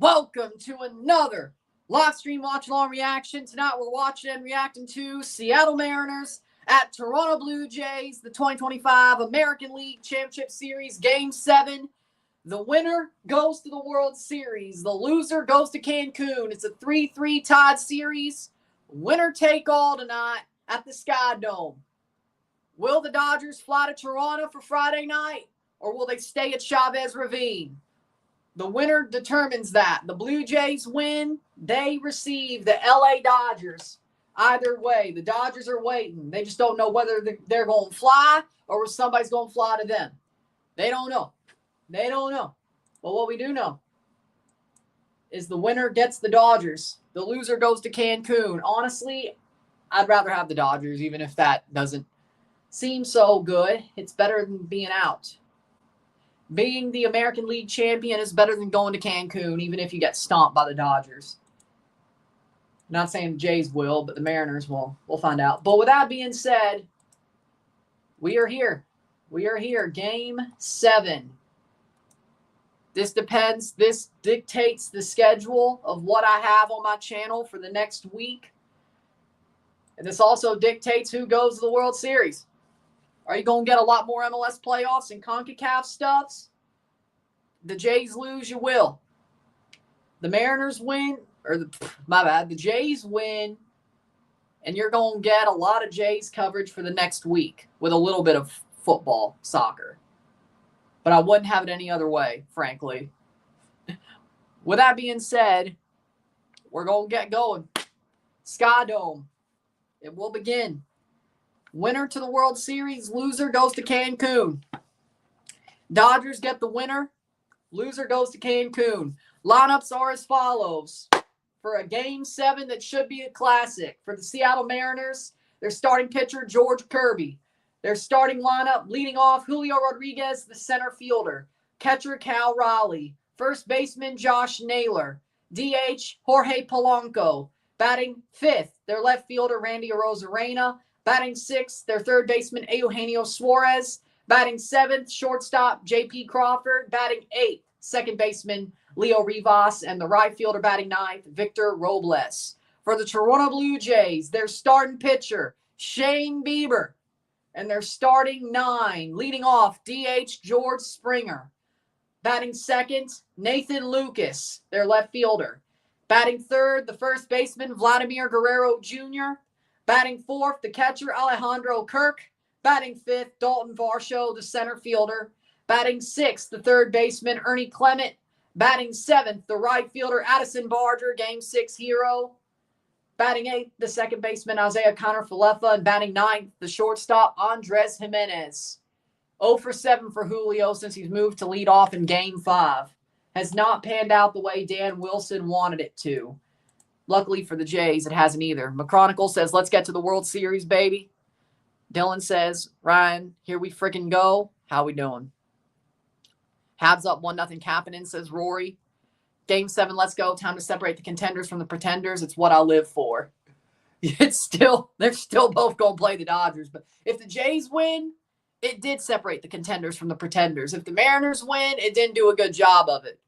Welcome to another Livestream Watchalong reaction. Tonight we're watching and reacting to Seattle Mariners at Toronto Blue Jays, the 2025 American League Championship Series, Game 7. The winner goes to the World Series. The loser goes to Cancun. It's a 3-3 tied series. Winner take all tonight at the Sky Dome. Will the Dodgers fly to Toronto for Friday night, or will they stay at Chavez Ravine? The winner determines that. The Blue Jays win. They receive the LA Dodgers. Either way, the Dodgers are waiting. They just don't know whether they're going to fly or somebody's going to fly to them. They don't know. They don't know. But what we do know is the winner gets the Dodgers. The loser goes to Cancun. Honestly, I'd rather have the Dodgers, even if that doesn't seem so good. It's better than being out. Being the American League champion is better than going to Cancun, even if you get stomped by the Dodgers. Not saying the Jays will, but the Mariners will. We'll find out. But with that being said, we are here. We are here. Game 7. This depends. This dictates the schedule of what I have on my channel for the next week. And this also dictates who goes to the World Series. Are you going to get a lot more MLS playoffs and CONCACAF stuffs? The Jays lose, you will. The Mariners win, the Jays win, and you're going to get a lot of Jays coverage for the next week with a little bit of football, soccer. But I wouldn't have it any other way, frankly. With that being said, we're going to get going. Sky Dome. It will begin. Winner to the World Series, loser goes to Cancun. Dodgers get the winner, loser goes to Cancun. Lineups are as follows. For a Game 7 that should be a classic, for the Seattle Mariners, their starting pitcher, George Kirby. Their starting lineup, leading off, Julio Rodriguez, the center fielder. Catcher, Cal Raleigh. First baseman, Josh Naylor. DH, Jorge Polanco. Batting 5th, their left fielder, Randy Arozarena. Batting 6th, their third baseman, Eugenio Suarez. Batting 7th, shortstop, J.P. Crawford. Batting 8th, second baseman, Leo Rivas. And the right fielder batting 9th, Victor Robles. For the Toronto Blue Jays, their starting pitcher, Shane Bieber. And their starting 9, leading off, DH George Springer. Batting 2nd, Nathan Lucas, their left fielder. Batting 3rd, the first baseman, Vladimir Guerrero Jr., Batting 4th, the catcher, Alejandro Kirk. Batting 5th, Dalton Varsho, the center fielder. Batting 6th, the third baseman, Ernie Clement. Batting 7th, the right fielder, Addison Barger, Game 6 hero. Batting 8th, the second baseman, Isaiah Kiner-Falefa. And batting 9th, the shortstop, Andres Jimenez. 0 for 7 for Julio since he's moved to lead off in Game 5. Has not panned out the way Dan Wilson wanted it to. Luckily for the Jays, it hasn't either. McChronicle says, let's get to the World Series, baby. Dillon says, Ryan, here we freaking go. How we doing? Habs up 1-0 Kapanen, says Rory. Game 7, let's go. Time to separate the contenders from the pretenders. It's what I live for. They're still both going to play the Dodgers. But if the Jays win, it did separate the contenders from the pretenders. If the Mariners win, it didn't do a good job of it.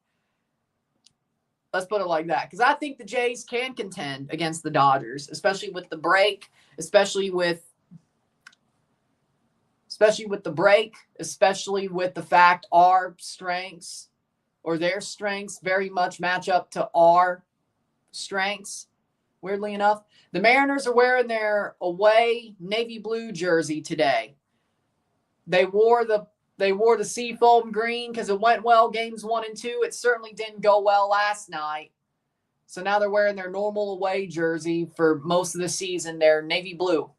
Let's put it like that. Because I think the Jays can contend against the Dodgers, especially with the break, especially with the fact our strengths or their strengths very much match up to our strengths, weirdly enough. The Mariners are wearing their away navy blue jersey today. They wore the seafoam green because it went well games 1 and 2. It certainly didn't go well last night. So now they're wearing their normal away jersey for most of the season. They're navy blue.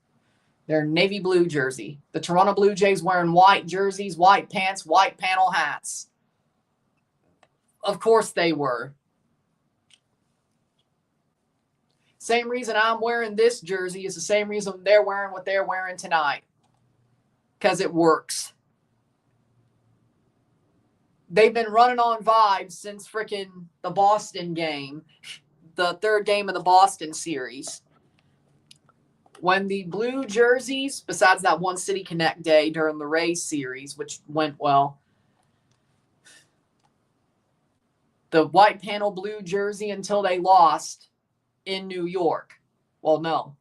Their navy blue jersey. The Toronto Blue Jays wearing white jerseys, white pants, white panel hats. Of course they were. Same reason I'm wearing this jersey is the same reason they're wearing what they're wearing tonight. Because it works. They've been running on vibes since freaking the Boston game, the third game of the Boston series. When the blue jerseys, besides that one City Connect day during the Rays series, which went well, the white panel blue jersey until they lost in New York. Well, no,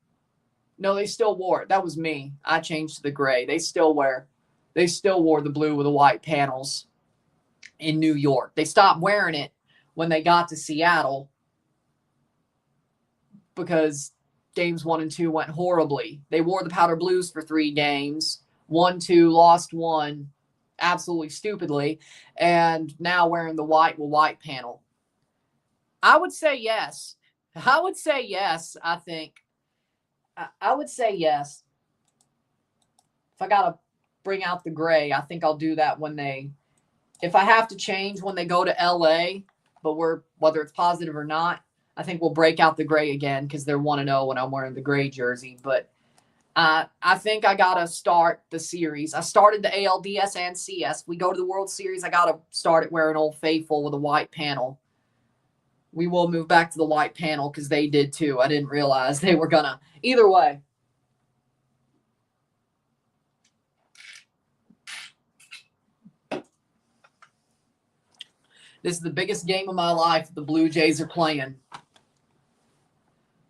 they still wore it. That was me. I changed to the gray. They still wore the blue with the white panels in New York. They stopped wearing it when they got to Seattle because games 1 and 2 went horribly. They wore the powder blues for 3 games, won 2, lost 1, absolutely stupidly, and now wearing the white with white panel. I would say yes. I would say yes, I think. I would say yes. If I got to bring out the gray, I think I'll do that if I have to change when they go to LA, but whether it's positive or not, I think we'll break out the gray again because they're 1-0 when I'm wearing the gray jersey. But I think I got to start the series. I started the ALDS and CS. We go to the World Series, I got to start it wearing Old Faithful with a white panel. We will move back to the white panel because they did too. I didn't realize they were going to. Either way. This is the biggest game of my life the Blue Jays are playing.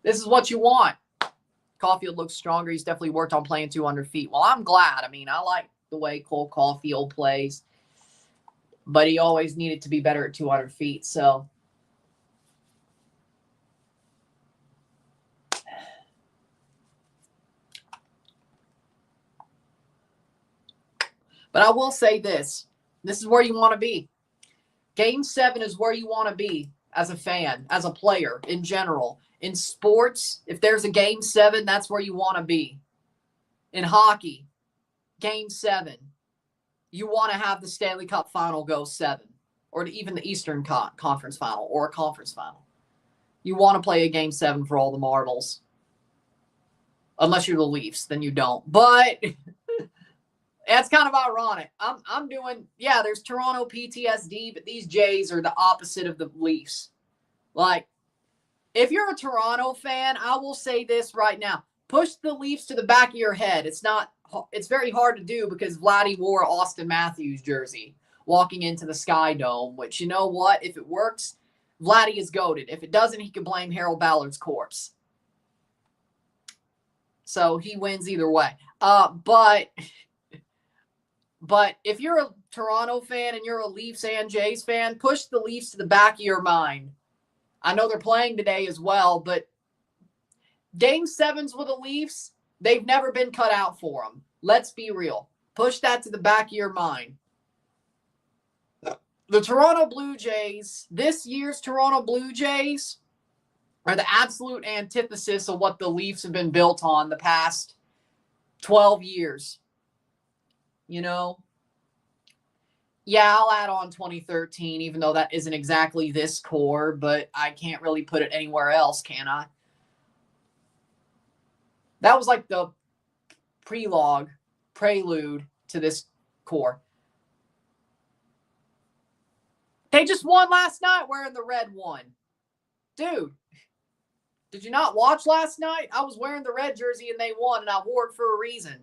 This is what you want. Caulfield looks stronger. He's definitely worked on playing 200 feet. Well, I'm glad. I mean, I like the way Cole Caulfield plays. But he always needed to be better at 200 feet, so. But I will say this. This is where you want to be. Game 7 is where you want to be as a fan, as a player in general. In sports, if there's a Game 7, that's where you want to be. In hockey, Game 7, you want to have the Stanley Cup final go 7, or even the Eastern Conference final or a conference final. You want to play a Game 7 for all the marbles. Unless you're the Leafs, then you don't. But that's kind of ironic. I'm doing, there's Toronto PTSD, but these Jays are the opposite of the Leafs. Like, if you're a Toronto fan, I will say this right now. Push the Leafs to the back of your head. It's very hard to do because Vladdy wore Austin Matthews jersey walking into the Sky Dome, which, you know what? If it works, Vladdy is goated. If it doesn't, he can blame Harold Ballard's corpse. So he wins either way. But if you're a Toronto fan and you're a Leafs and Jays fan, push the Leafs to the back of your mind. I know they're playing today as well, but Game 7s with the Leafs, they've never been cut out for them. Let's be real. Push that to the back of your mind. The Toronto Blue Jays, this year's Toronto Blue Jays, are the absolute antithesis of what the Leafs have been built on the past 12 years. You know? Yeah, I'll add on 2013, even though that isn't exactly this core, but I can't really put it anywhere else, can I? That was like the prelude to this core. They just won last night wearing the red one. Dude, did you not watch last night? I was wearing the red jersey and they won, and I wore it for a reason.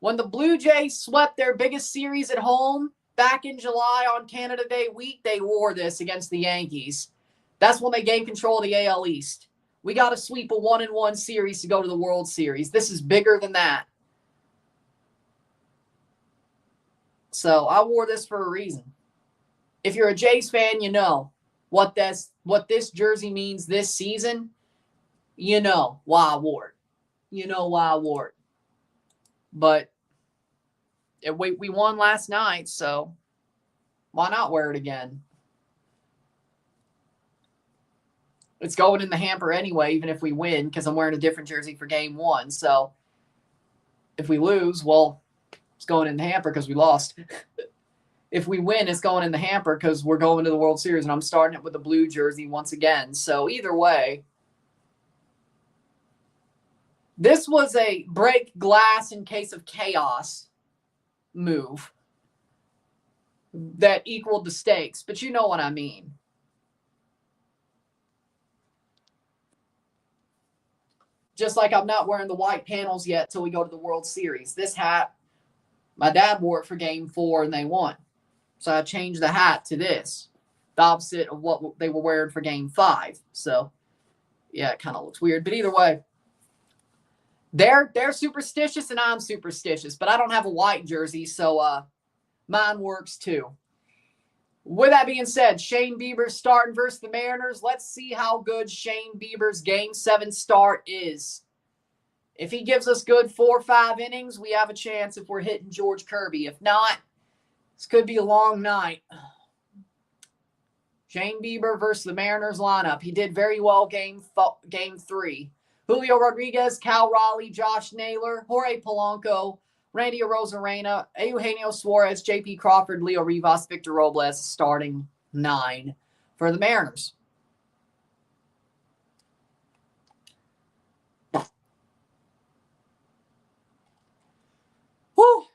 When the Blue Jays swept their biggest series at home back in July on Canada Day week, they wore this against the Yankees. That's when they gained control of the AL East. We got to sweep a 1-1 series to go to the World Series. This is bigger than that. So I wore this for a reason. If you're a Jays fan, you know what this jersey means this season. You know why I wore it. You know why I wore it. But we won last night, so why not wear it again? It's going in the hamper anyway, even if we win, because I'm wearing a different jersey for Game 1. So if we lose, well, it's going in the hamper because we lost. If we win, it's going in the hamper because we're going to the World Series, and I'm starting it with the blue jersey once again. So either way, this was a break glass in case of chaos move that equaled the stakes, but you know what I mean. Just like I'm not wearing the white panels yet till we go to the World Series. This hat, my dad wore it for Game 4 and they won. So I changed the hat to this. the opposite of what they were wearing for Game 5. So, yeah, it kind of looks weird. But either way, they're superstitious and I'm superstitious. But I don't have a white jersey, so mine works too. With that being said, Shane Bieber starting versus the Mariners. Let's see how good Shane Bieber's Game 7 start is. If he gives us good 4 or 5 innings, we have a chance if we're hitting George Kirby. If not, this could be a long night. Shane Bieber versus the Mariners lineup. He did very well game 3. Julio Rodriguez, Cal Raleigh, Josh Naylor, Jorge Polanco, Randy Arozarena, Eugenio Suarez, J.P. Crawford, Leo Rivas, Victor Robles, starting 9 for the Mariners. Whew.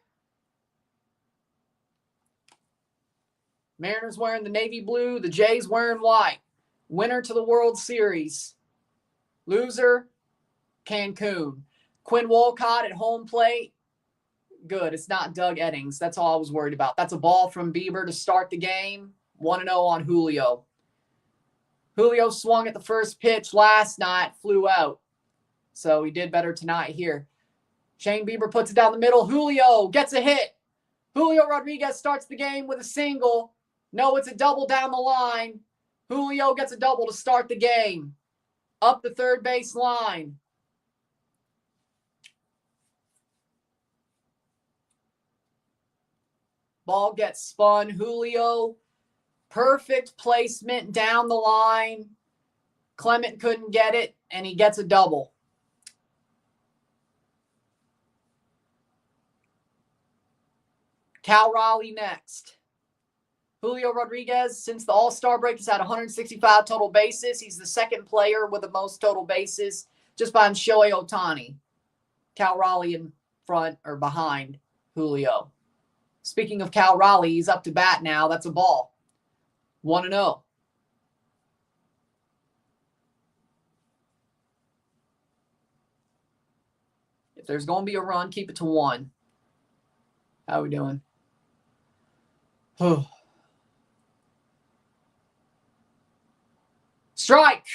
Mariners wearing the navy blue, the Jays wearing white. Winner to the World Series. Loser, Cancun. Quinn Wolcott at home plate. Good. It's not Doug Eddings. That's all I was worried about. That's a ball from Bieber to start the game. 1-0 on Julio. Julio swung at the first pitch last night, flew out. So he did better tonight here. Shane Bieber puts it down the middle. Julio gets a hit. Julio Rodriguez starts the game with a single. No, it's a double down the line. Julio gets a double to start the game. Up the third base line. Ball gets spun. Julio, perfect placement down the line. Clement couldn't get it, and he gets a double. Cal Raleigh next. Julio Rodriguez, since the All-Star break, has had 165 total bases. He's the second player with the most total bases, just behind Shohei Ohtani. Cal Raleigh in front or behind Julio. Speaking of Cal Raleigh, he's up to bat now. That's a ball. 1-0. If there's going to be a run, keep it to 1. How are we doing? Strike.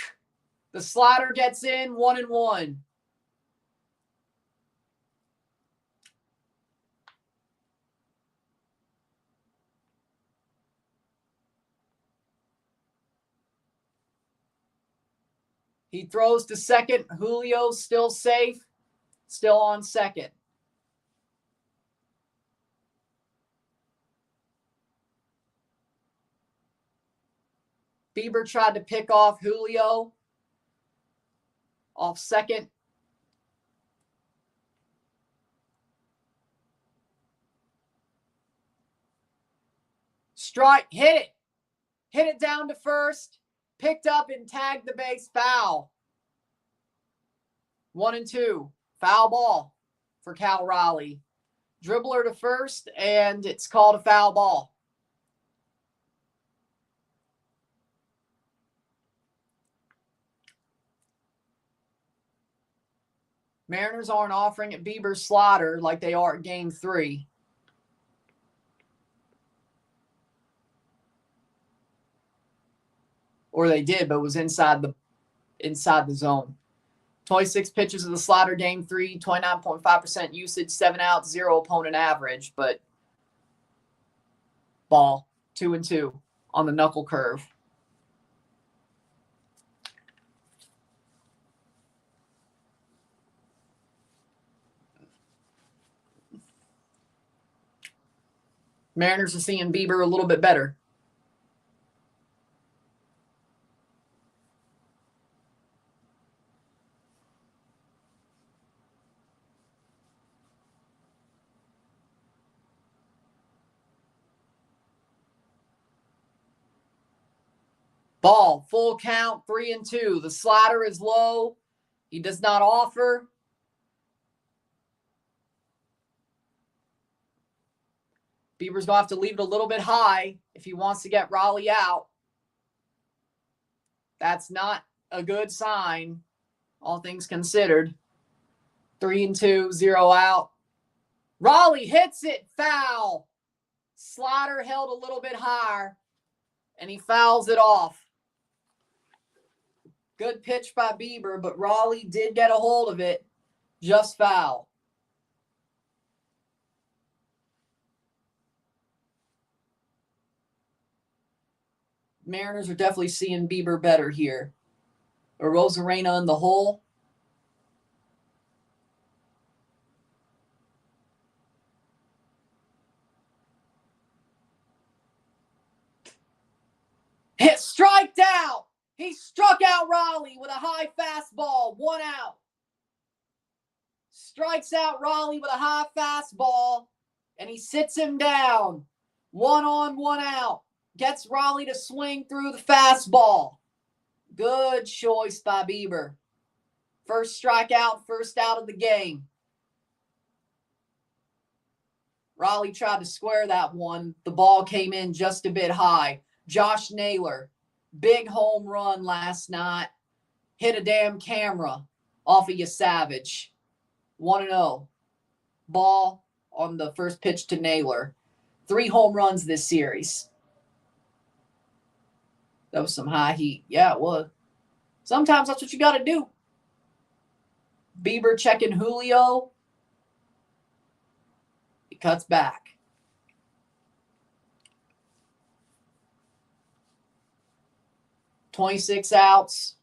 The slider gets in. 1-1. He throws to second. Julio's still safe. Still on second. Bieber tried to pick off Julio off second. Strike, hit it. Hit it down to first. Picked up and tagged the base, foul. 1-2. Foul ball for Cal Raleigh. Dribbler to first, and it's called a foul ball. Mariners aren't offering at Bieber's slider like they are at Game 3. Or they did, but it was inside the zone. 26 pitches of the slider Game 3, 29.5% usage, 7 outs, 0 opponent average, but ball, 2-2 on the knuckle curve. Mariners are seeing Bieber a little bit better. Ball, full count, 3-2. The slider is low. He does not offer. Bieber's going to have to leave it a little bit high if he wants to get Raleigh out. That's not a good sign, all things considered. 3-2, 0 out. Raleigh hits it, foul. Slider held a little bit higher. and he fouls it off. Good pitch by Bieber, but Raleigh did get a hold of it. Just foul. Mariners are definitely seeing Bieber better here. Rosarena in the hole. Hit striked out. He struck out Raleigh with a high fastball. 1 out. Strikes out Raleigh with a high fastball, and he sits him down. 1 on, 1 out. Gets Raleigh to swing through the fastball. Good choice by Bieber. First strikeout, first out of the game. Raleigh tried to square that one. The ball came in just a bit high. Josh Naylor, big home run last night. Hit a damn camera off of you, Savage. 1-0. Ball on the first pitch to Naylor. 3 home runs this series. That was some high heat. Yeah, it was. Sometimes that's what you got to do. Bieber checking Julio. He cuts back. "26 outs.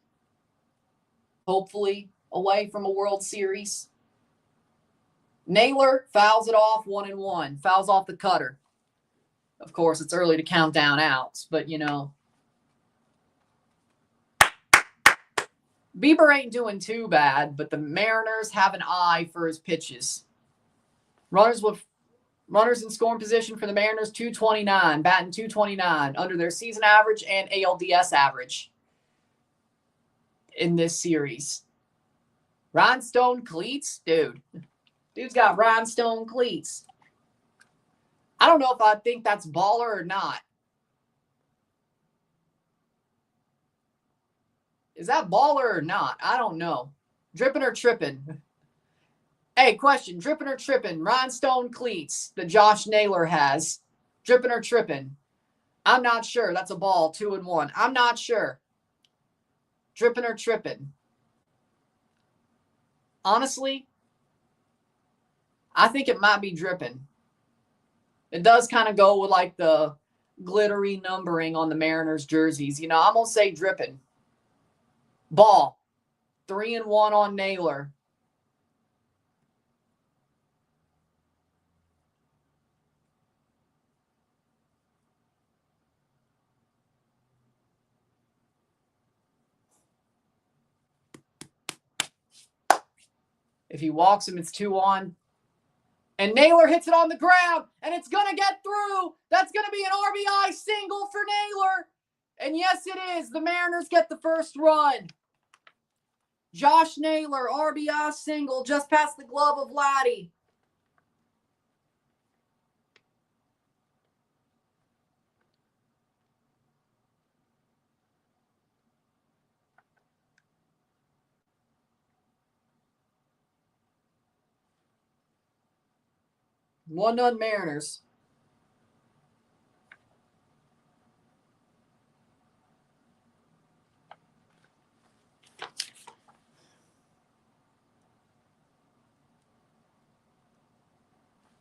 Hopefully away from a World Series." Naylor fouls it off 1-1. Fouls off the cutter. Of course, it's early to count down outs, but you know. Bieber ain't doing too bad, but the Mariners have an eye for his pitches. Runners in scoring position for the Mariners, 229, batting 229, under their season average and ALDS average in this series. Rhinestone cleats? Dude's got rhinestone cleats. I don't know if I think that's baller or not. Is that baller or not? I don't know. Dripping or tripping? Hey, question. Dripping or tripping? Rhinestone cleats that Josh Naylor has. Dripping or tripping? I'm not sure. That's a ball. 2-1. I'm not sure. Dripping or tripping? Honestly, I think it might be dripping. It does kind of go with like the glittery numbering on the Mariners jerseys. You know, I'm going to say dripping. Ball. 3-1 on Naylor. If he walks him, it's 2 on. And Naylor hits it on the ground, and it's going to get through. That's going to be an RBI single for Naylor. And yes, it is. The Mariners get the first run. Josh Naylor, RBI single, just past the glove of Laddie. One none Mariners.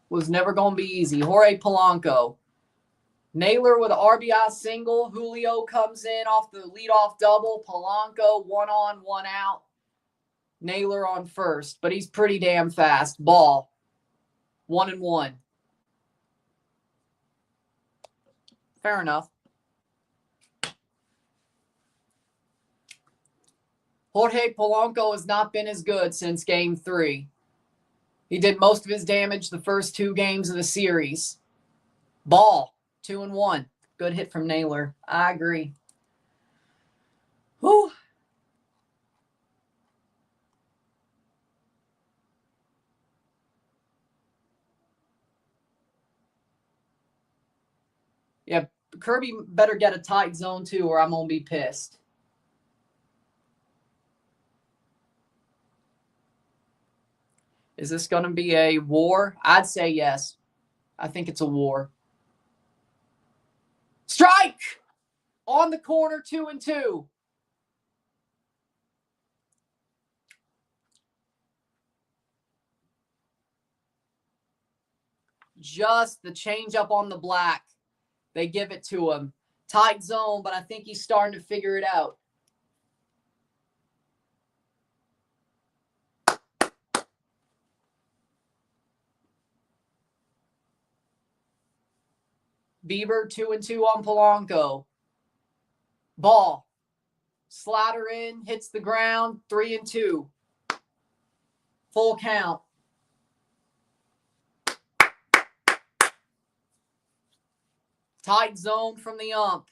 Was never going to be easy. Jorge Polanco. Naylor with an RBI single. Julio comes in off the leadoff double. Polanco 1 on, 1 out. Naylor on first, but he's pretty damn fast. Ball. 1-1. Fair enough. Jorge Polanco has not been as good since Game 3. He did most of his damage the first 2 games of the series. Ball. 2-1. Good hit from Naylor. I agree. Whew. Yeah, Kirby better get a tight zone too, or I'm going to be pissed. Is this going to be a war? I'd say yes. I think it's a war. Strike! On the corner, 2-2. Just the change up on the black. They give it to him. Tight zone, but I think he's starting to figure it out. Bieber, 2-2 on Polanco. Ball. Slider in, hits the ground, 3-2. Full count. Tight zone from the ump.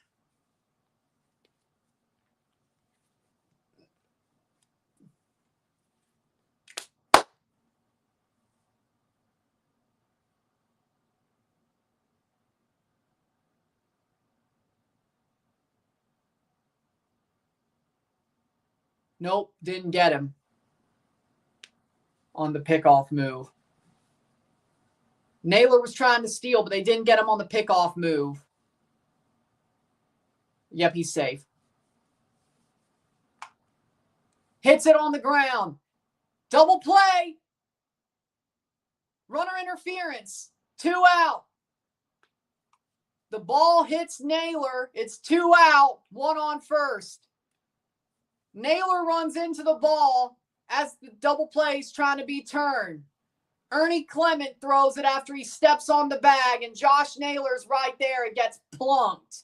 Nope, didn't get him on the pickoff move. Naylor was trying to steal, but they didn't get him on the pickoff move. Yep, he's safe. Hits it on the ground. Double play. Runner interference. 2 out. The ball hits Naylor. It's 2 out. 1 on first. Naylor runs into the ball as the double play is trying to be turned. Ernie Clement throws it after he steps on the bag, and Josh Naylor's right there. It gets plunked.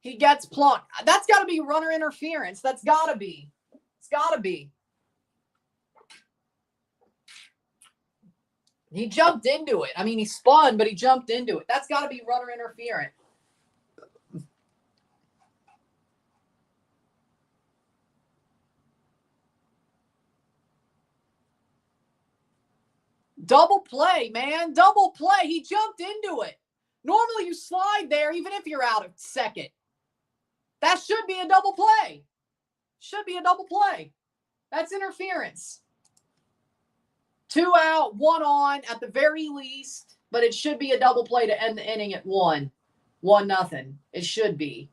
He gets plunked. That's got to be runner interference. That's got to be. It's got to be. He jumped into it. I mean, he spun, but he jumped into it. That's got to be runner interference. Double play, man. Double play. He jumped into it. Normally you slide there even if you're out of second. That should be a double play. Should be a double play. That's interference. 2 out, 1 on at the very least, but it should be a double play to end the inning at 1. 1-0. It should be.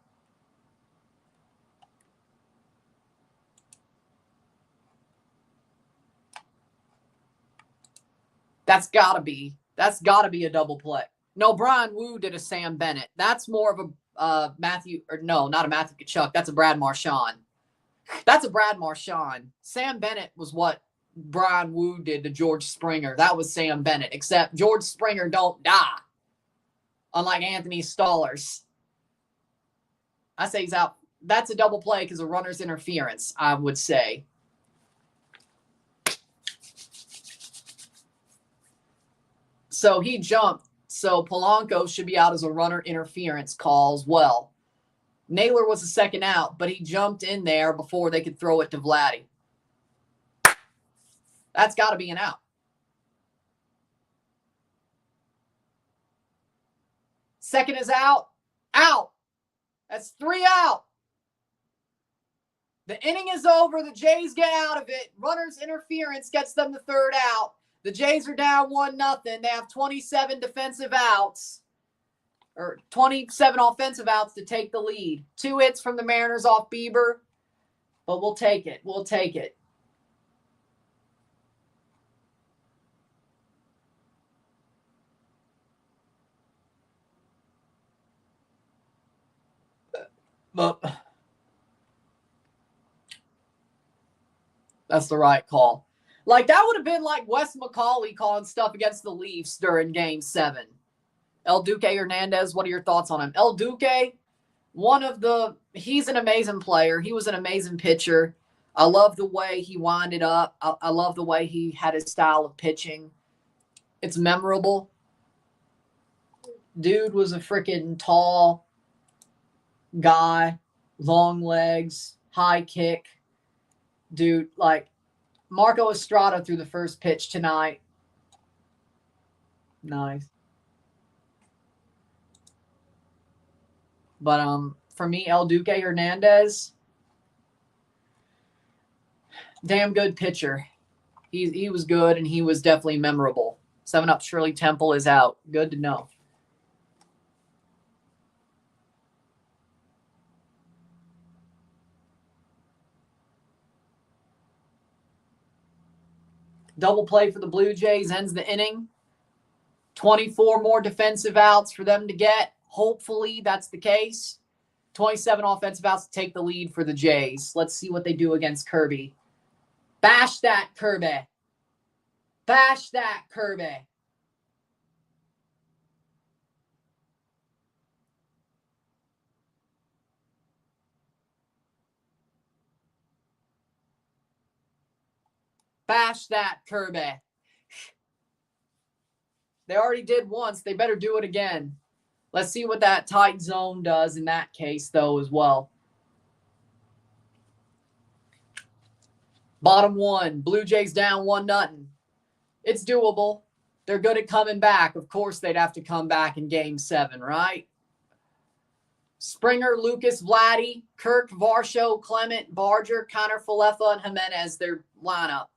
That's got to be. That's got to be a double play. No, Brian Wu did a Sam Bennett. That's more of a Matthew, or no, not a Matthew Tkachuk. That's a Brad Marchand. That's a Brad Marchand. Sam Bennett was what Brian Wu did to George Springer. That was Sam Bennett, except George Springer don't die. Unlike Anthony Stollers. I say he's out. That's a double play because of runner's interference, I would say. So he jumped. So Polanco should be out as a runner interference call as well. Naylor was the second out, but he jumped in there before they could throw it to Vladdy. That's got to be an out. Second is out. Out. That's 3 out. The inning is over. The Jays get out of it. Runner's interference gets them the third out. The Jays are down 1-0. They have 27 defensive outs, or 27 offensive outs to take the lead. 2 hits from the Mariners off Bieber, but we'll take it. We'll take it. But that's the right call. Like, that would have been like Wes McCauley calling stuff against the Leafs during Game 7. El Duque Hernandez, what are your thoughts on him? El Duque, he's an amazing player. He was an amazing pitcher. I love the way he winded up. I love the way he had his style of pitching. It's memorable. Dude was a freaking tall guy, long legs, high kick. Dude, like, Marco Estrada threw the first pitch tonight. Nice. But for me, El Duque Hernandez, damn good pitcher. He was good, and he was definitely memorable. 7-Up Shirley Temple is out. Good to know. Double play for the Blue Jays ends the inning. 24 more defensive outs for them to get. Hopefully that's the case. 27 offensive outs to take the lead for the Jays. Let's see what they do against Kirby. Bash that, Kirby. Bash that, Kirby. Bash that, Kirby. They already did once. They better do it again. Let's see what that tight zone does in that case, though, as well. Bottom one. Blue Jays down 1-0. It's doable. They're good at coming back. Of course, they'd have to come back in Game 7, right? Springer, Lucas, Vladdy, Kirk, Varsho, Clement, Barger, Connor, Falefa, and Jimenez, their lineup.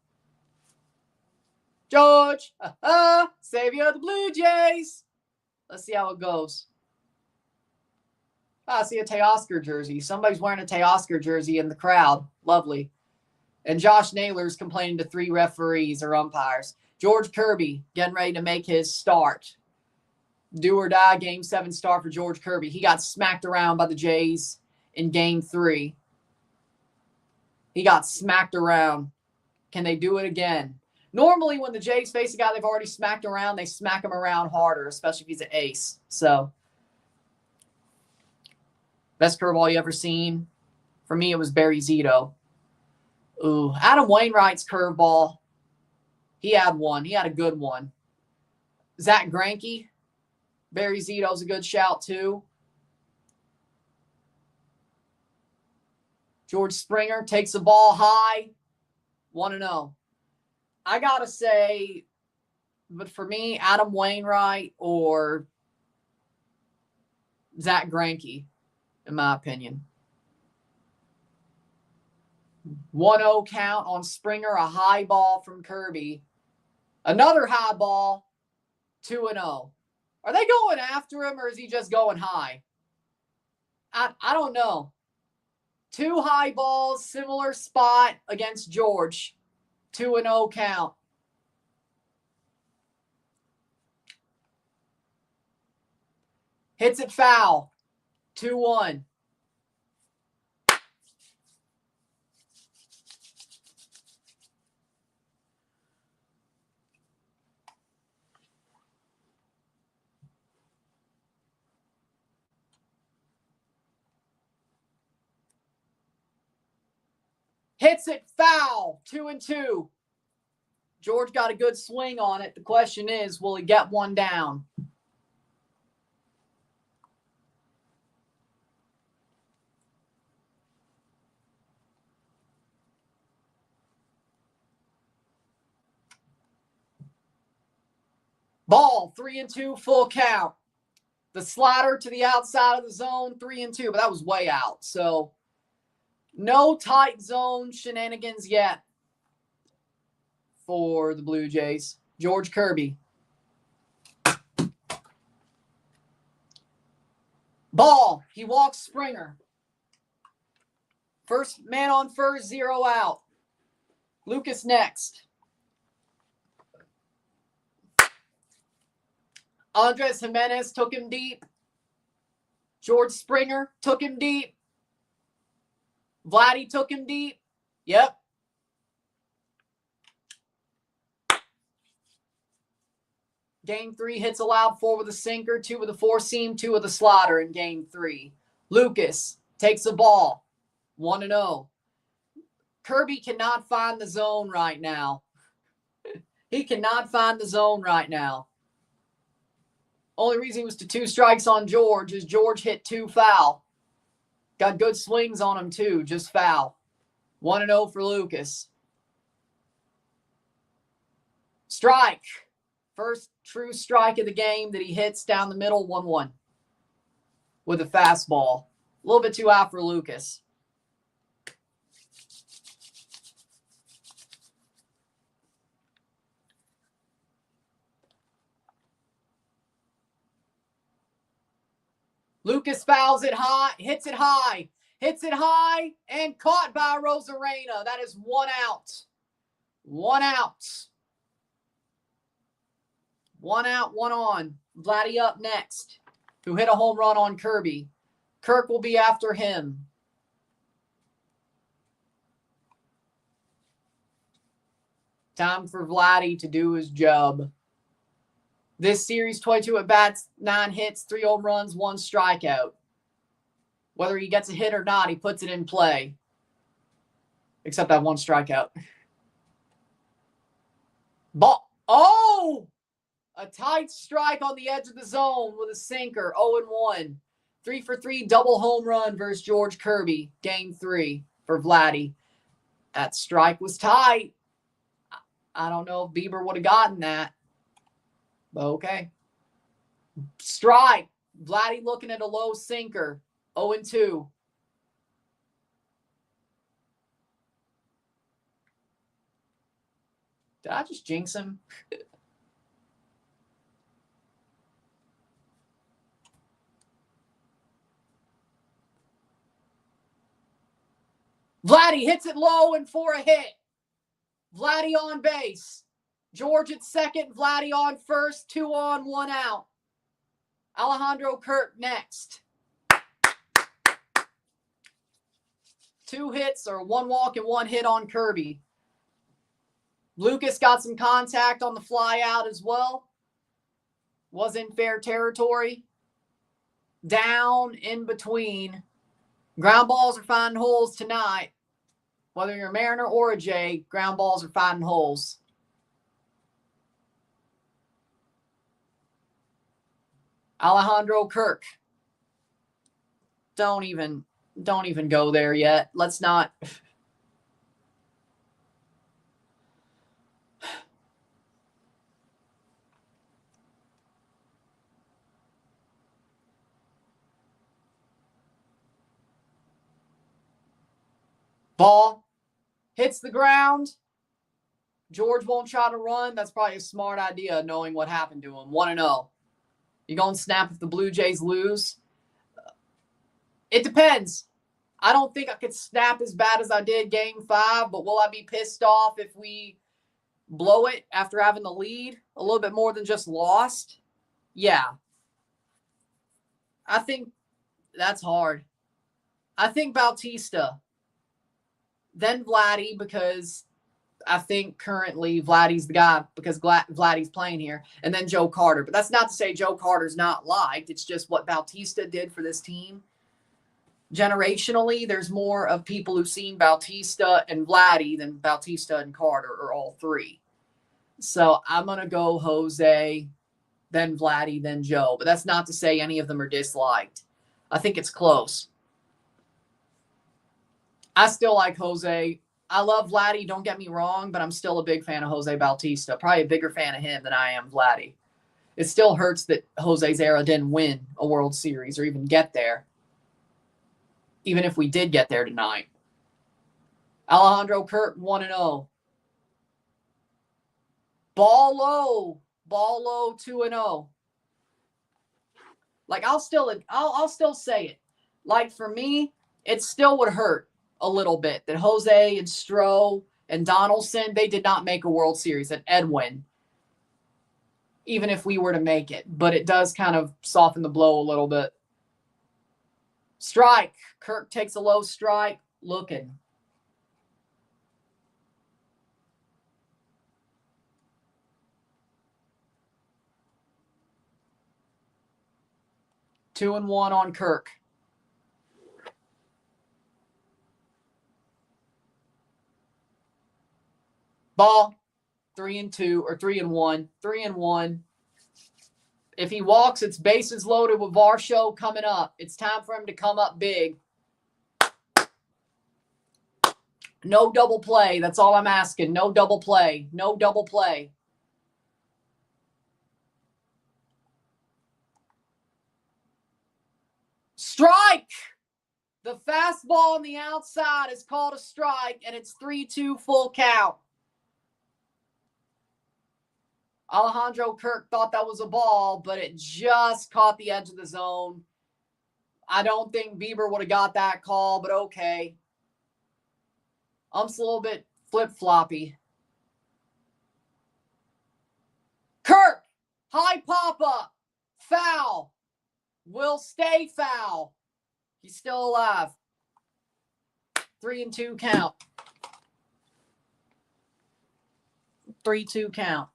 George, savior of the Blue Jays. Let's see how it goes. I see a Teoscar jersey. Somebody's wearing a Teoscar jersey in the crowd. Lovely. And Josh Naylor's complaining to 3 referees or umpires. George Kirby getting ready to make his start. Do or die Game 7 start for George Kirby. He got smacked around by the Jays in Game 3. He got smacked around. Can they do it again? Normally, when the Jays face a guy they've already smacked around, they smack him around harder, especially if he's an ace. So, best curveball you ever seen? For me, it was Barry Zito. Ooh, Adam Wainwright's curveball. He had one. He had a good one. Zach Greinke. Barry Zito's a good shout, too. George Springer takes the ball high. 1-0. I got to say, but for me, Adam Wainwright or Zach Greinke, in my opinion. 1-0 count on Springer, a high ball from Kirby. Another high ball, 2-0. Are they going after him or is he just going high? I don't know. 2 high balls, similar spot against George. 2-0 count. Hits it foul. 2-1. Hits it foul. 2-2. George got a good swing on it. The question is, will he get one down? Ball, 3-2, full count. The slider to the outside of the zone, 3-2, but that was way out. So no tight zone shenanigans yet for the Blue Jays. George Kirby. Ball, he walks Springer. First man on first, 0 out. Lucas next. Andres Jimenez took him deep. George Springer took him deep. Vladdy took him deep. Yep. Game 3, hits allowed, 4 with a sinker, 2 with a 4-seam, 2 with a slider in Game 3. Lucas takes the ball. 1-0. Kirby cannot find the zone right now. He cannot find the zone right now. Only reason he was to 2 strikes on George is George hit 2 foul. Got good swings on him too, just foul. 1-0 for Lucas. Strike. First true strike of the game that he hits down the middle, 1-1. With a fastball. A little bit too high for Lucas. Lucas fouls it high, hits it high, and caught by Rosarena. That is 1 out. 1 out. 1 out, 1 on. Vladdy up next, who hit a home run on Kirby. Kirk will be after him. Time for Vladdy to do his job. This series, 22 at-bats, 9 hits, 3 home runs, 1 strikeout. Whether he gets a hit or not, he puts it in play. Except that 1 strikeout. Ball. Oh! A tight strike on the edge of the zone with a sinker. 0-1. 3 for 3 double home run versus George Kirby. Game 3 for Vladdy. That strike was tight. I don't know if Bieber would have gotten that. But okay. Strike. Vladdy looking at a low sinker. 0-2. Did I just jinx him? Vladdy hits it low and for a hit. Vladdy on base. George at second. Vladdy on first. 2 on, 1 out. Alejandro Kirk next. 2 hits or 1 walk and 1 hit on Kirby. Lucas got some contact on the fly out as well. Was in fair territory. Down, in between. Ground balls are finding holes tonight. Whether you're a Mariner or a Jay, ground balls are finding holes. Alejandro Kirk. Don't even go there yet. Let's not. Ball hits the ground. George won't try to run. That's probably a smart idea, knowing what happened to him. 1-0. You going to snap if the Blue Jays lose? It depends. I don't think I could snap as bad as I did Game 5, but will I be pissed off if we blow it after having the lead a little bit more than just lost? Yeah. I think that's hard. I think Bautista. Then Vladdy, because I think currently Vladdy's the guy because Vladdy's playing here. And then Joe Carter. But that's not to say Joe Carter's not liked. It's just what Bautista did for this team. Generationally, there's more of people who've seen Bautista and Vladdy than Bautista and Carter, or all 3. So I'm going to go Jose, then Vladdy, then Joe. But that's not to say any of them are disliked. I think it's close. I still like Jose. I love Vladdy, don't get me wrong, but I'm still a big fan of Jose Bautista. Probably a bigger fan of him than I am Vladdy. It still hurts that Jose's era didn't win a World Series or even get there. Even if we did get there tonight. Alejandro Kirk, 1-0. Ball low. 2-0. Like, I'll still say it. Like, for me, it still would hurt a little bit that Jose and Stroh and Donaldson, they did not make a World Series, and Edwin, even if we were to make it. But it does kind of soften the blow a little bit. Strike. Kirk takes a low strike. Looking. Two and one on Kirk. Ball, 3-2 or 3-1, 3-1. If he walks, it's bases loaded with Varsho coming up. It's time for him to come up big. No double play. That's all I'm asking. No double play. No double play. Strike! The fastball on the outside is called a strike, and it's 3-2 full count. Alejandro Kirk thought that was a ball, but it just caught the edge of the zone. I don't think Bieber would have got that call, but okay. Ump's a little bit flip-floppy. Kirk High pop-up. Foul. Will stay foul. He's still alive. 3-2 count. 3-2 count.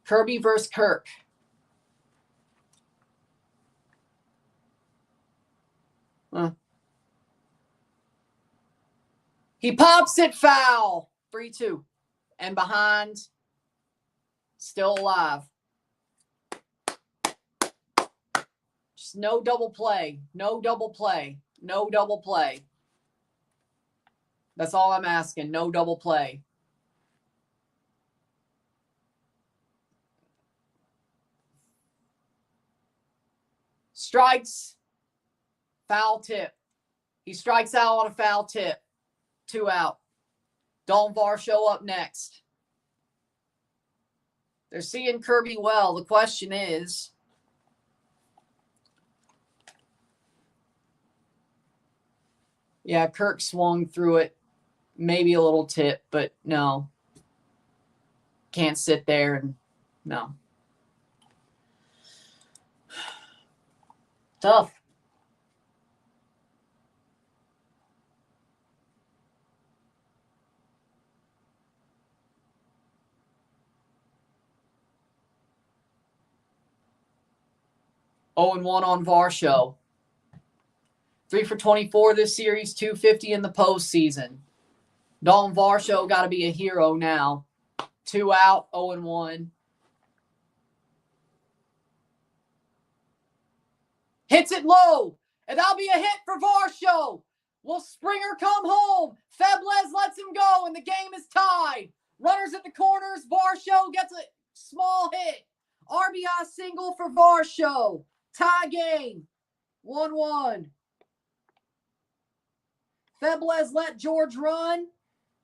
Kirby versus Kirk. He pops it, foul. 3-2. And behind, still alive. Just no double play. No double play. No double play. That's all I'm asking. No double play. Strikes. Foul tip. He strikes out on a foul tip. 2 out. Dillon Varsho up next. They're seeing Kirby well. The question is, yeah, Kirk swung through it. Maybe a little tip, but no. Can't sit there and no. Tough. Oh, and 1 on Varsho. 3 for 24 this series, 250 in the postseason. Dillon Varsho got to be a hero now. 2 out, 0-1. Hits it low, and that'll be a hit for Varsho. Will Springer come home? Febles lets him go, and the game is tied. Runners at the corners. Varsho gets a small hit. RBI single for Varsho. Tie game. 1-1. Febles let George run,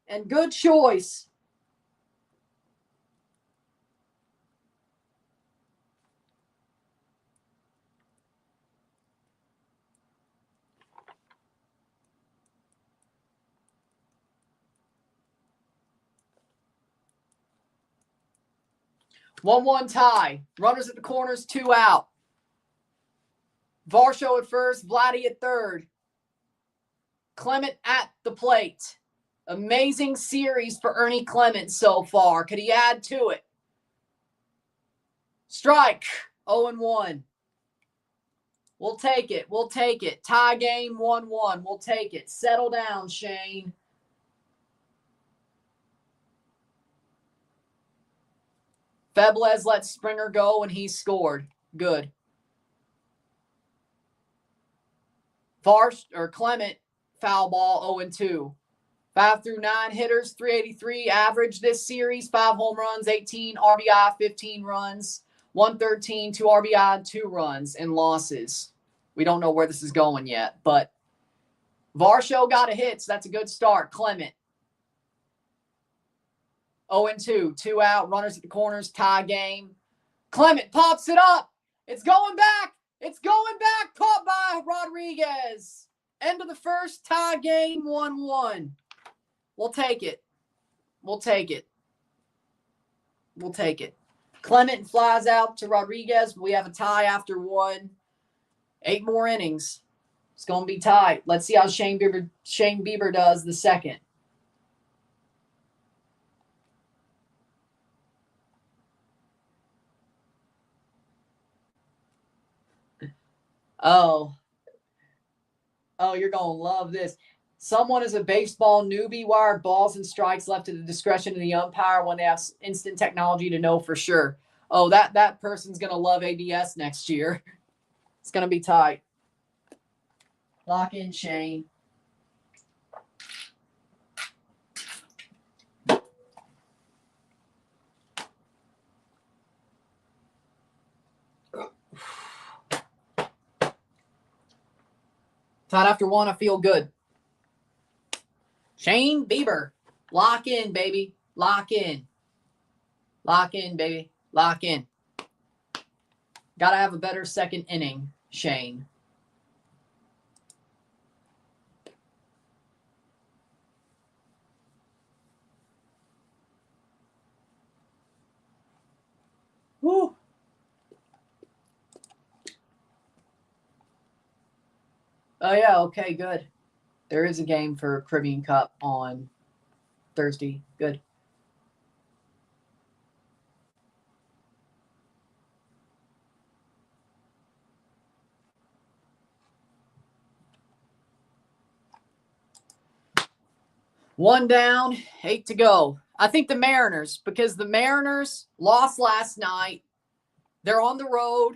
and good choice. One tie. Runners at the corners, 2 out. Varsho at first, Vladdy at third. Clement at the plate. Amazing series for Ernie Clement so far. Could he add to it? Strike. 0-1. We'll take it. We'll take it. Tie game 1-1. We'll take it. Settle down, Shane. Febles let Springer go, and he scored. Good. Clement, foul ball, 0-2. 5 through 9 hitters, 383 average this series. 5 home runs, 18 RBI, 15 runs, 113, 2 RBI, 2 runs, and losses. We don't know where this is going yet, but Varsho got a hit, so that's a good start. Clement. 0-2, 2 out, runners at the corners, tie game. Clement pops it up. It's going back. It's going back. Caught by Rodriguez. End of the first, tie game 1-1. We'll take it. We'll take it. We'll take it. Clement flies out to Rodriguez. We have a tie after 1. 8 more innings. It's going to be tight. Let's see how Shane Bieber does the second. Oh, you're going to love this. Someone is a baseball newbie. Why are balls and strikes left to the discretion of the umpire when they have instant technology to know for sure? Oh, that person's going to love ABS next year. It's going to be tight. Lock in, Shane. Tied after 1, I feel good. Shane Bieber. Lock in, baby. Lock in. Lock in, baby. Lock in. Got to have a better second inning. Shane. Woo. Oh, yeah. Okay, good. There is a game for Caribbean Cup on Thursday. Good. One down, 8 to go. I think the Mariners, because the Mariners lost last night. They're on the road.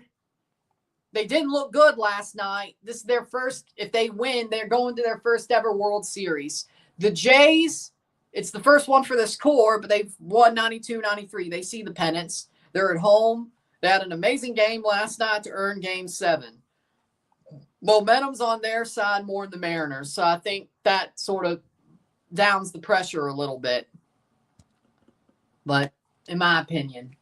They didn't look good last night. This is their first, if they win, they're going to their first ever World Series. The Jays, it's the first one for this core, but they've won 92, 93. They see the pennants. They're at home. They had an amazing game last night to earn Game 7. Momentum's on their side more than the Mariners, so I think that sort of downs the pressure a little bit. But in my opinion,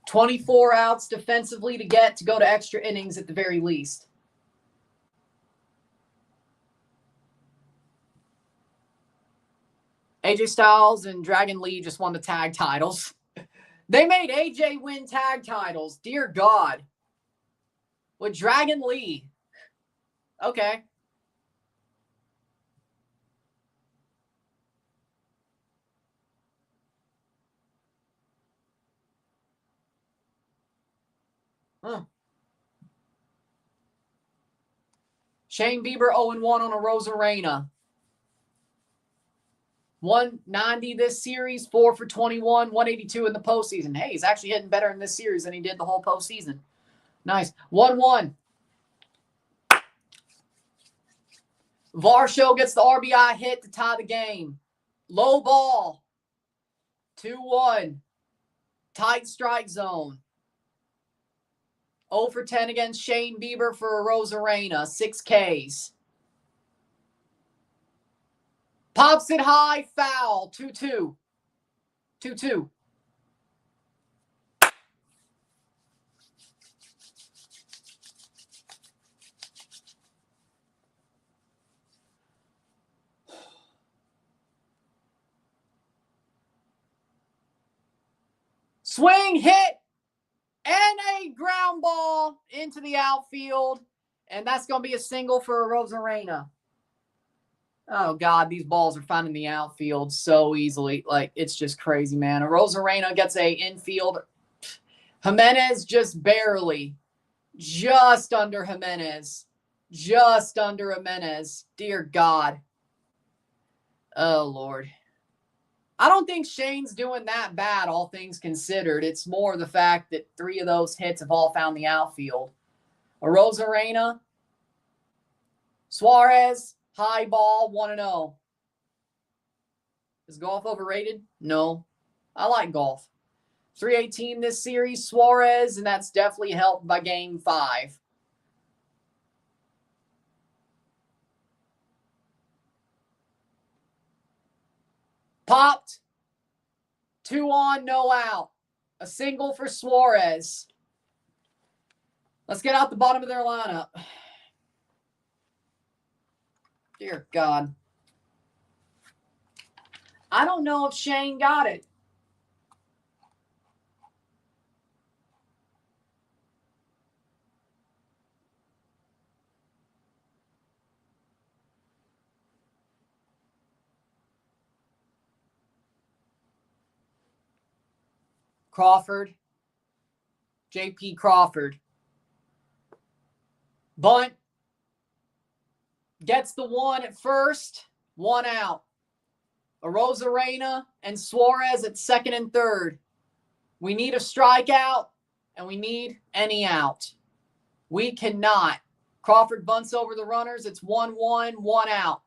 $24 outs defensively to get to go to extra innings at the very least. AJ Styles and Dragon Lee just won the tag titles. They made AJ win tag titles. Dear God. With Dragon Lee. Okay. Huh. Shane Bieber 0-1 on a Rosarena. 190 this series, 4 for 21, 182 in the postseason. Hey, he's actually hitting better in this series than he did the whole postseason. Nice. 1-1. Varsho gets the RBI hit to tie the game. Low ball. 2-1. Tight strike zone. 0 for 10 against Shane Bieber for a Rosarena. 6 Ks. Pops it high, foul. 2-2. 2-2. Swing, hit, and a ground ball into the outfield. And that's going to be a single for a Rosarena. Oh, God, these balls are finding the outfield so easily. Like, it's just crazy, man. A Rosarena gets a infield. Jimenez just barely. Just under Jimenez. Just under Jimenez. Dear God. Oh, Lord. I don't think Shane's doing that bad, all things considered. It's more the fact that 3 of those hits have all found the outfield. A Rosarena. Suarez. High ball, 1-0. Is Golf overrated? No. I like Golf. 318 this series, Suarez, and that's definitely helped by Game 5. Popped. 2 on, no out. A single for Suarez. Let's get out the bottom of their lineup. Dear God. I don't know if Shane got it. Crawford. J.P. Crawford. Bunt. Gets the 1 at first. 1 out. A Rosarena and Suarez at second and third. We need a strikeout, and we need any out. We cannot. Crawford bunts over the runners. It's 1-1, 1 out.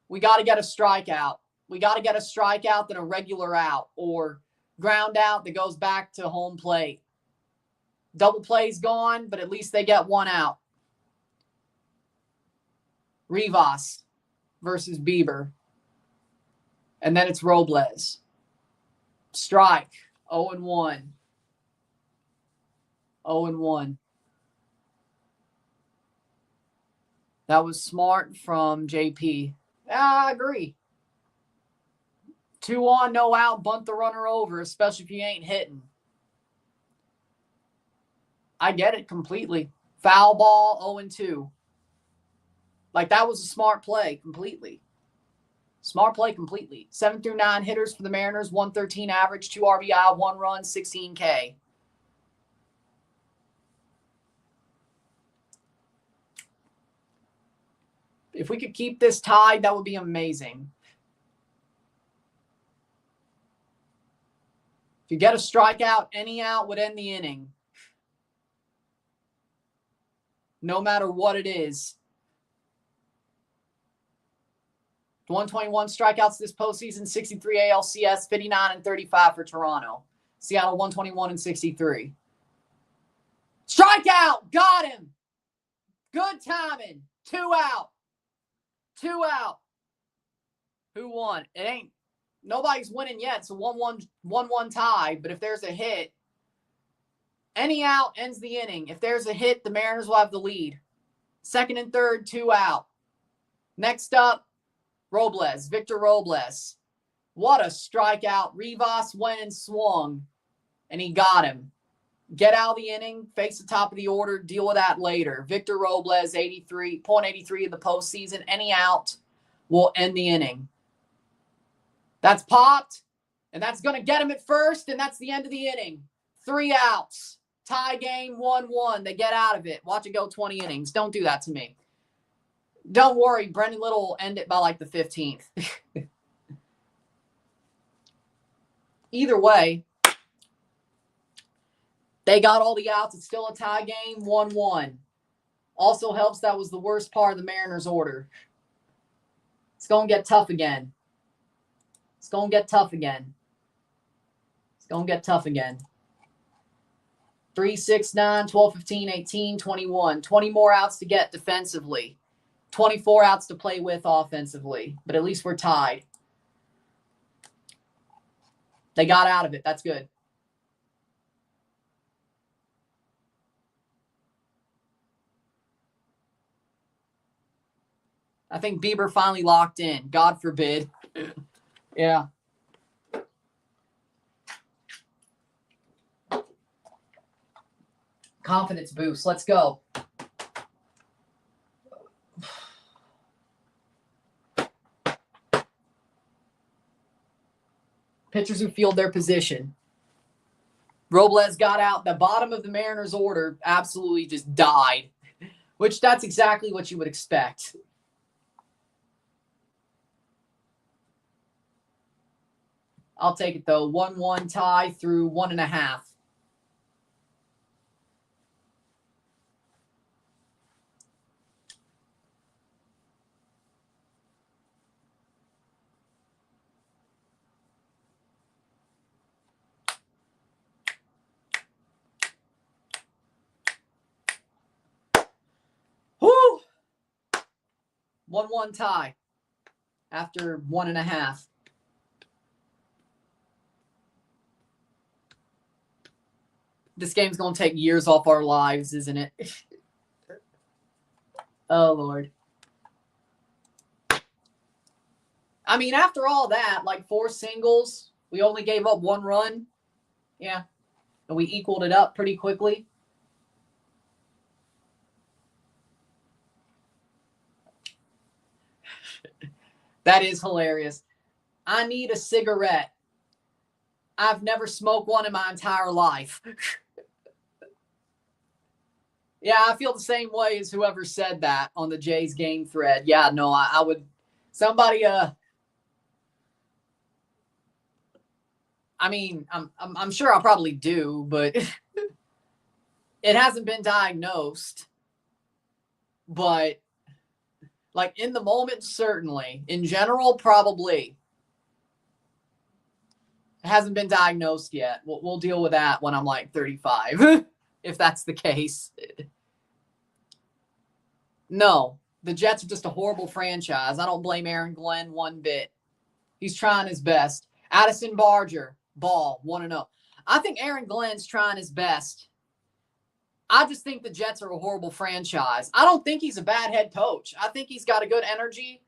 We got to get a strikeout. We got to get a strikeout than a regular out or ground out that goes back to home plate. Double play's gone, but at least they get 1 out. Rivas versus Bieber. And then it's Robles. Strike. 0-1. 0-1. That was smart from JP. I agree. 2 on, no out, bunt the runner over, especially if you ain't hitting. I get it completely. Foul ball, 0-2. Like, that was a smart play completely. Smart play completely. 7 through 9 hitters for the Mariners, 113 average, 2 RBI, 1 run, 16 K. If we could keep this tied, that would be amazing. If you get a strikeout, any out would end the inning. No matter what it is. 121 strikeouts this postseason, 63 ALCS, 59 and 35 for Toronto. Seattle 121 and 63. Strikeout! Got him! Good timing. 2 out. 2 out. Who won? It ain't. Nobody's winning yet. It's a 1-1 tie. But if there's a hit, any out ends the inning. If there's a hit, the Mariners will have the lead. Second and third, 2 out. Next up, Robles. Victor Robles. What a strikeout. Rivas went and swung, and he got him. Get out of the inning, face the top of the order, deal with that later. Victor Robles, 83.83 in the postseason. Any out will end the inning. That's popped, and that's going to get him at first, and that's the end of the inning. 3 outs. Tie game, 1-1. They get out of it. Watch it go 20 innings. Don't do that to me. Don't worry, Brendan Little will end it by like the 15th. Either way, they got all the outs. It's still a tie game, 1-1. Also helps that was the worst part of the Mariners' order. It's going to get tough again. It's going to get tough again. It's going to get tough again. 3, 6, 9, 12, 15, 18, 21. 20 more outs to get defensively. 24 outs to play with offensively. But at least we're tied. They got out of it. That's good. I think Bieber finally locked in. God forbid. Yeah. Confidence boost. Let's go. Pitchers who field their position. Robles got out. The bottom of the Mariners' order absolutely just died, which that's exactly what you would expect. I'll take it, though. 1-1 tie through 1.5. Woo! 1-1 tie after 1.5. This game's going to take years off our lives, isn't it? Oh, Lord. I mean, after all that, like 4 singles, we only gave up 1 run. Yeah. And we equaled it up pretty quickly. That is hilarious. I need a cigarette. I've never smoked one in my entire life. Yeah, I feel the same way as whoever said that on the Jays game thread. Yeah, no, I would. Somebody, I mean, I'm sure I'll probably do, but it hasn't been diagnosed. But like in the moment, certainly. In general, probably. It hasn't been diagnosed yet. We'll deal with that when I'm like 35, if that's the case. No, the Jets are just a horrible franchise. I don't blame Aaron Glenn one bit. He's trying his best. Addison Barger, ball, 1-0. I think Aaron Glenn's trying his best. I just think the Jets are a horrible franchise. I don't think he's a bad head coach. I think he's got a good energy.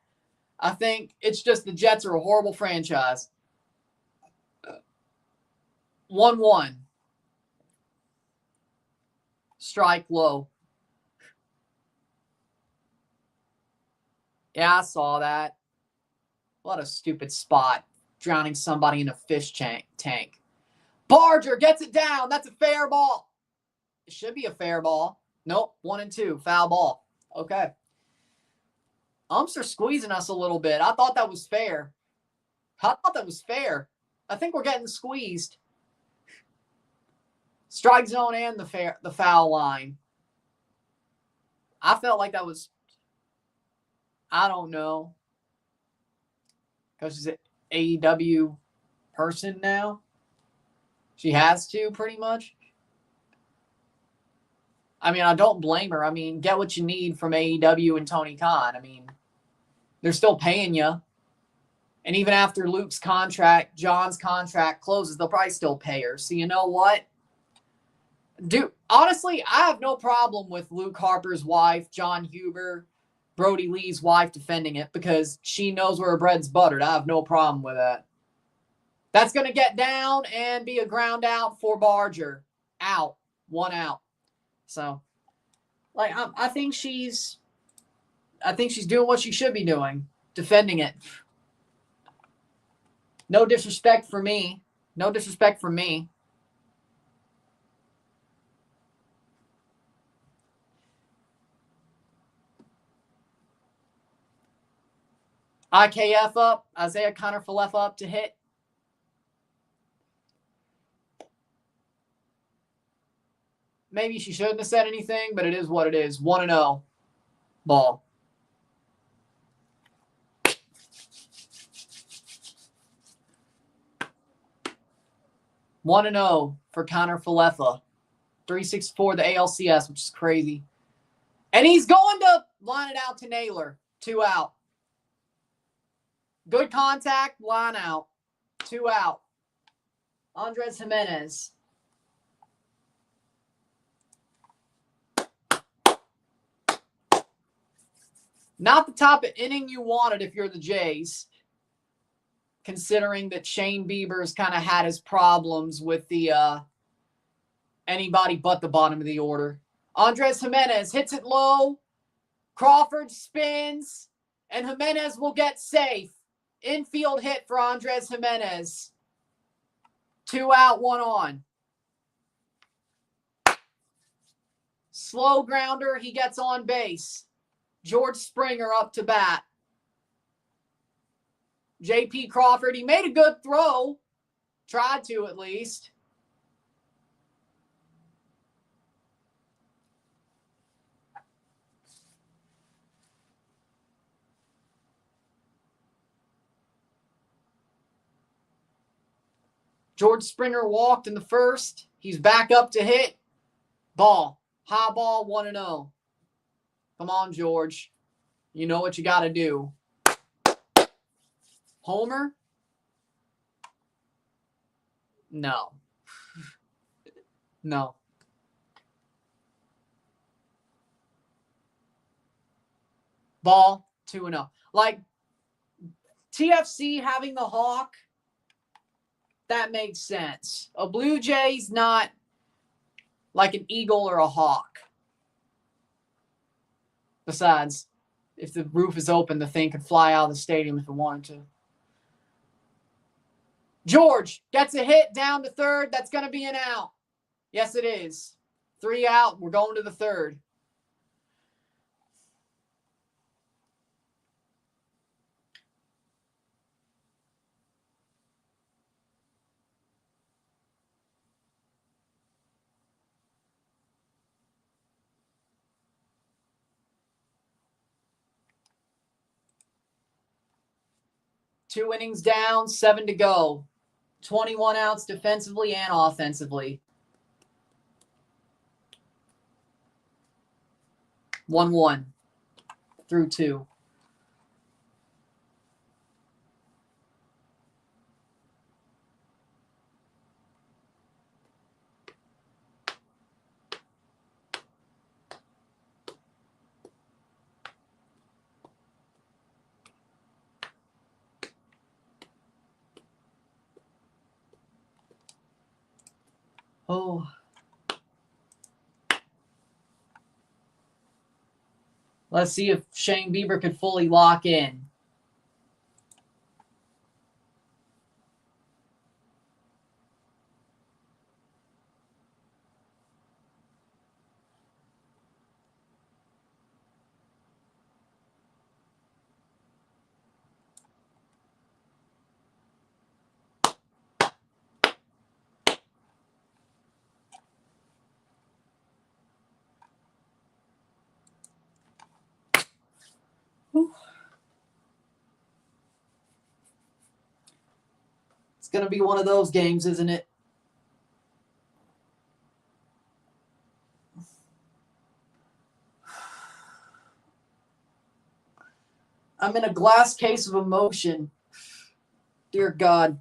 I think it's just the Jets are a horrible franchise. 1-1. Strike low. Yeah, I saw that. What a stupid spot. Drowning somebody in a fish tank. Barger gets it down. That's a fair ball. It should be a fair ball. Nope. 1-2. Foul ball. Okay. Umps are squeezing us a little bit. I thought that was fair. I think we're getting squeezed. Strike zone and the foul line. I felt like that was, I don't know. Because she's an AEW person now. She has to, pretty much. I mean, I don't blame her. I mean, get what you need from AEW and Tony Khan. I mean, they're still paying you. And even after Luke's contract, John's contract closes, they'll probably still pay her. So you know what? Dude, honestly, I have no problem with Luke Harper's wife, John Huber, Brody Lee's wife defending it because she knows where her bread's buttered. I have no problem with that. That's going to get down and be a ground out for Barger. Out. 1 out. So, like, I think she's doing what she should be doing, defending it. No disrespect for me. No disrespect for me. IKF up. Isiah Paskins up to hit. Maybe she shouldn't have said anything, but it is what it is. 1-0. Ball. One and 0 for Connor Falefa. 364 the ALCS, which is crazy. And he's going to line it out to Naylor. 2 out. Good contact, line out. 2 out. Andres Jimenez. Not the type of inning you wanted if you're the Jays, considering that Shane Bieber's kind of had his problems with the anybody but the bottom of the order. Andres Jimenez hits it low. Crawford spins, and Jimenez will get safe. Infield hit for Andres Jimenez. 2 out, 1 on. Slow grounder, he gets on base. George Springer up to bat. J.P. Crawford, he made a good throw. Tried to, at least. George Springer walked in the first. He's back up to hit. Ball. High ball, 1-0. Come on, George. You know what you got to do. Homer? No. No. Ball, 2-0. Like, TFC having the Hawk, that makes sense. A Blue Jay's not like an eagle or a hawk. Besides, if the roof is open, the thing could fly out of the stadium if it wanted to. George gets a hit down to third. That's going to be an out. Yes, it is. 3 out. We're going to the third. Two innings down, 7 to go. 21 outs defensively and offensively. 1-1 through 2. Oh. Let's see if Shane Bieber could fully lock in. It's going to be one of those games, isn't it? I'm in a glass case of emotion. Dear God.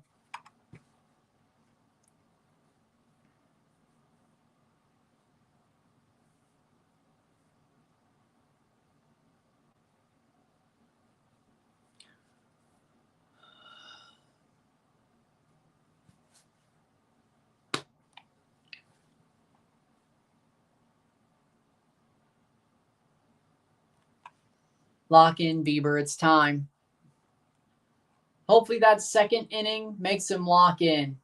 Lock in, Bieber. It's time. Hopefully that second inning makes him lock in.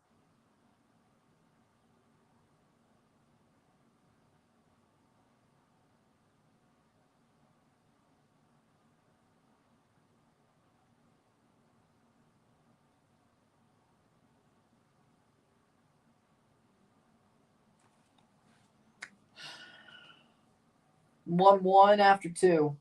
One after two.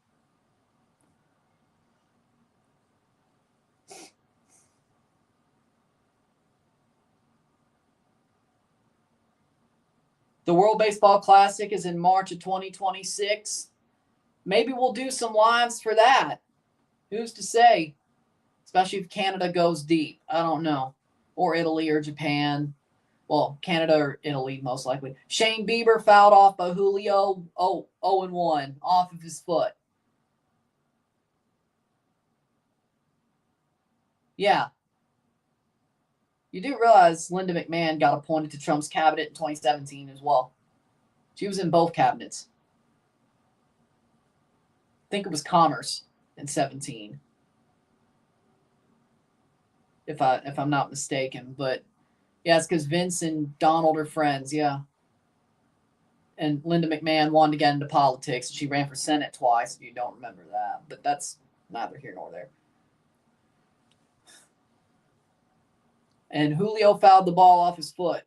The World Baseball Classic is in March of 2026. Maybe we'll do some lives for that. Who's to say? Especially if Canada goes deep. I don't know. Or Italy or Japan. Well, Canada or Italy, most likely. Shane Bieber fouled off by Julio. 0-1 off of his foot. Yeah. You do realize Linda McMahon got appointed to Trump's cabinet in 2017 as well. She was in both cabinets. I think it was Commerce in 17. If I'm not mistaken. But yeah, it's because Vince and Donald are friends, yeah. And Linda McMahon wanted to get into politics. She ran for Senate twice, if you don't remember that. But that's neither here nor there. And Julio fouled the ball off his foot.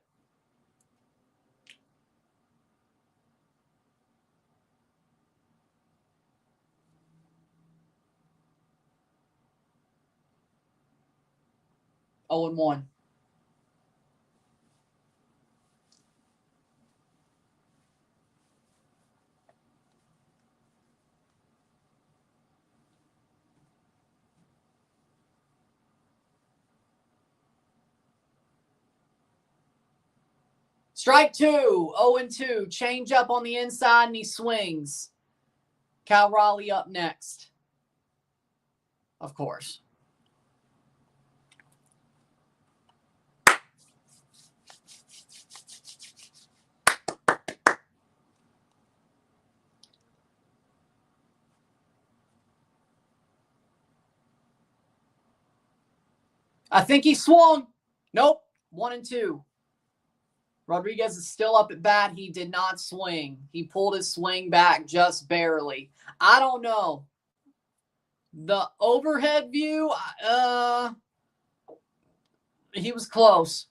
Oh, and 1. Strike 2, 0-2. Change up on the inside, and he swings. Cal Raleigh up next. Of course. I think he swung. Nope. 1-2. Rodriguez is still up at bat. He did not swing. He pulled his swing back just barely. I don't know. The overhead view, he was close.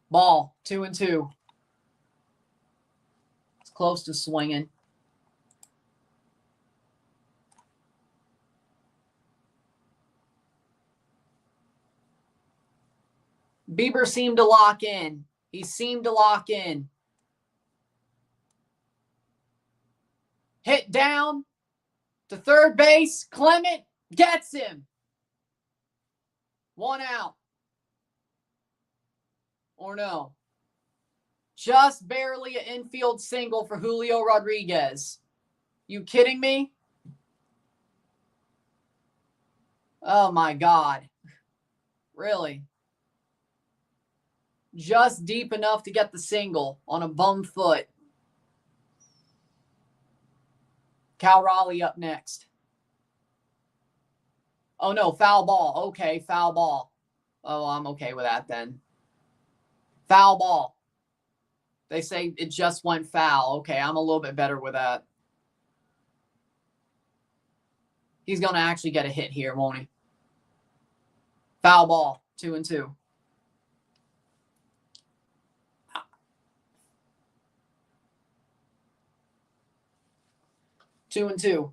Ball, 2-2. It's close to swinging. Bieber seemed to lock in. He seemed to lock in. Hit down to third base. Clement gets him. 1 out. Or no. Just barely an infield single for Julio Rodriguez. You kidding me? Oh, my God. Really? Just deep enough to get the single on a bum foot. Cal Raleigh up next. Oh, no, foul ball. Okay, foul ball. Oh, I'm okay with that then. Foul ball. They say it just went foul. Okay, I'm a little bit better with that. He's going to actually get a hit here, won't he? Foul ball, 2-2. Two and two.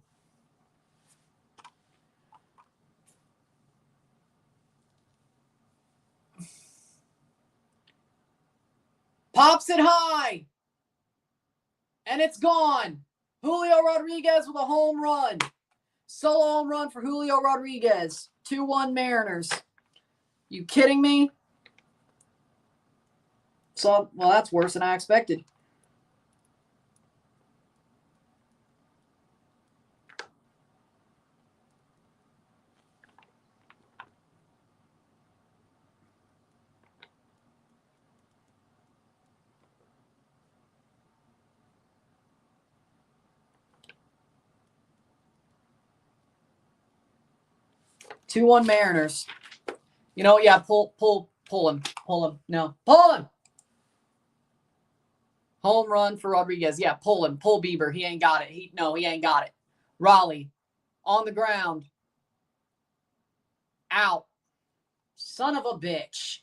Pops it high. And it's gone. Julio Rodriguez with a home run. Solo home run for Julio Rodriguez. 2-1 Mariners. You kidding me? So, well, that's worse than I expected. Two 2-1 Mariners. You know, yeah, pull him. No, pull him. Home run for Rodriguez. Yeah, pull him. Pull Bieber. He ain't got it. He ain't got it. Raleigh on the ground. Out. Son of a bitch.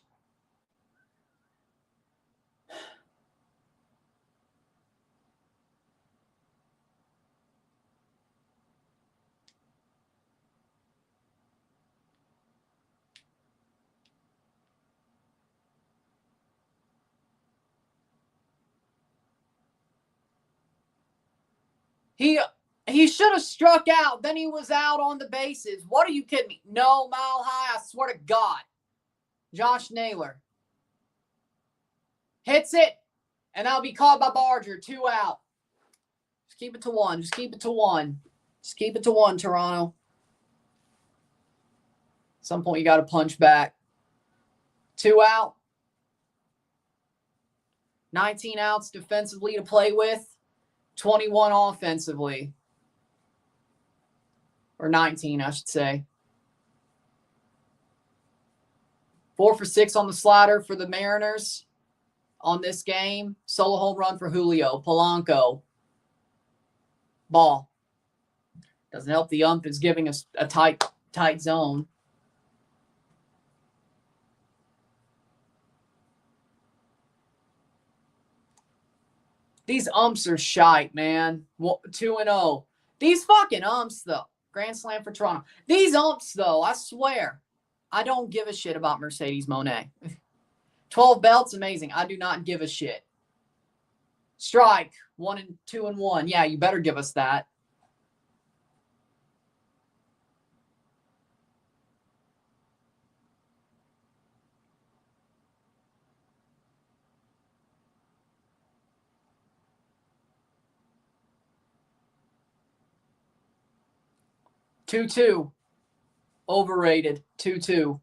He should have struck out. Then he was out on the bases. What are you kidding me? No, mile high. I swear to God. Josh Naylor hits it, and that'll be called by Barger. 2 out. Just keep it to 1. Just keep it to 1. Just keep it to 1, Toronto. At some point, you got to punch back. 2 out. 19 outs defensively to play with. 21 offensively. Or 19, I should say. 4 for 6 on the slider for the Mariners on this game. Solo home run for Julio. Polanco. Ball. Doesn't help the ump is giving us a tight zone. These umps are shite, man. 2-0. These fucking umps, though. Grand slam for Toronto. These umps, though, I swear, I don't give a shit about Mercedes Moné. 12 belts, amazing. I do not give a shit. Strike, 1 and 2 and 1. Yeah, you better give us that. Two. Overrated. 2-2.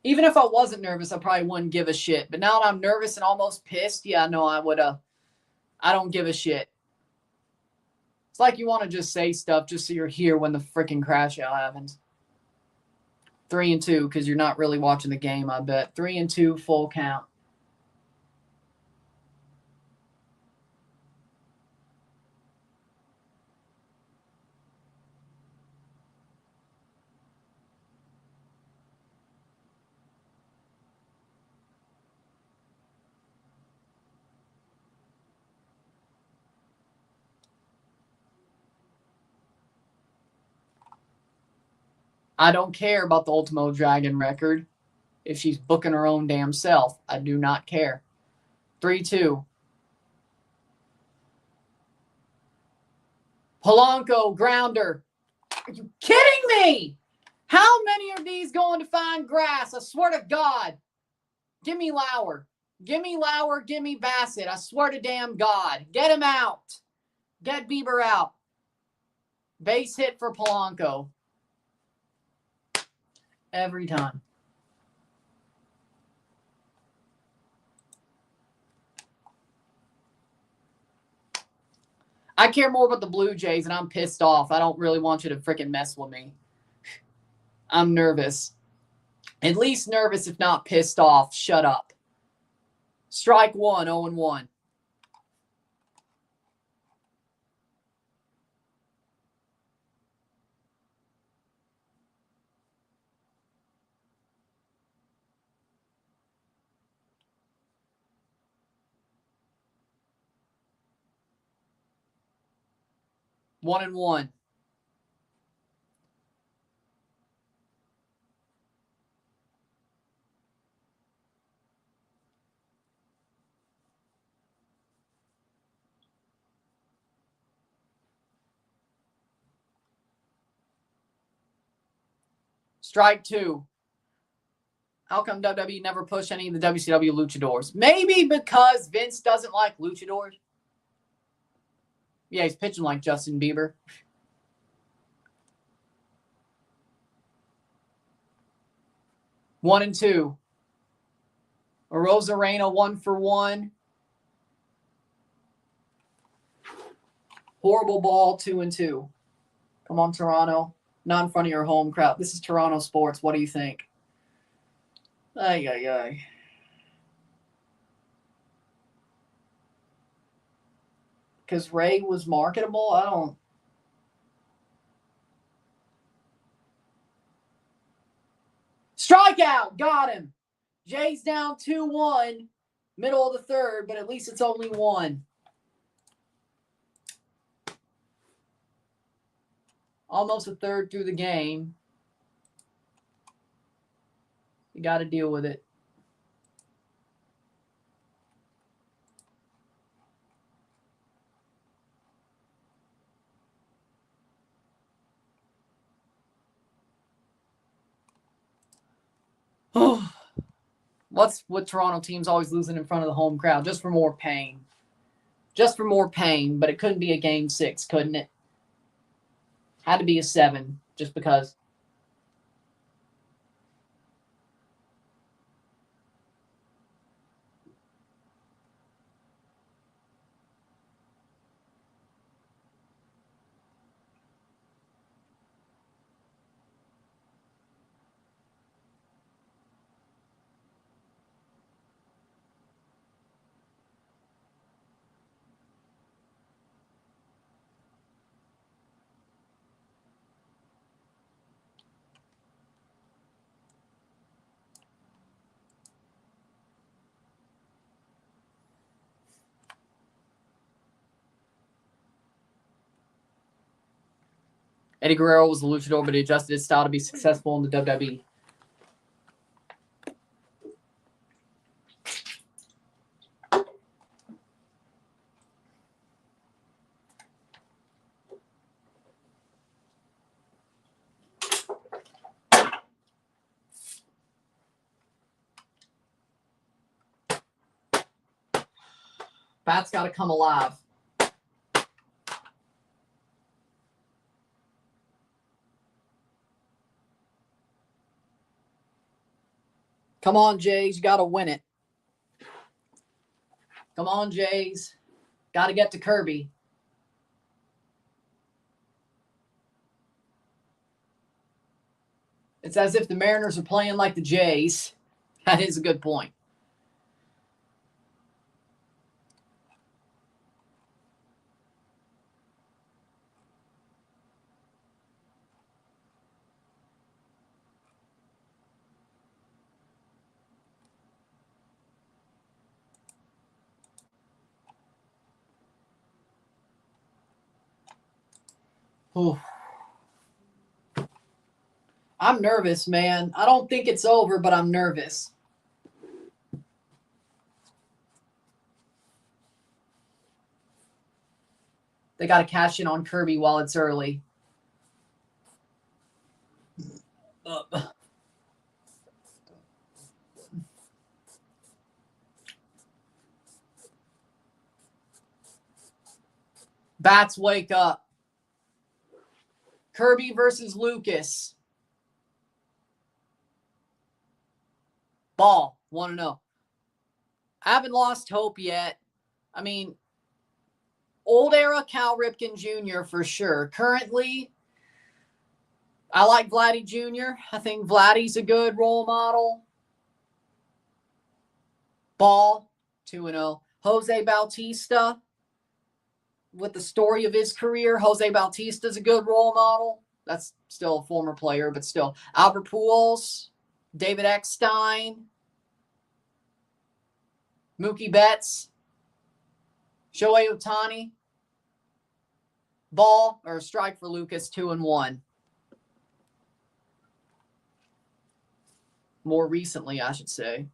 Even if I wasn't nervous, I probably wouldn't give a shit. But now that I'm nervous and almost pissed, yeah, no, I would. I don't give a shit. It's like you want to just say stuff just so you're here when the freaking crash out happens. 3-2 because you're not really watching the game, I bet. 3-2, full count. I don't care about the Ultimo Dragon record. If she's booking her own damn self, I do not care. 3-2. Polanco, grounder. Are you kidding me? How many of these going to find grass? I swear to God. Give me Lauer. Give me Lauer. Give me Bassett. I swear to damn God. Get him out. Get Bieber out. Base hit for Polanco. Every time. I care more about the Blue Jays, and I'm pissed off. I don't really want you to freaking mess with me. I'm nervous. At least nervous, if not pissed off. Shut up. Strike one, 0-1. One and one. Strike two. How come WWE never pushed any of the WCW luchadors? Maybe because Vince doesn't like luchadors. Yeah, he's pitching like Justin Bieber. One and two. Rosarena 1-for-1. Horrible ball, 2-2. Come on, Toronto. Not in front of your home crowd. This is Toronto sports. What do you think? Ay, ay, ay. Because Ray was marketable? I don't. Strikeout! Got him. Jay's down 2-1. Middle of the third, but at least it's only one. Almost a third through the game. You got to deal with it. What's what Toronto team's always losing in front of the home crowd? Just for more pain. Just for more pain, but it couldn't be a game 6, couldn't it? Had to be a 7, just because. Eddie Guerrero was a luchador, but he adjusted his style to be successful in the WWE. Bat's got to come alive. Come on, Jays. You got to win it. Come on, Jays. Got to get to Kirby. It's as if the Mariners are playing like the Jays. That is a good point. Ooh. I'm nervous, man. I don't think it's over, but I'm nervous. They got to cash in on Kirby while it's early. Bats wake up. Kirby versus Lucas. Ball, 1-0. I haven't lost hope yet. I mean, Old era Cal Ripken Jr. for sure. Currently, I like Vladdy Jr. I think Vladdy's a good role model. Ball, 2-0. Jose Bautista, with the story of his career, Jose Bautista's a good role model. That's still a former player, but still. Albert Pujols, David Eckstein, Mookie Betts, Shohei Ohtani. Ball, or strike for Lucas, 2-1. More recently, I should say.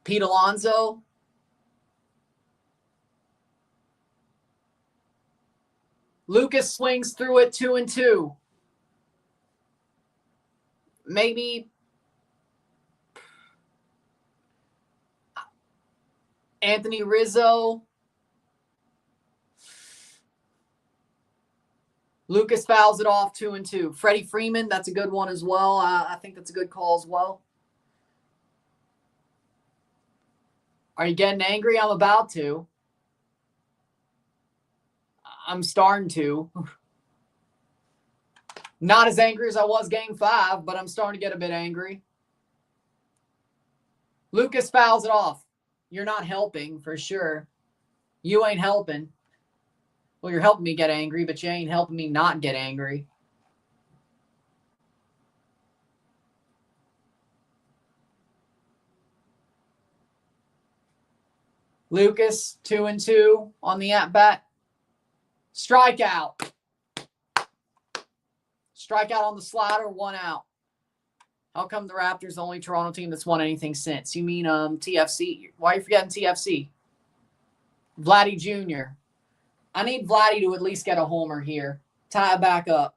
Pete Alonso. Lucas swings through it, 2-2. Maybe Anthony Rizzo. Lucas fouls it off, 2-2. Freddie Freeman, that's a good one as well. I think that's a good call as well. Are you getting angry? I'm about to. I'm starting to. Not as angry as I was game 5, but I'm starting to get a bit angry. Lucas fouls it off. You're not helping, for sure. You ain't helping. Well, you're helping me get angry, but you ain't helping me not get angry. Lucas, 2-2 on the at-bat. Strikeout. Strikeout on the slider, 1 out. How come the Raptors the only Toronto team that's won anything since? You mean TFC? Why are you forgetting TFC? Vladdy Jr. I need Vladdy to at least get a homer here. Tie it back up.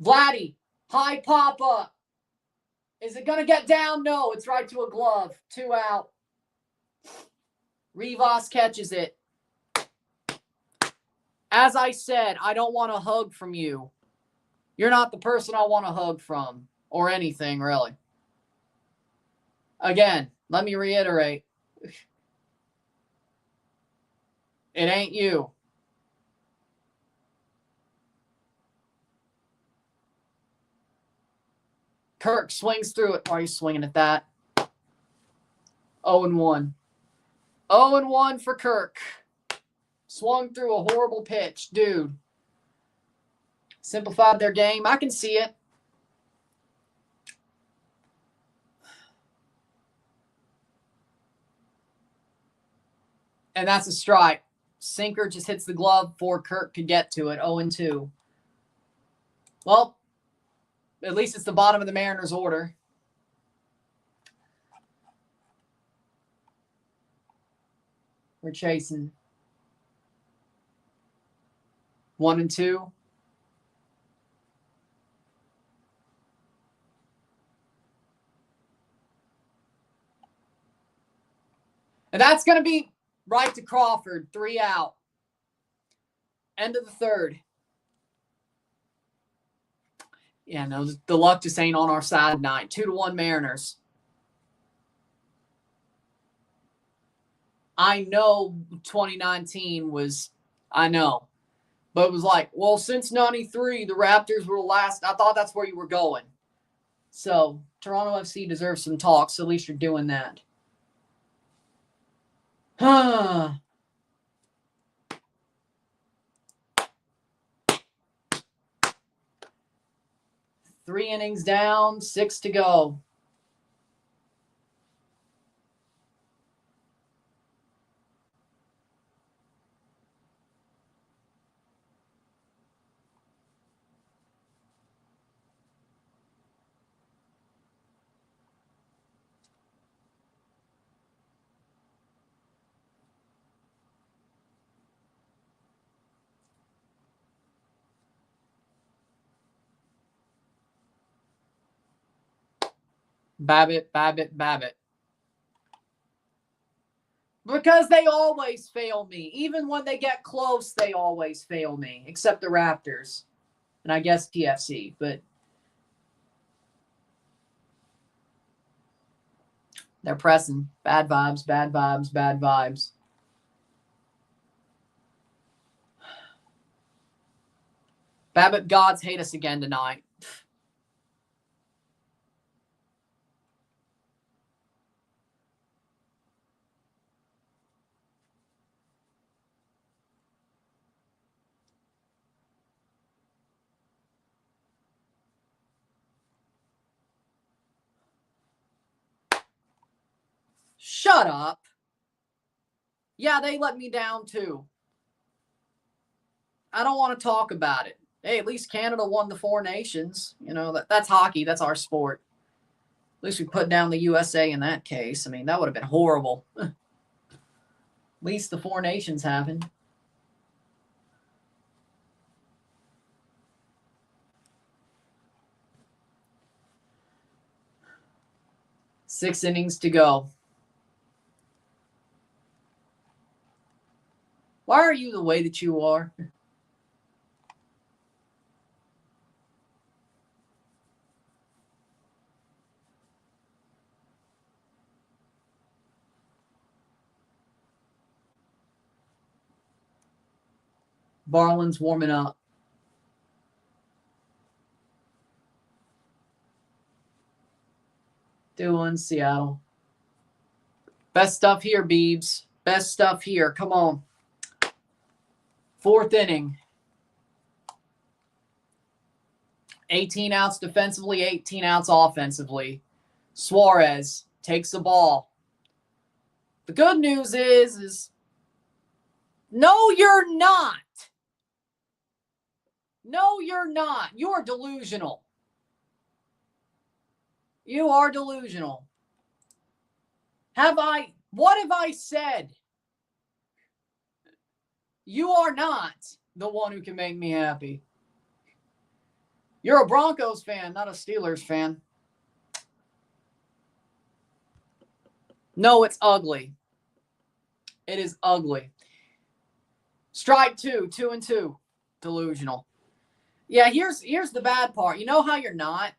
Vladdy, high pop-up. Is it going to get down? No, it's right to a glove. 2 out. Rivas catches it. As I said, I don't want a hug from you. You're not the person I want a hug from, or anything, really. Again, let me reiterate. It ain't you. Kirk swings through it. Why are you swinging at that? 0-1. 0-1 for Kirk. Swung through a horrible pitch. Dude. Simplified their game. I can see it. And that's a strike. Sinker just hits the glove before Kirk could get to it. 0-2. Well, at least it's the bottom of the Mariners' order. We're chasing. 1-2. And that's going to be right to Crawford. 3 out. End of the 3rd. Yeah, no, the luck just ain't on our side tonight. 2-1 Mariners. I know 2019 was, I know. But it was like, well, since 93, the Raptors were last. I thought that's where you were going. So, Toronto FC deserves some talk, so at least you're doing that. Huh. 3 innings down, 6 to go. Babbitt. Because they always fail me. Even when they get close, they always fail me. Except the Raptors. and I guess PFC, but they're pressing. Bad vibes, bad vibes, bad vibes. Babbitt gods hate us again tonight. Shut up. Yeah, they let me down too. I don't want to talk about it. Hey, at least Canada won the Four Nations. You know, that's hockey. That's our sport. At least we put down the USA in that case. I mean, that would have been horrible. At least the Four Nations happened. Six innings to go. Why are you the way that you are? Barlin's warming up. Dillon, Seattle. Best stuff here, Beebs. Best stuff here. Come on. Fourth inning. 18 outs defensively, 18 outs offensively. Suarez takes the ball. The good news is no, you're not. No, you're not. You're delusional. You are delusional. What have I said? You are not the one who can make me happy. You're a Broncos fan, not a Steelers fan. No, it's ugly. It is ugly. Strike two, 2-2. Delusional. Yeah, here's the bad part. You know how you're not?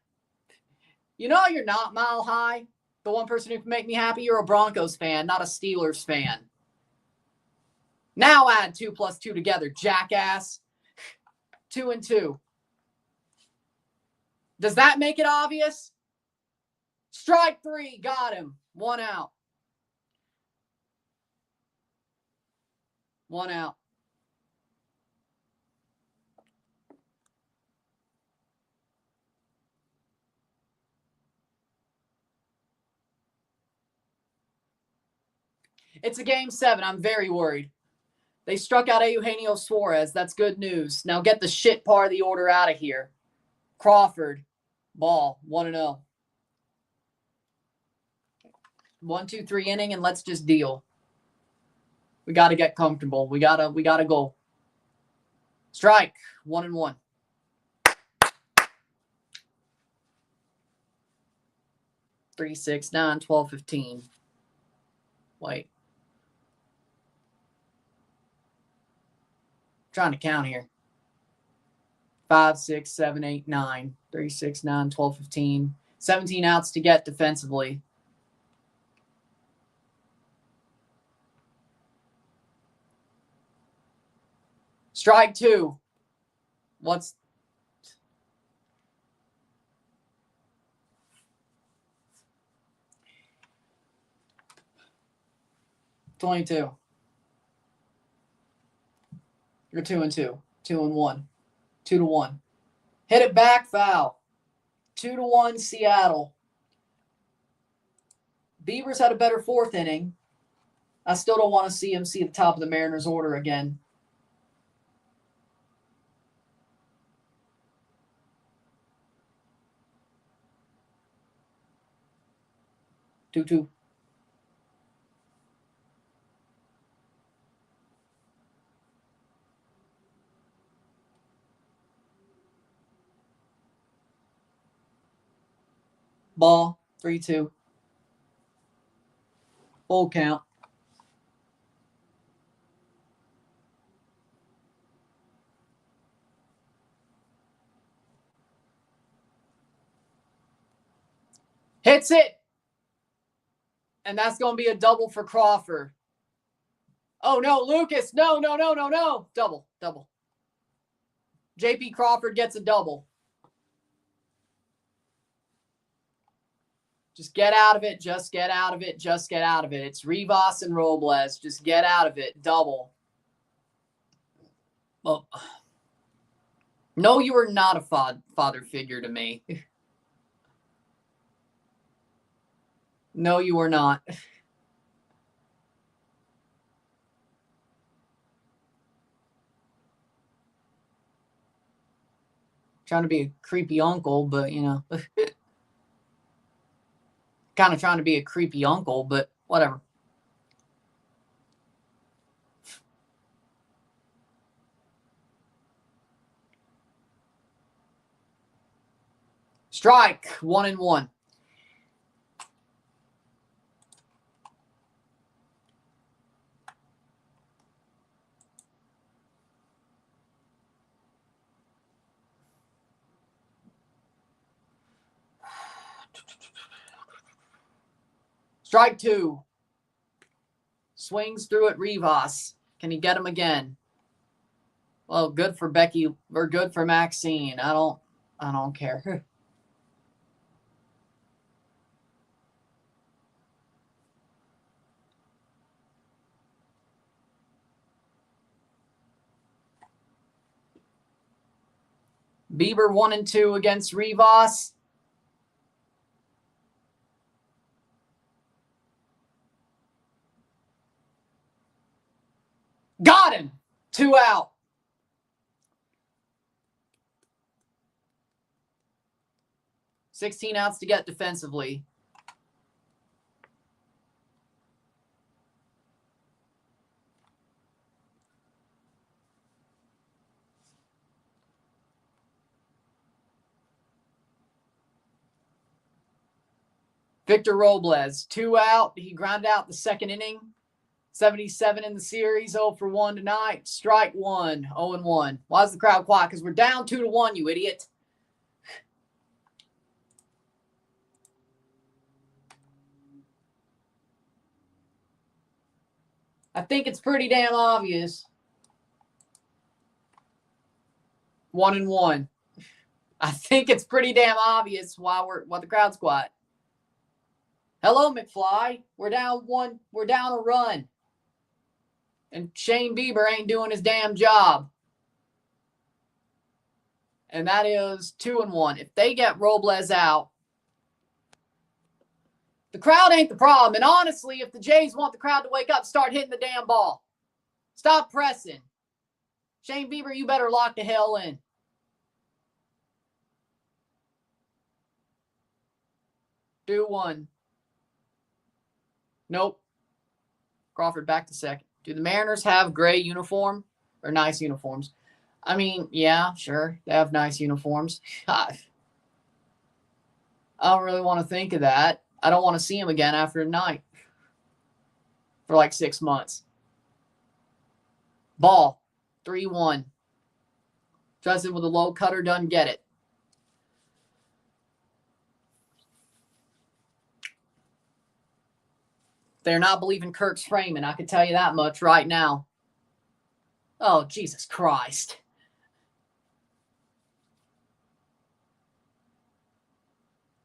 You know how you're not Mile High? The one person who can make me happy? You're a Broncos fan, not a Steelers fan. Now add 2 + 2 together, jackass. 2-2. Does that make it obvious? Strike three, got him. 1 out. 1 out. It's a game 7. I'm very worried. They struck out Eugenio Suarez. That's good news. Now get the shit part of the order out of here. Crawford, Ball, 1-0. 1, 2, 3 inning, and let's just deal. We got to get comfortable. We gotta go. Strike, 1-1. 3, 6, 9, 12, 15. Wait. Trying to count here. 5, 6, 7, 8, 9. 3, 6, 9, 12, 15. 17 outs to get defensively. Strike 2. What's 22? You're 2-2. 2-1. 2-1. Hit it back, foul. 2-1 Seattle. Beavers had a better fourth inning. I still don't want to see him see the top of the Mariners order again. 2-2. Ball, 3-2. Full count. Hits it. And that's going to be a double for Crawford. Oh, no, Lucas. No. Double. J.P. Crawford gets a double. Just get out of it. It's Rivas and Robles. Just get out of it. Double. Well, no, you are not a father figure to me. No, you are not. Trying to be a creepy uncle, but, you know. Kind of trying to be a creepy uncle, but whatever. Strike, 1-1. Strike 2. Swings through it, Rivas. Can he get him again? Well, good for Becky, or good for Maxine. I don't care. Bieber 1-2 against Rivas. Got him. 2 out. $16 outs to get defensively. Victor Robles, 2 out. He grounded out the second inning. 77 in the series, 0 for 1 tonight. Strike 1, 0-1. Why is the crowd quiet? Because we're down 2-1, you idiot. I think it's pretty damn obvious. 1-1. I think it's pretty damn obvious why the crowd's quiet. Hello, McFly. We're down a run. And Shane Bieber ain't doing his damn job. And that is 2-1. If they get Robles out, the crowd ain't the problem. And honestly, if the Jays want the crowd to wake up, start hitting the damn ball. Stop pressing. Shane Bieber, you better lock the hell in. Do 1. Nope. Crawford back to second. Do the Mariners have gray uniform or nice uniforms? I mean, yeah, sure. They have nice uniforms. I don't really want to think of that. I don't want to see him again after tonight for like 6 months. Ball, 3-1. Justin with a low cutter, doesn't get it. They're not believing Kirk's framing. I can tell you that much right now. Oh, Jesus Christ.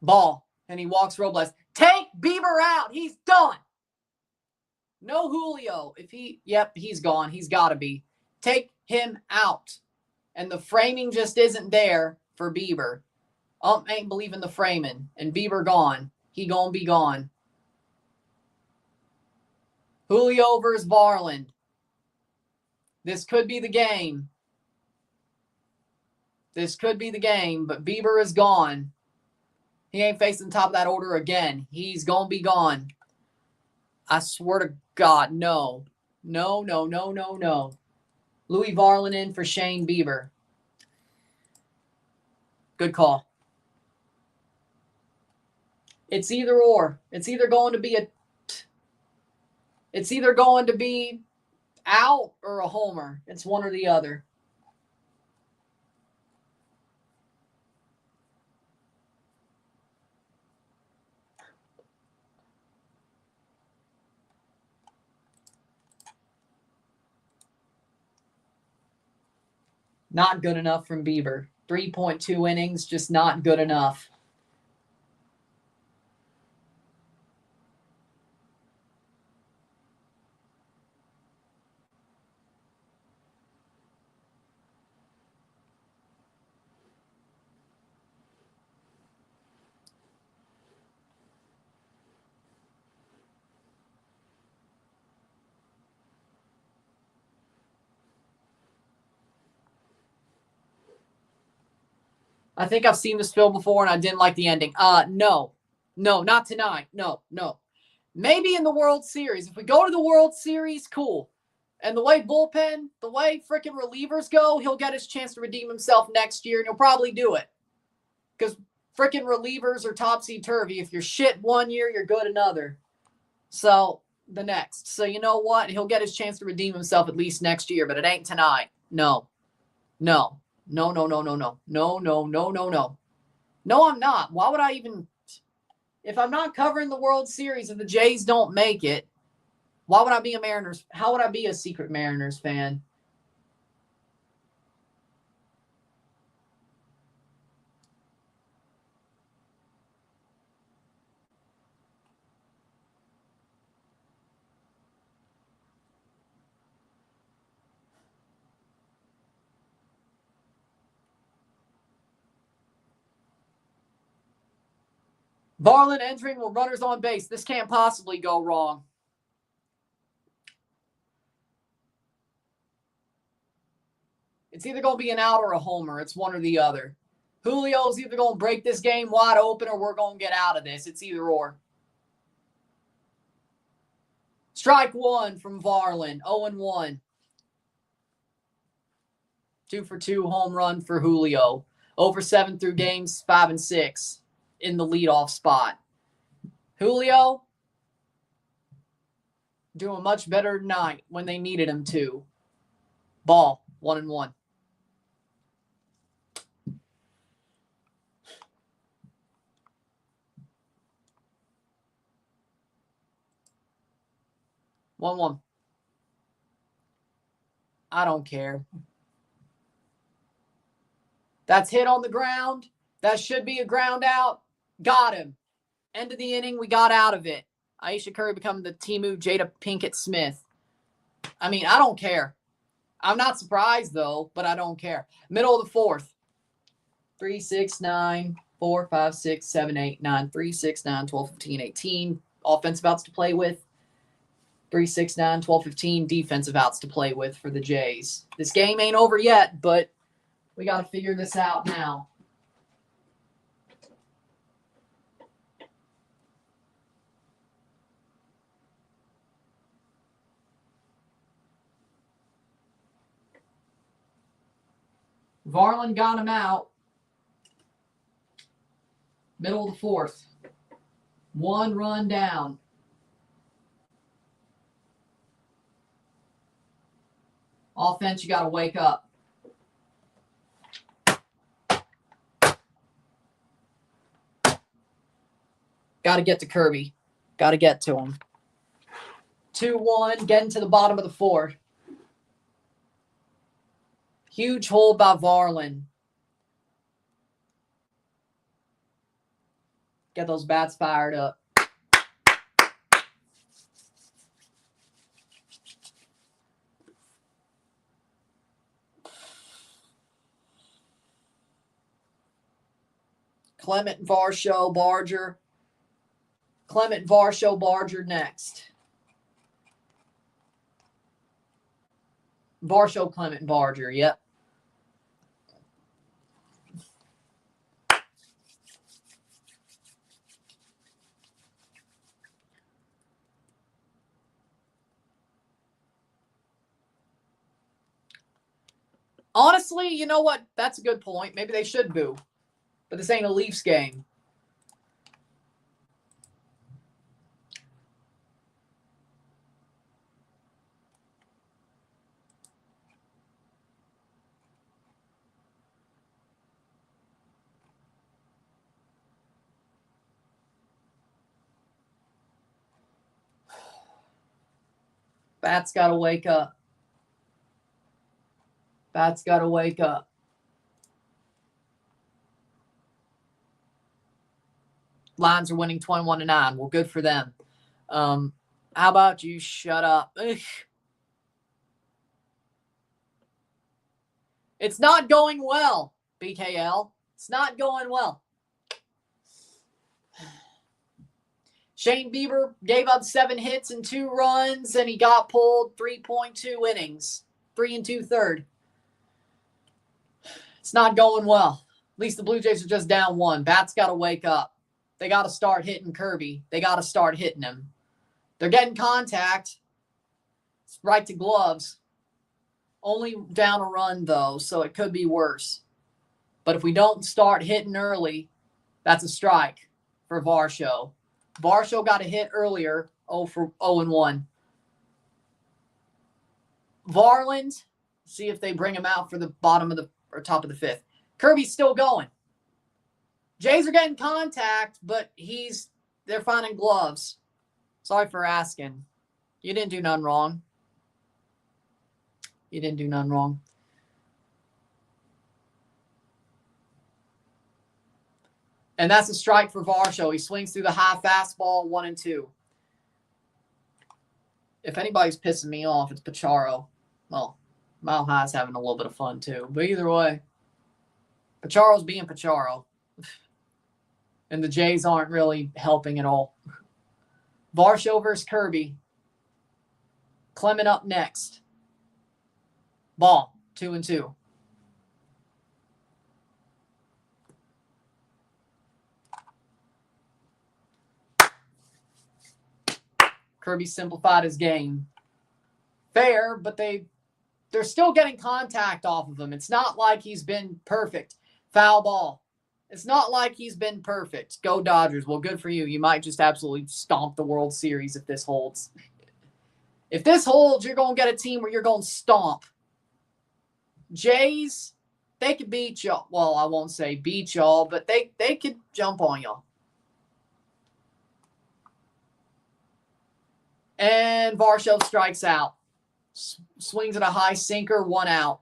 Ball. And he walks Robles. Take Bieber out. He's done. No Julio. He's gone. He's got to be. Take him out. And the framing just isn't there for Bieber. Ain't believing the framing. And Bieber gone. He gonna be gone. Julio versus Varland. This could be the game. But Bieber is gone. He ain't facing the top of that order again. He's going to be gone. I swear to God, no. No. Louis Varland in for Shane Bieber. Good call. It's either or. It's either going to be out or a homer. It's one or the other. Not good enough from Bieber. 3.2 innings, just not good enough. I think I've seen this film before and I didn't like the ending. No, not tonight. No. Maybe in the World Series. If we go to the World Series, cool. And the way freaking relievers go, he'll get his chance to redeem himself next year and he'll probably do it. Because freaking relievers are topsy-turvy. If you're shit one year, you're good another. So, the next. So, you know what? He'll get his chance to redeem himself at least next year, but it ain't tonight. No, I'm not. Why would I even... If I'm not covering the World Series and the Jays don't make it, why would I be a Mariners? How would I be a secret Mariners fan? Varland entering with runners on base. This can't possibly go wrong. It's either going to be an out or a homer. It's one or the other. Julio's either going to break this game wide open or we're going to get out of this. It's either or. Strike one from Varland. 0-1. 2-for-2 home run for Julio. Over 7 through games 5 and 6 in the leadoff spot. Julio doing much better tonight when they needed him to. Ball 1-1. I don't care. That's hit on the ground. That should be a ground out. Got him. End of the inning, we got out of it. Aisha Curry become the Temu Jada Pinkett Smith. I mean, I don't care. I'm not surprised, though, but I don't care. Middle of the fourth. 3, 6, 9, 4, 5, 6, 7, 8, 9. 3, 6, 9, 12, 15, 18. Offensive outs to play with. 3, 6, 9, 12, 15. Defensive outs to play with for the Jays. This game ain't over yet, but we got to figure this out now. Varland got him out. Middle of the fourth. 1 run down. Offense, you got to wake up. Got to get to Kirby. Got to get to him. 2-1, getting to the bottom of the fourth. Huge hold by Varland. Get those bats fired up. Clement, Varsho, Barger. Clement, Varsho, Barger next. Varsho, Clement, Barger, yep. Honestly, you know what? That's a good point. Maybe they should boo. But this ain't a Leafs game. Bats got to wake up. Bats got to wake up. Lions are winning 21-9. Well, good for them. How about you shut up? Ugh. It's not going well, BKL. It's not going well. Shane Bieber gave up 7 hits and 2 runs, and he got pulled 3.2 innings, 3 2/3. It's not going well. At least the Blue Jays are just down 1. Bats got to wake up. They got to start hitting Kirby. They got to start hitting him. They're getting contact. It's right to gloves. Only down a run, though, so it could be worse. But if we don't start hitting early, that's a strike for Varsho. Varsho got a hit earlier, 0-1. Varland, see if they bring him out for the bottom of the or top of the 5th. Kirby's still going. Jays are getting contact, but they're finding gloves. Sorry for asking. You didn't do none wrong. You didn't do none wrong. And that's a strike for Varsho. He swings through the high fastball, 1-2. If anybody's pissing me off, it's Pacharo. Well, Mile High's having a little bit of fun too. But either way, Pacharo's being Pacharo. And the Jays aren't really helping at all. Varsho versus Kirby. Clement up next. Ball, 2-2. Kirby simplified his game. Fair, but they're still getting contact off of him. It's not like he's been perfect. Foul ball. It's not like he's been perfect. Go Dodgers. Well, good for you. You might just absolutely stomp the World Series if this holds. If this holds, you're going to get a team where you're going to stomp. Jays, they could beat y'all. Well, I won't say beat y'all, but they could jump on y'all. And Varsho strikes out. Swings at a high sinker, 1 out.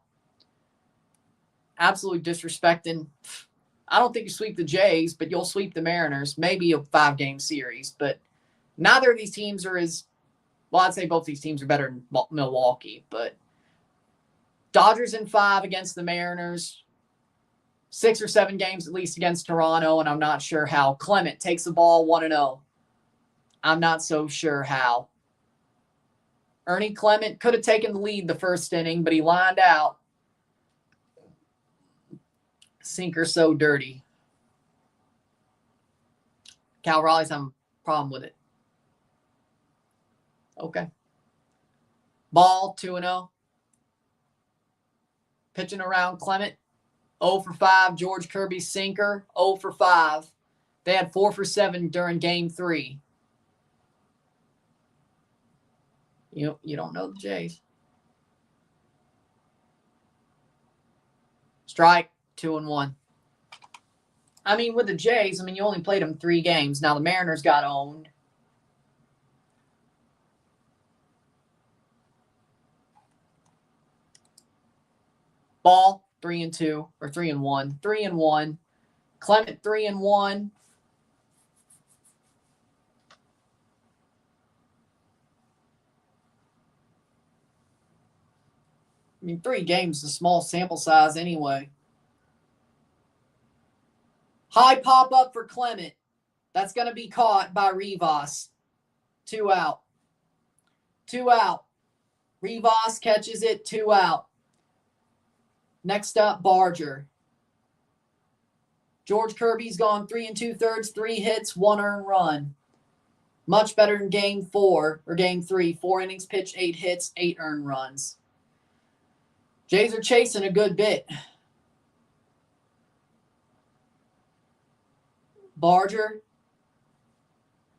Absolutely disrespecting. I don't think you sweep the Jays, but you'll sweep the Mariners. Maybe a 5-game series, but neither of these teams are as well. I'd say both these teams are better than Milwaukee, but Dodgers in 5 against the Mariners. 6 or 7 games at least against Toronto, and I'm not sure how. Clement takes the ball 1-0. I'm not so sure how. Ernie Clement could have taken the lead the first inning, but he lined out. Sinker so dirty. Cal Raleigh's having a problem with it. Okay. Ball, 2-0. Pitching around Clement. 0-5. George Kirby's sinker, 0-5. They had 4-7 during Game 3. You don't know the Jays. Strike, 2-1. I mean, with the Jays, you only played them 3 games. Now the Mariners got owned. Ball, 3-2 or 3-1. 3-1. Clement, 3-1. I mean, 3 games is a small sample size anyway. High pop-up for Clement. That's going to be caught by Rivas. 2 out. 2 out. Rivas catches it, 2 out. Next up, Barger. George Kirby's gone 3 2/3, 3 hits, 1 earned run. Much better than Game 4 or Game 3. 4 innings pitched, 8 hits, 8 earned runs. Jays are chasing a good bit. Barger.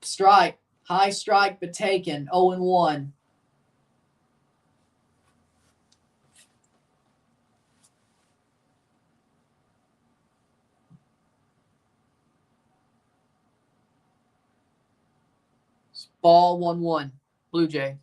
Strike. High strike, but taken. 0-1. Ball, 1-1. Blue Jay.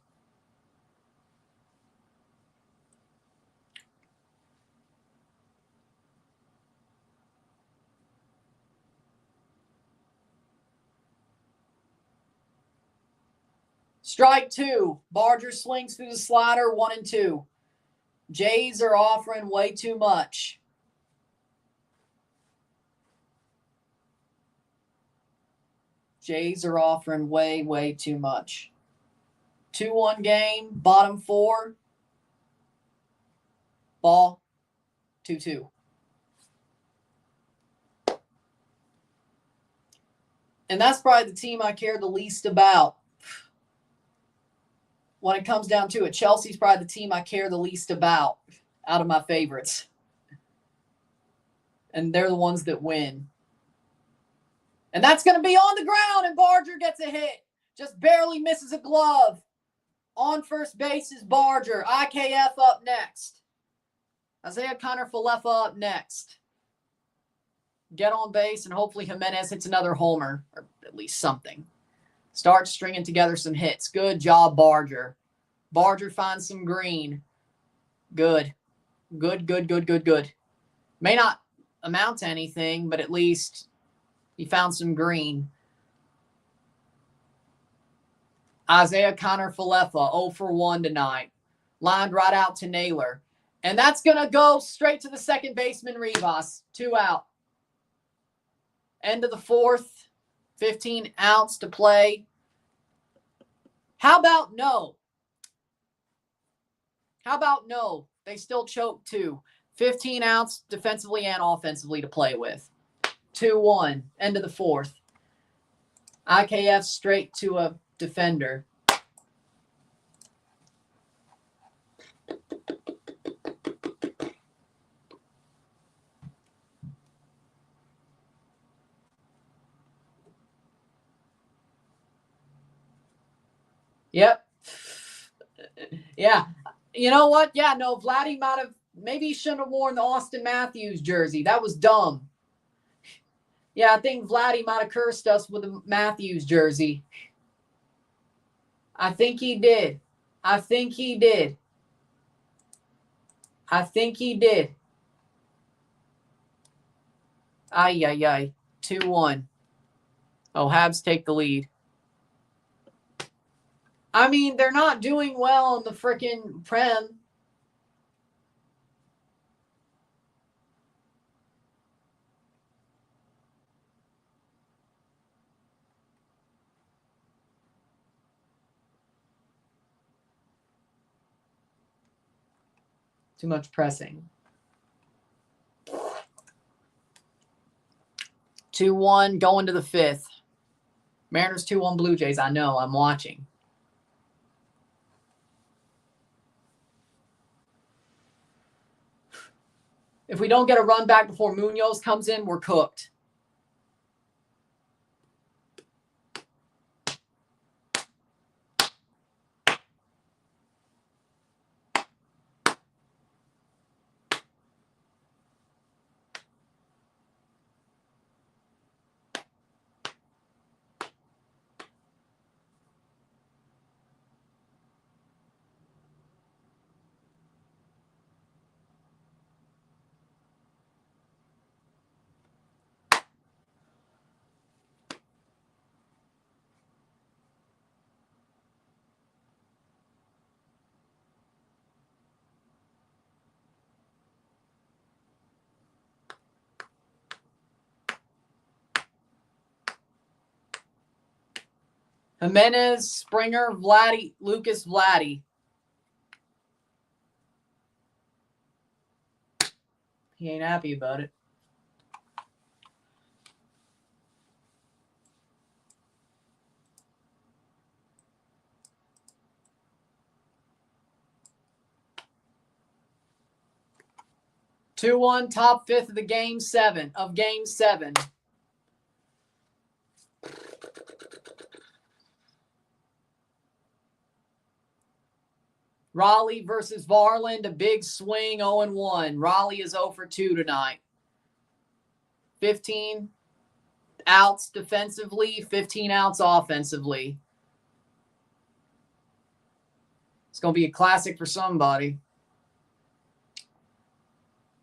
Strike 2. Barger slings through the slider, 1-2. Jays are offering way too much. Jays are offering way too much. 2-1 game, bottom 4. Ball, 2-2. And that's probably the team I care the least about. When it comes down to it, Chelsea's probably the team I care the least about out of my favorites. And they're the ones that win. And that's going to be on the ground, and Barger gets a hit. Just barely misses a glove. On first base is Barger. IKF up next. Isiah Falefa up next. Get on base, and hopefully Jimenez hits another homer, or at least something. Start stringing together some hits. Good job, Barger. Barger finds some green. Good. Good. May not amount to anything, but at least he found some green. Isiah Falefa, 0 for 1 tonight. Lined right out to Naylor. And that's going to go straight to the second baseman, Rivas. 2 out. End of the 4th. 15 outs to play. How about no? They still choke 2. 15 outs defensively and offensively to play with. 2-1. End of the 4th. IKF straight to a defender. Yep. Yeah. You know what? Yeah, no, Vladdy might have, maybe he shouldn't have worn the Austin Matthews jersey. That was dumb. Yeah, I think Vladdy might have cursed us with a Matthews jersey. I think he did. Ay. 2-1. Oh, Habs take the lead. I mean, they're not doing well in the frickin' Prem. Too much pressing. 2-1 going to the 5th. Mariners 2-1 Blue Jays. I know. I'm watching. If we don't get a run back before Munoz comes in, we're cooked. Jimenez, Springer, Vladdy, Lucas Vladdy. He ain't happy about it. Two 2-1, top 5th of the game 7 of game 7. Raleigh versus Varland, a big swing, 0-1. Raleigh is 0 for 2 tonight. 15 outs defensively, 15 outs offensively. It's going to be a classic for somebody.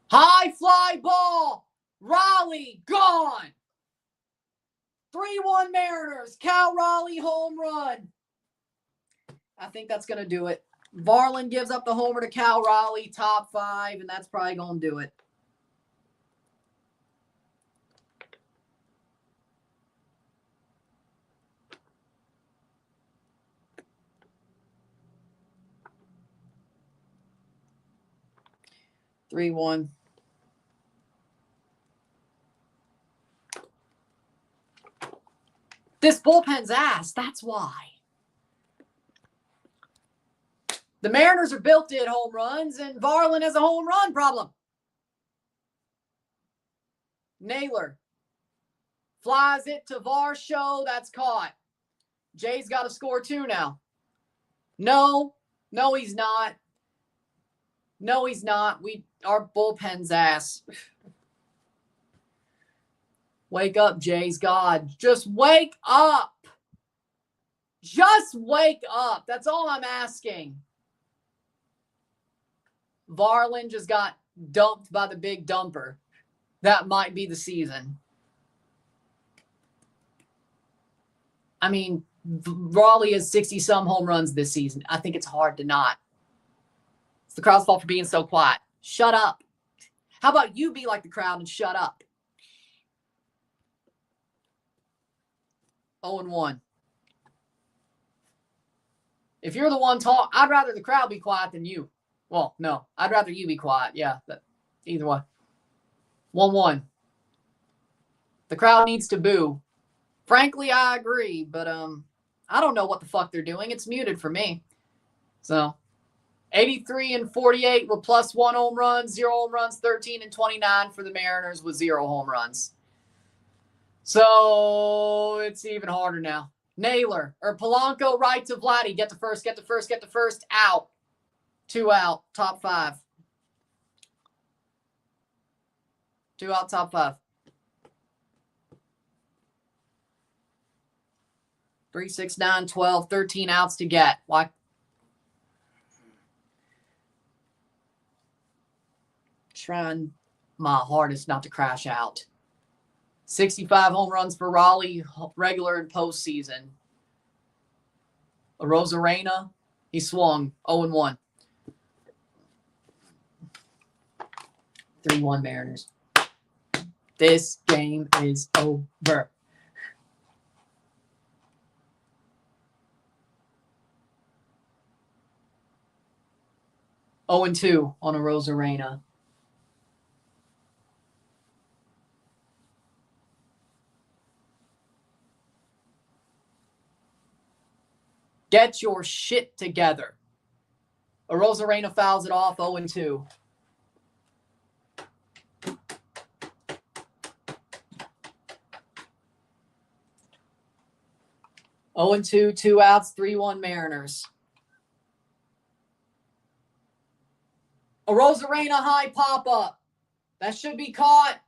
High fly ball. Raleigh gone. 3-1 Mariners. Cal Raleigh home run. I think that's going to do it. Varland gives up the homer to Cal Raleigh, top 5, and that's probably going to do it. Three, 1. This bullpen's ass. That's why. The Mariners are built to hit home runs, and Varland has a home run problem. Naylor flies it to Varsho. That's caught. Jay's got to score 2 now. No, he's not. No, he's not. Our bullpen's ass. Wake up, Jays. God, just wake up. Just wake up. That's all I'm asking. Varland just got dumped by the big dumper. That might be the season. I mean, Raleigh has 60-some home runs this season. I think it's hard to not. It's the crowd's fault for being so quiet. Shut up. How about you be like the crowd and shut up? 0-1. If you're the one talk, I'd rather the crowd be quiet than you. Well, no, I'd rather you be quiet. Yeah, either way. 1-1. The crowd needs to boo. Frankly, I agree, but I don't know what the fuck they're doing. It's muted for me. So, 83 and 48 were +1 home runs, 0 home runs, 13 and 29 for the Mariners with 0 home runs. So, it's even harder now. Naylor or Polanco right to Vladdy. Get to first, out. 2 out, top 5. 2 out, top 5. 3, 6, 9, 12, 13 outs to get. Why? Trying my hardest not to crash out. 65 home runs for Raleigh, regular and postseason. Rosarena, he swung 0-1. 3-1 Mariners. This game is over. Oh, and 2 on a Rosarena. Get your shit together. A Rosarena fouls it off 0-2. Oh and 2, 2 outs, 3-1 Mariners. A Rosarena high pop-up. That should be caught,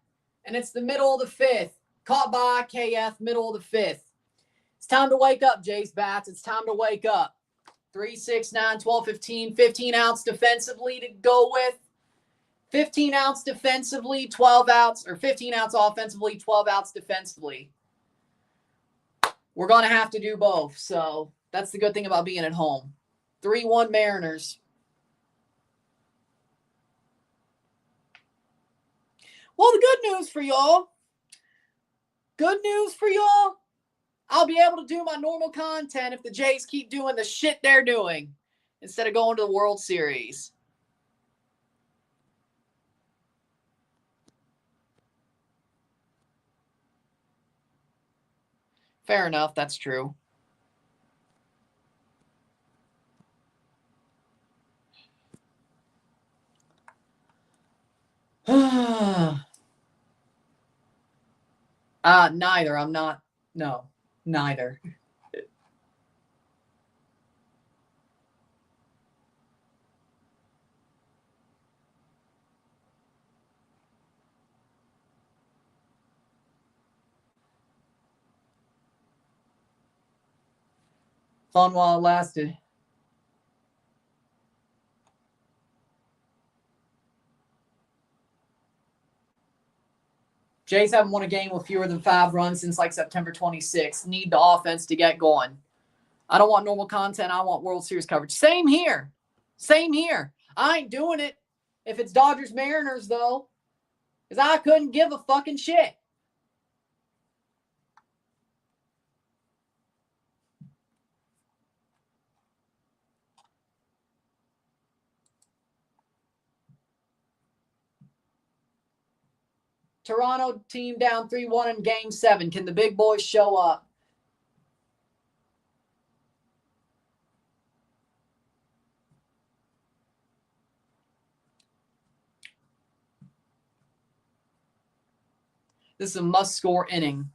and it's the middle of the 5th. Caught by KF, middle of the 5th. It's time to wake up, Jace Bats. It's time to wake up. 3, 6, 9, 12, 15. 15 outs defensively to go with. 15 outs defensively, 12 outs, or 15 outs offensively, 12 outs defensively. We're going to have to do both, so that's the good thing about being at home. 3-1 Mariners. Well, the good news for y'all. I'll be able to do my normal content if the Jays keep doing the shit they're doing instead of going to the World Series. Fair enough, that's true. Neither. I'm not. No, neither. Fun while it lasted. Jays haven't won a game with fewer than 5 runs since like September 26th. Need the offense to get going. I don't want normal content. I want World Series coverage. Same here. Same here. I ain't doing it if it's Dodgers Mariners, though, because I couldn't give a fucking shit. Toronto team down 3-1 in Game 7. Can the big boys show up? This is a must-score inning.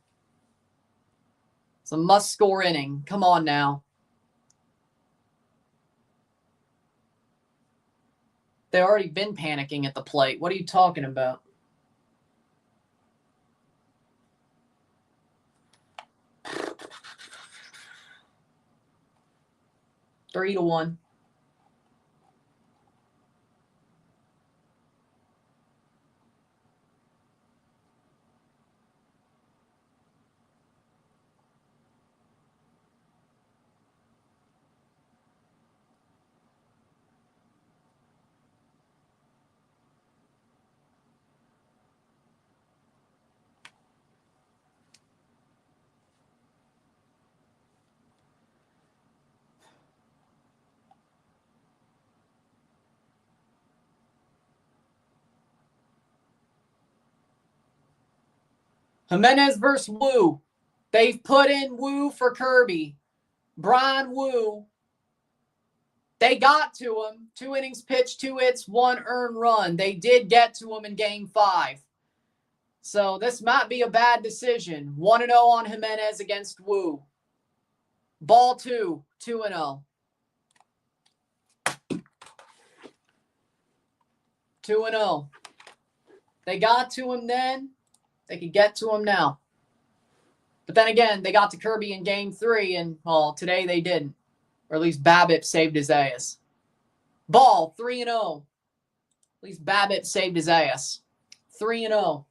It's a must-score inning. Come on now. They've already been panicking at the plate. What are you talking about? Three to 1. Jimenez versus Wu. They've put in Wu for Kirby. Brian Wu. They got to him. 2 innings pitched, 2 hits, 1 earned run. They did get to him in Game 5. So this might be a bad decision. 1-0 on Jimenez against Wu. Ball 2, 2-0. 2-0. They got to him then. They could get to him now. But then again, they got to Kirby in Game 3, and, well, today they didn't. Or at least BABIP saved his ass. Ball, 3-0. At least BABIP saved his ass. 3-0.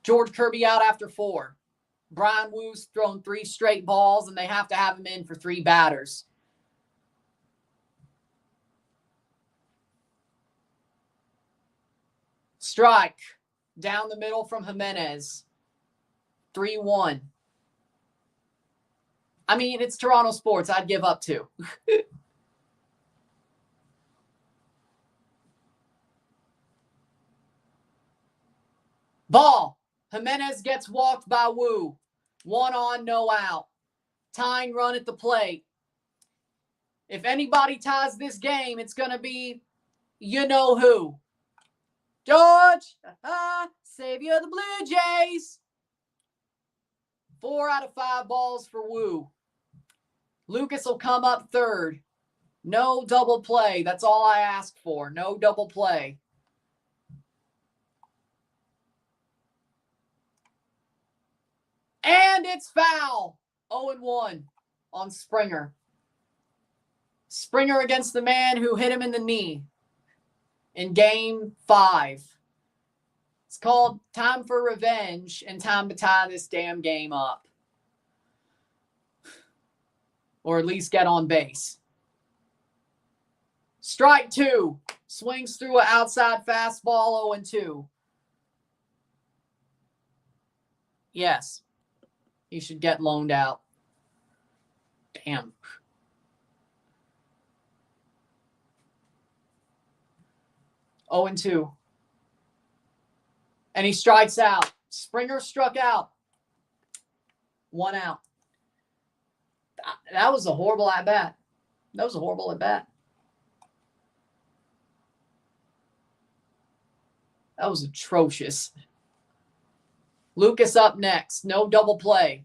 George Kirby out after 4. Brian Wu's thrown 3 straight balls, and they have to have him in for 3 batters. Strike. Down the middle from Jimenez. 3-1. I mean, it's Toronto sports. I'd give up 2. Ball. Jimenez gets walked by Wu. 1 on, no out. Tying run at the plate. If anybody ties this game, it's going to be you know who. George, savior of the Blue Jays. 4 out of 5 balls for Wu. Lucas will come up third. No double play. That's all I asked for. No double play. And it's foul. 0-1 on Springer. Springer against the man who hit him in the knee in Game 5. It's called time for revenge and time to tie this damn game up. Or at least get on base. Strike 2. Swings through an outside fastball, 0-2. Yes. He should get loaned out. Damn. Oh, and 2. And he strikes out. Springer struck out. 1 out. That was a horrible at-bat. That was a horrible at-bat. That was atrocious. Lucas up next. No double play.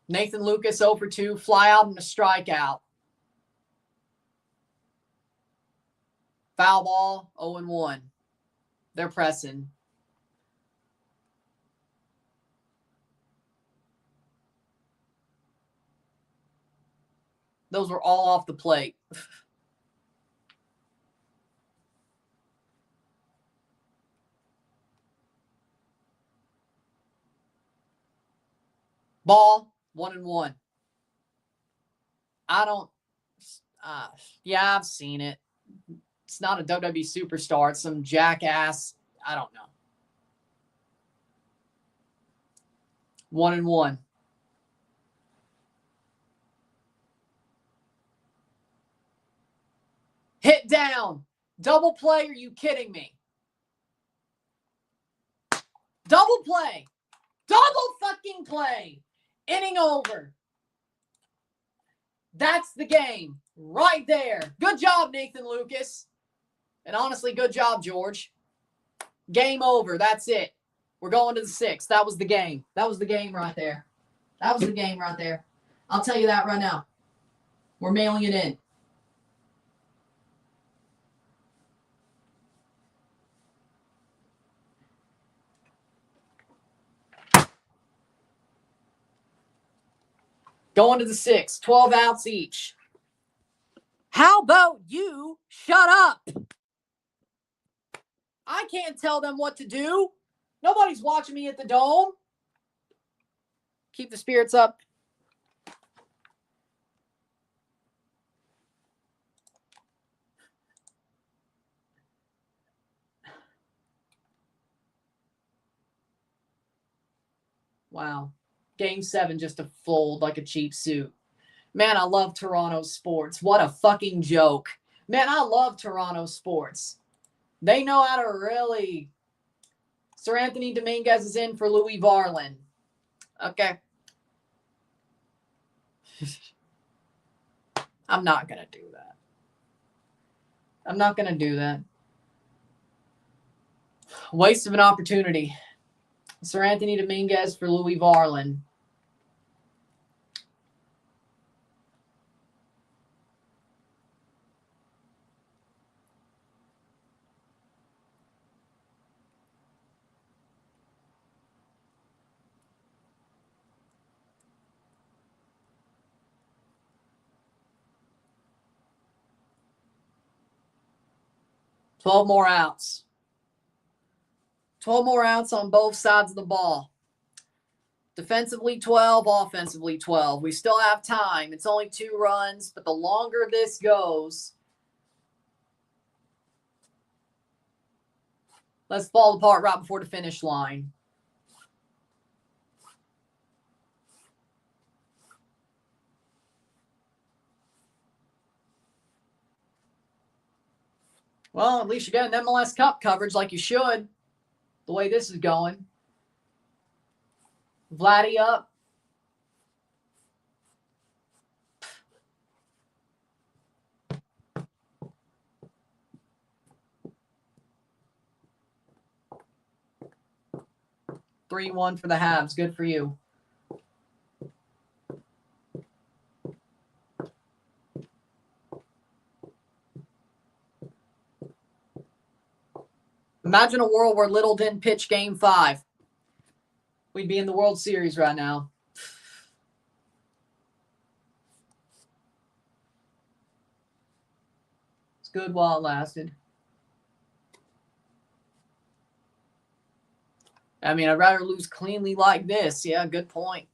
Nathan Lucas 0 for 2. Fly out and a strikeout. Foul ball, 0-1. They're pressing. Those were all off the plate. Ball, 1-1. I don't, yeah, I've seen it. It's not a WWE superstar. It's some jackass. I don't know. 1-1. Hit down. Double play. Are you kidding me? Double play. Double fucking play. Inning over. That's the game right there. Good job, Nathan Lucas. And honestly, good job, George. Game over. That's it. We're going to the 6th. That was the game. That was the game right there. That was the game right there. I'll tell you that right now. We're mailing it in. Going to the 6th. 12 outs each. How about you shut up? I can't tell them what to do. Nobody's watching me at the Dome. Keep the spirits up. Wow. Game 7 just to fold like a cheap suit. Man, I love Toronto sports. What a fucking joke. Man, I love Toronto sports. They know how to really... Sir Anthony Dominguez is in for Louis Varland. Okay. I'm not going to do that. I'm not going to do that. Waste of an opportunity. Sir Anthony Dominguez for Louis Varland. $12 more outs. 12 more outs on both sides of the ball. Defensively 12, offensively 12. We still have time. It's only 2 runs, but the longer this goes, let's fall apart right before the finish line. Well, at least you got an MLS Cup coverage like you should, the way this is going. Vladdy up. Three-one for the Habs. Good for you. Imagine a world where Little didn't pitch Game 5. We'd be in the World Series right now. It's good while it lasted. I mean, I'd rather lose cleanly like this. Yeah, good point.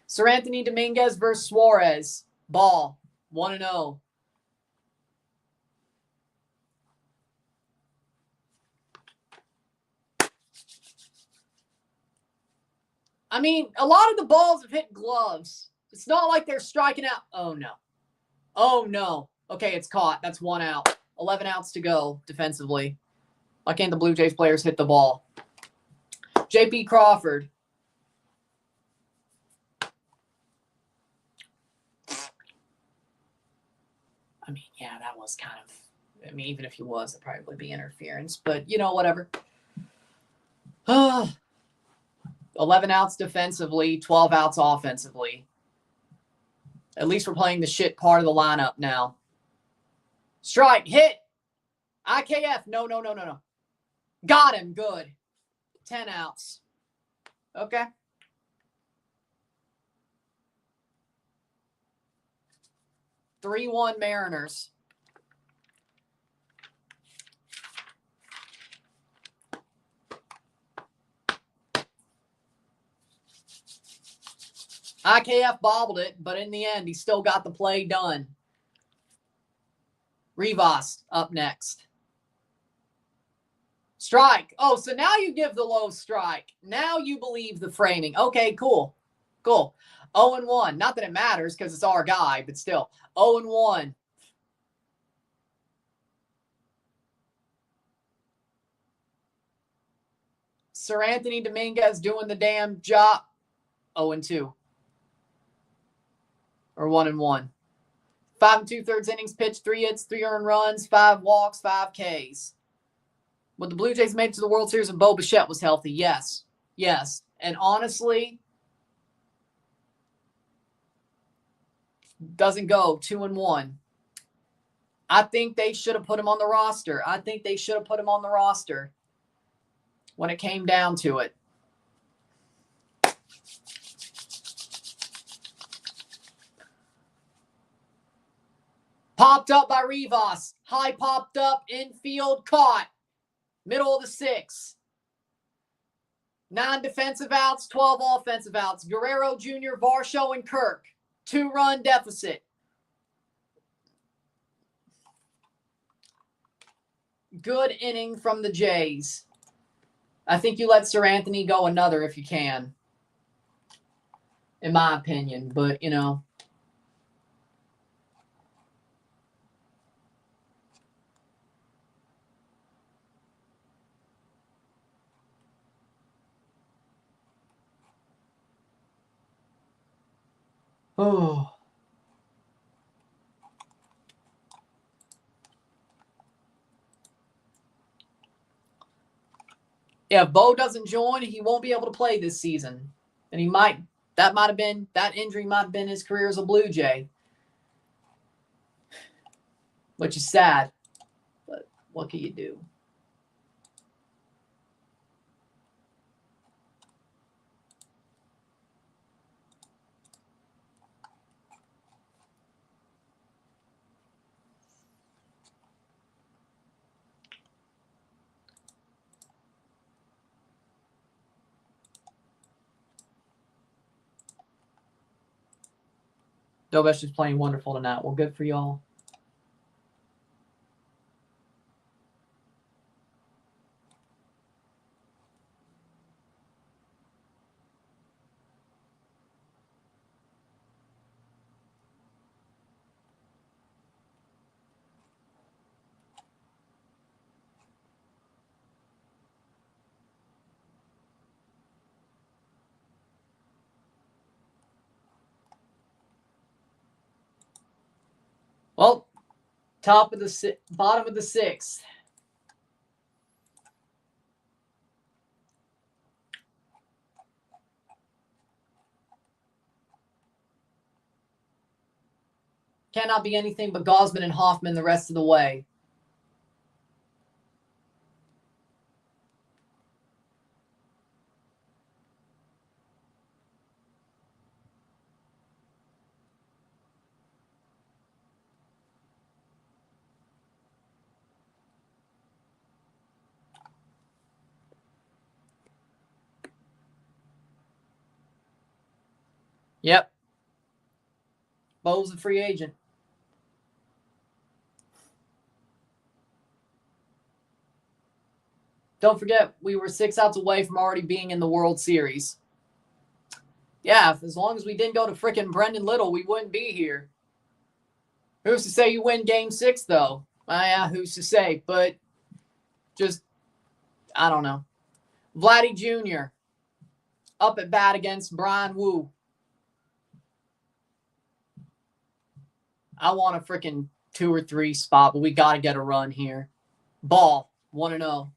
Sir Anthony Dominguez versus Suarez. Ball. 1-0. I mean, a lot of the balls have hit gloves. It's not like they're striking out. Oh, no. Oh, no. Okay, it's caught. That's 1 out. 11 outs to go defensively. Why can't the Blue Jays players hit the ball? J.P. Crawford. I mean, yeah, that was kind of... I mean, even if he was, it'd probably be interference. But, you know, whatever. 11 outs defensively, 12 outs offensively. At least we're playing the shit part of the lineup now. Strike, hit. IKF. No. Got him. Good. 10 outs. Okay. Three-one Mariners. IKF bobbled it, but in the end, he still got the play done. Rivas up next. Strike. Oh, so now you give the low strike. Now you believe the framing. Okay, cool. Cool. 0-1. Not that it matters because it's our guy, but still. 0-1. Sir Anthony Dominguez doing the damn job. 0-2. Or 1-1. 5 2/3 innings pitched, 3 hits, 3 earned runs, 5 walks, 5 Ks. Would the Blue Jays made it to the World Series if Bo Bichette was healthy? Yes. Yes. And honestly, doesn't go 2-1. I think they should have put him on the roster. I think they should have put him on the roster when it came down to it. Popped up by Rivas. High popped up, infield caught. Middle of the 6th. 9 defensive outs, 12 offensive outs. Guerrero Jr., Varsho, and Kirk. 2-run deficit. Good inning from the Jays. I think you let Sir Anthony go another if you can. In my opinion, but, you know. Oh. If Bo doesn't join, he won't be able to play this season. And that injury might have been his career as a Blue Jay. Which is sad. But what can you do? Dobesh is playing wonderful tonight. Well, good for y'all. Well, bottom of the 6th. Cannot be anything but Gausman and Hoffman the rest of the way. Yep. Bo's a free agent. Don't forget, we were 6 outs away from already being in the World Series. Yeah, as long as we didn't go to frickin' Brendan Little, we wouldn't be here. Who's to say you win Game 6, though? Yeah, who's to say? But just, I don't know. Vladdy Jr. up at bat against Brian Wu. I want a freaking 2 or 3 spot, but we got to get a run here. Ball, 1-0.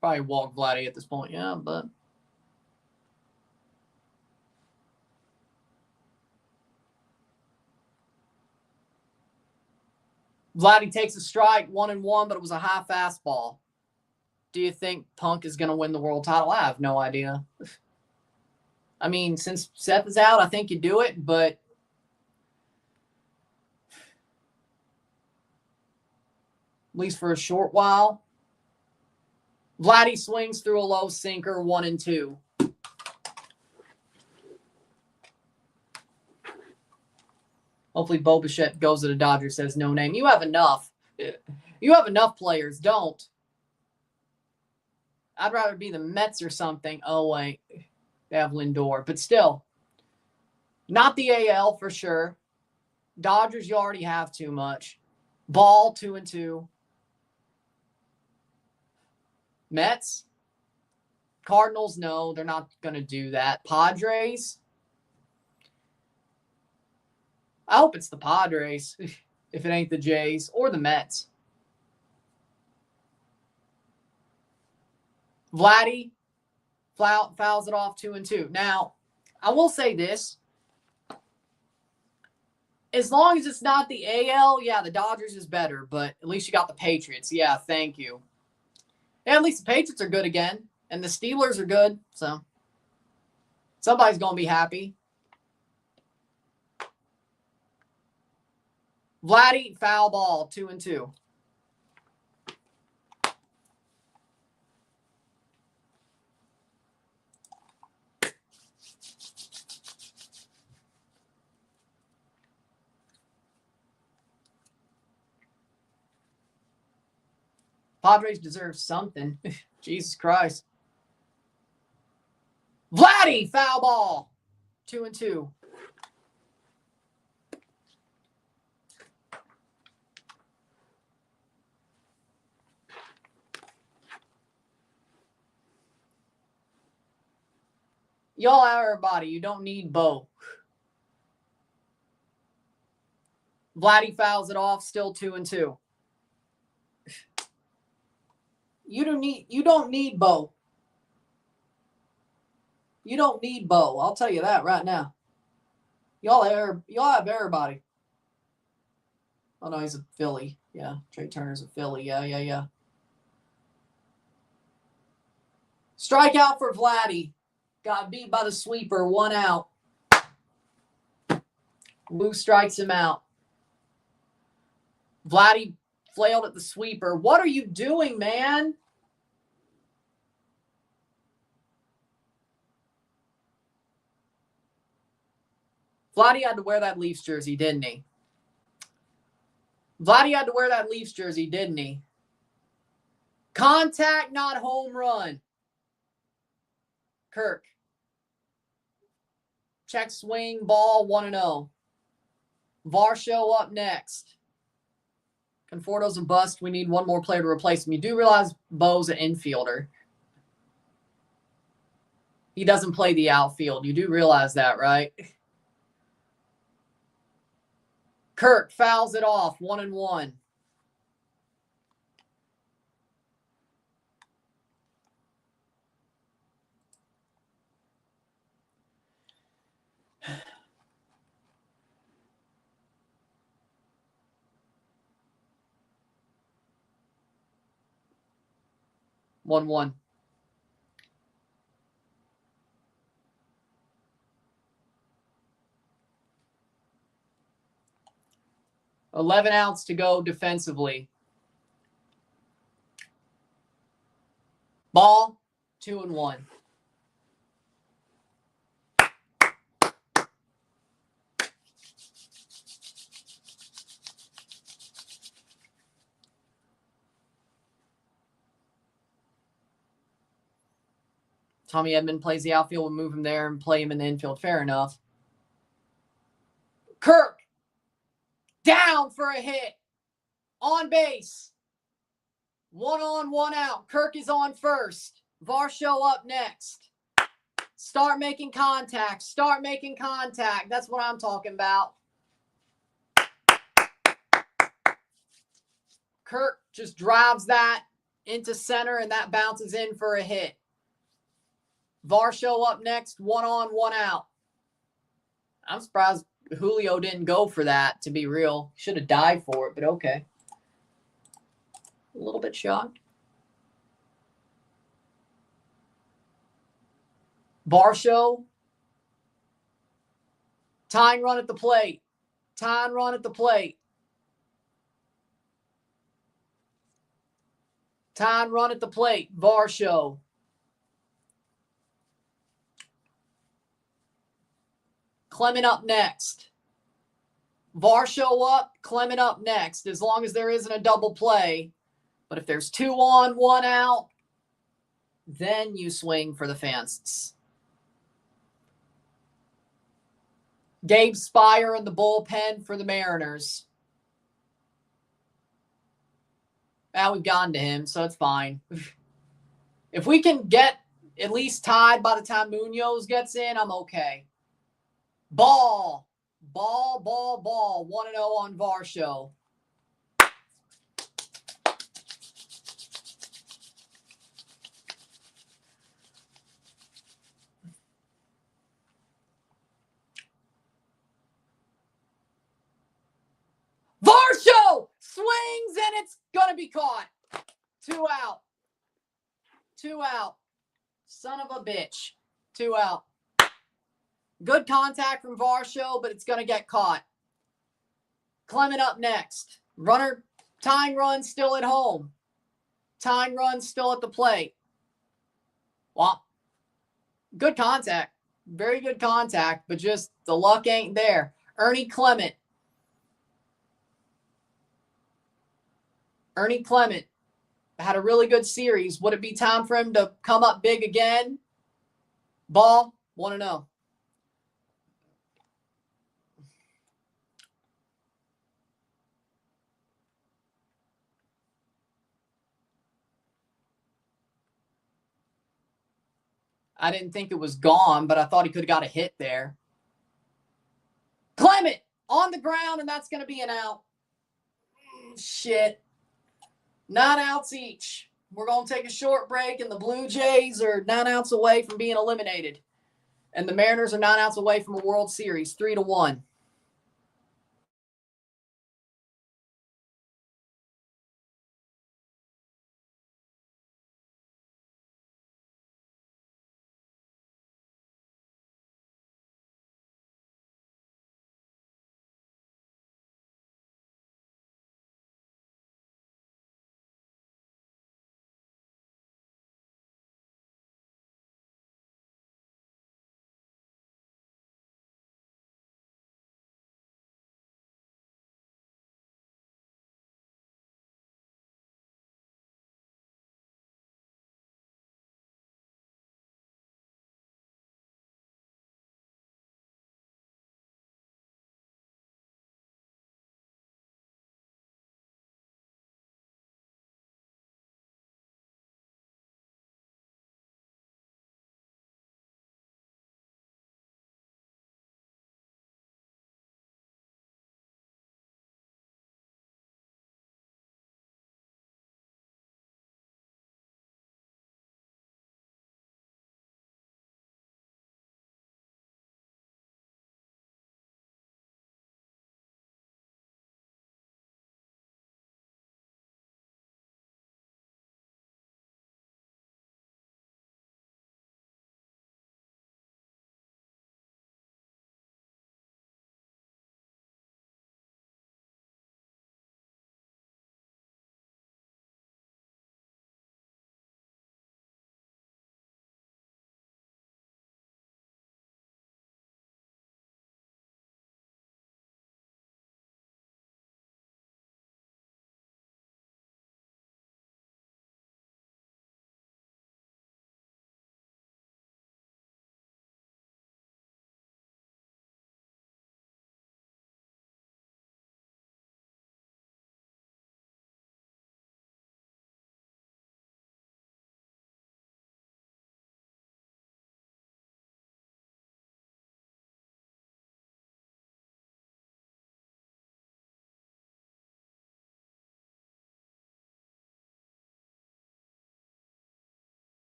Probably walk Vladdy at this point, yeah, but. Vladdy takes a strike, 1-1, but it was a high fastball. Do you think Punk is going to win the world title? I have no idea. I mean, since Seth is out, I think you do it, but at least for a short while, Vladdy swings through a low sinker, 1-2. Hopefully Bo Bichette goes to the Dodgers, says no name. You have enough. You have enough players. Don't. I'd rather be the Mets or something. Oh, wait. They have Lindor. But still, not the AL for sure. Dodgers, you already have too much. Ball, 2-2. Mets. Cardinals, no, they're not going to do that. Padres. I hope it's the Padres if it ain't the Jays or the Mets. Vladdy fouls it off 2-2. Now, I will say this. As long as it's not the AL, yeah, the Dodgers is better, but at least you got the Patriots. Yeah, thank you. Yeah, at least the Patriots are good again, and the Steelers are good, so somebody's going to be happy. Vladdy, foul ball, 2-2. Padres deserve something. Jesus Christ. Vladdy, foul ball, 2-2. Y'all, everybody, you don't need Bo. Vladdy fouls it off, still 2-2. You don't need Bo. You don't need Bo. I'll tell you that right now. Y'all have everybody. Oh no, he's a Philly. Yeah, Trey Turner's a Philly. Yeah. Strikeout for Vladdy. Got beat by the sweeper. 1 out. Lou strikes him out. Vladdy flailed at the sweeper. What are you doing, man? Vladdy had to wear that Leafs jersey, didn't he? Vladdy had to wear that Leafs jersey, didn't he? Contact, not home run. Kirk. Check swing, ball, 1-0. Varsho up next. Conforto's a bust. We need one more player to replace him. You do realize Bo's an infielder. He doesn't play the outfield. You do realize that, right? Kirk fouls it off, 1-1. One. 11 outs to go defensively. Ball, 2-1. Tommy Edman plays the outfield. We'll move him there and play him in the infield. Fair enough. Kirk, down for a hit. On base. 1 on, 1 out. Kirk is on first. Varsho up next. Start making contact. Start making contact. That's what I'm talking about. Kirk just drives that into center, and that bounces in for a hit. Varsho up next, 1 on, 1 out. I'm surprised Julio didn't go for that, to be real. Should have died for it, but okay. A little bit shocked. Varsho. Tying run at the plate. Tying run at the plate. Tying run at the plate, Varsho. Clement up next. Varsho up, Clement up next, as long as there isn't a double play. But if there's 2 on, 1 out, then you swing for the fences. Gabe Spire in the bullpen for the Mariners. Now we've gotten to him, so it's fine. If we can get at least tied by the time Munoz gets in, I'm okay. Ball. 1-0 on Varsho. Varsho swings and it's going to be caught. 2 out. 2 out. Son of a bitch. 2 out. Good contact from Varsho, but it's going to get caught. Clement up next. Runner, tying run still at home. Tying run still at the plate. Well, good contact. Very good contact, but just the luck ain't there. Ernie Clement had a really good series. Would it be time for him to come up big again? Ball, 1-0. I didn't think it was gone, but I thought he could have got a hit there. Clement on the ground, and that's going to be an out. Shit. 9 outs each. We're going to take a short break, and the Blue Jays are 9 outs away from being eliminated. And the Mariners are 9 outs away from a World Series, 3-1.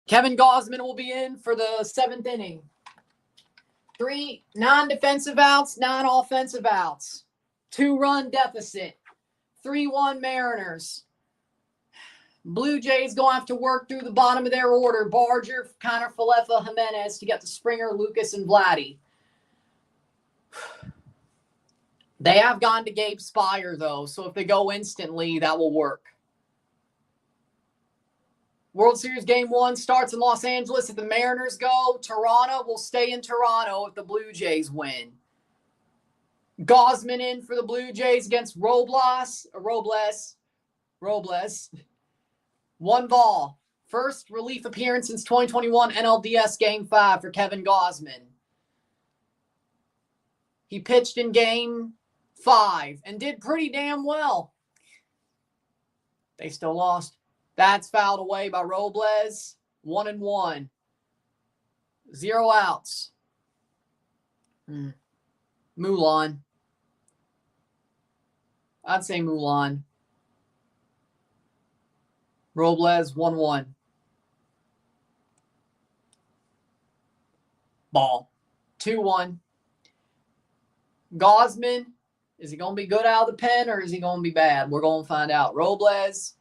Kevin Gausman will be in for the 7th inning. 3 non-defensive outs, 9 offensive outs. 2-run deficit. 3-1 Mariners. Blue Jays going to have to work through the bottom of their order. Barger, Connor Falefa, Jimenez to get to Springer, Lucas, and Vladdy. They have gone to Gabe Spire, though, so if they go instantly, that will work. World Series Game 1 starts in Los Angeles if the Mariners go. Toronto will stay in Toronto if the Blue Jays win. Gausman in for the Blue Jays against Robles. 1 ball. First relief appearance since 2021 NLDS Game 5 for Kevin Gausman. He pitched in Game 5 and did pretty damn well. They still lost. That's fouled away by Robles. 1-1. 0 outs. Mulan. I'd say Mulan. Robles, 1-1. Ball. 2-1. Gausman, is he going to be good out of the pen or is he going to be bad? We're going to find out. Robles,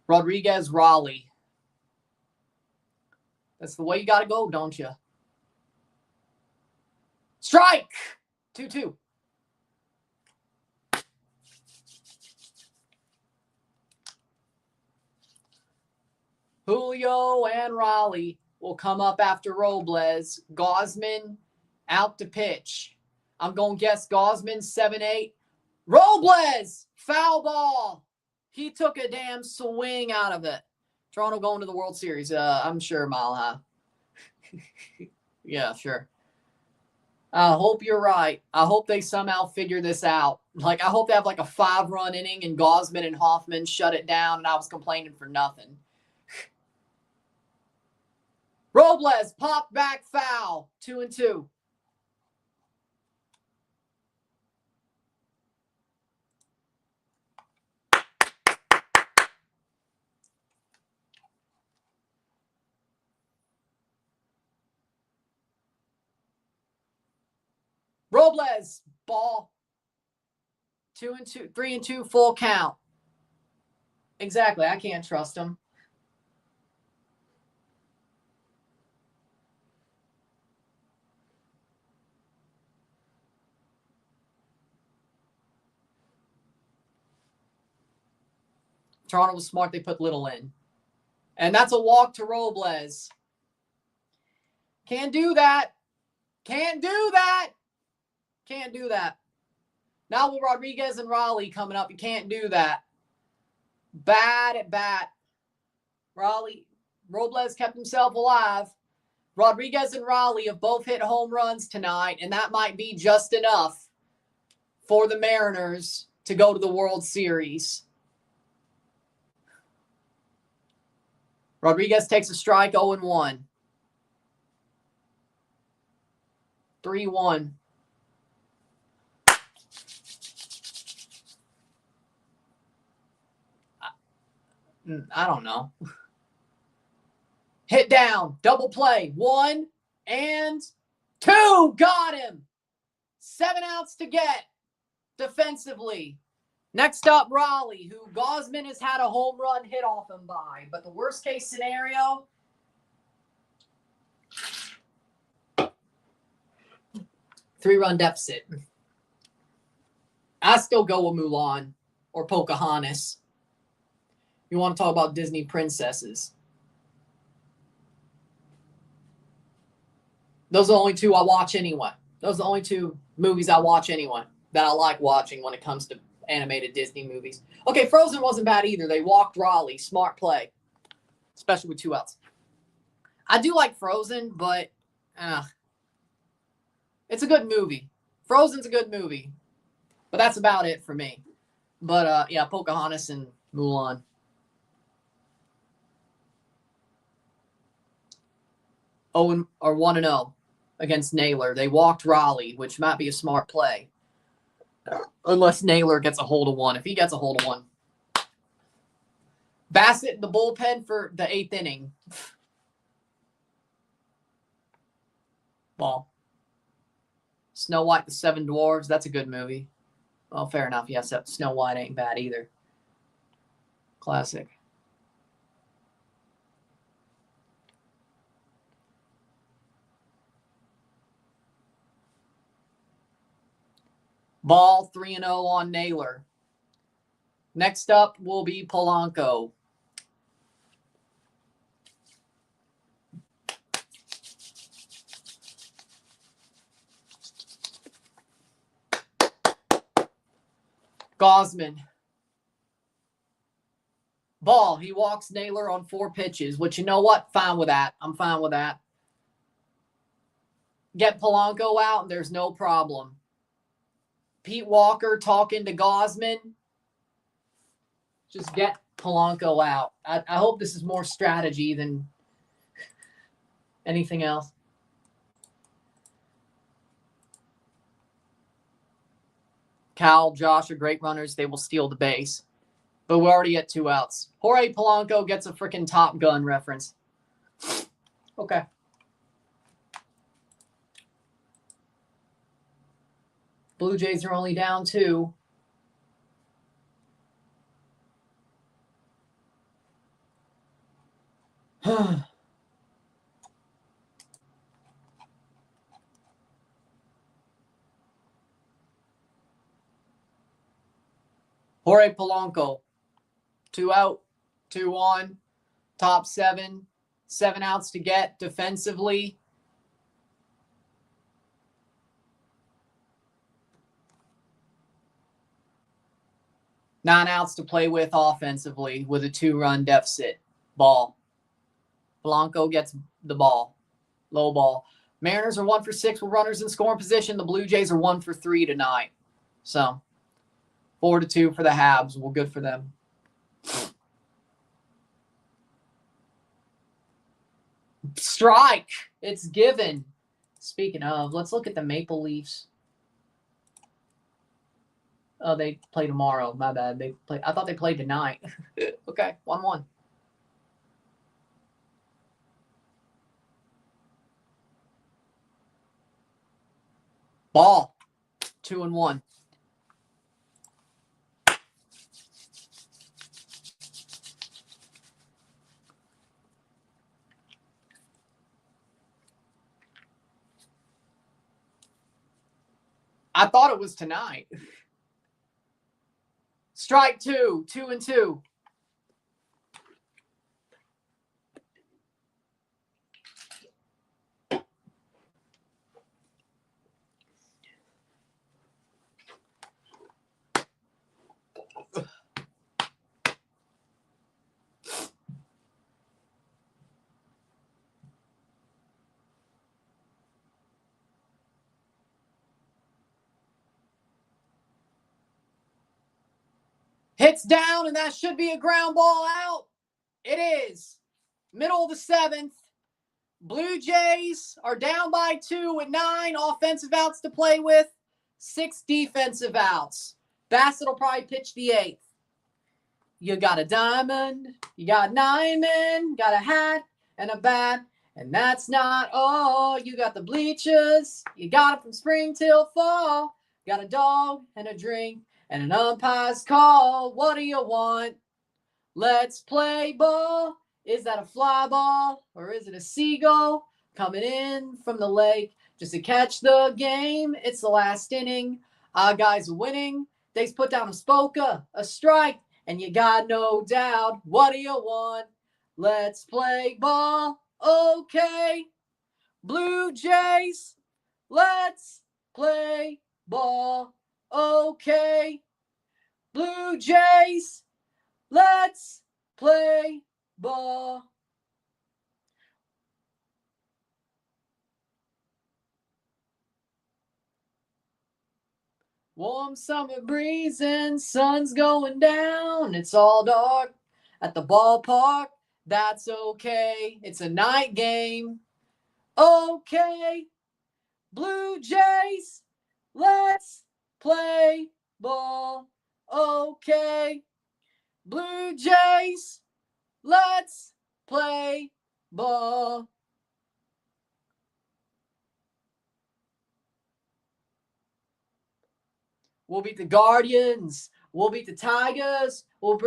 Rodriguez, Raleigh. That's the way you got to go, don't you? Strike! 2-2. Julio and Raleigh will come up after Robles. Gausman out to pitch. I'm going to guess Gausman 7-8. Robles! Foul ball. He took a damn swing out of it. Toronto going to the World Series. I'm sure, Mile High. Yeah, sure. I hope you're right. I hope they somehow figure this out. Like, I hope they have like a 5-run inning and Gausman and Hoffman shut it down and I was complaining for nothing. Robles popped back foul. 2-2. Robles, ball. 2-2, 3-2, full count. Exactly. I can't trust him. Toronto was smart. They put Little in. And that's a walk to Robles. Can't do that. Can't do that. Can't do that. Now with Rodriguez and Raleigh coming up, you can't do that. Bad at bat. Robles kept himself alive. Rodriguez and Raleigh have both hit home runs tonight, and that might be just enough for the Mariners to go to the World Series. Rodriguez takes a strike, 0-1. 3-1. I don't know. Hit down. Double play. 1 and 2. Got him. 7 outs to get defensively. Next up, Raleigh, who Gausman has had a home run hit off him by. But the worst case scenario, three-run deficit. I still go with Mulan or Pocahontas. You want to talk about Disney princesses. Those are the only 2 I watch anyway. Those are the only 2 movies I watch anyway that I like watching when it comes to animated Disney movies. Okay, Frozen wasn't bad either. They walked Raleigh. Smart play. Especially with 2 outs. I do like Frozen, but it's a good movie. Frozen's a good movie. But that's about it for me. But, yeah, Pocahontas and Mulan. Or 1-0 against Naylor. They walked Raleigh, which might be a smart play. Unless Naylor gets a hold of 1. If he gets a hold of 1. Bassett in the bullpen for the 8th inning. Ball. Snow White, the 7 Dwarves. That's a good movie. Well, fair enough. Yes, Snow White ain't bad either. Classic. Ball, 3-0 on Naylor. Next up will be Polanco. Gosman. Ball. He walks Naylor on 4 pitches, which, you know what? Fine with that. I'm fine with that. Get Polanco out, and there's no problem. Pete Walker talking to Gosman. Just get Polanco out. I hope this is more strategy than anything else. Cal, Josh are great runners. They will steal the base. But we're already at 2 outs. Jorge Polanco gets a freaking Top Gun reference. Okay. Blue Jays are only down 2. Jorge Polanco. 2 out, 2 on, top 7. 7 outs to get defensively. Nine outs to play with offensively with a 2-run deficit. Ball. Polanco gets the ball. Low ball. Mariners are 1 for 6 with runners in scoring position. The Blue Jays are 1 for 3 tonight. So 4-2 for the Habs. Well, good for them. Strike. It's given. Speaking of, let's look at the Maple Leafs. Oh, they play tomorrow. My bad. I thought they played tonight. Okay, 1-1. Ball. 2-1. I thought it was tonight. Strike 2. 2-2. Hits down, and that should be a ground ball out. It is. Middle of the 7th. Blue Jays are down by 2 with 9 offensive outs to play with. 6 defensive outs. Bassett will probably pitch the 8th. You got a diamond. You got 9 men. Got a hat and a bat. And that's not all. You got the bleachers. You got it from spring till fall. Got a dog and a drink. And an umpire's call. What do you want? Let's play ball. Is that a fly ball or is it a seagull coming in from the lake just to catch the game? It's the last inning. Our guys are winning. They put down a spoka, a strike, and you got no doubt. What do you want? Let's play ball. Okay. Blue Jays, let's play ball. Okay. Blue Jays, let's play ball. Warm summer breeze and sun's going down. It's all dark at the ballpark. That's okay. It's a night game. Okay. Blue Jays, let's play ball. Okay. Blue Jays, let's play ball. We'll beat the Guardians. We'll beat the Tigers. We'll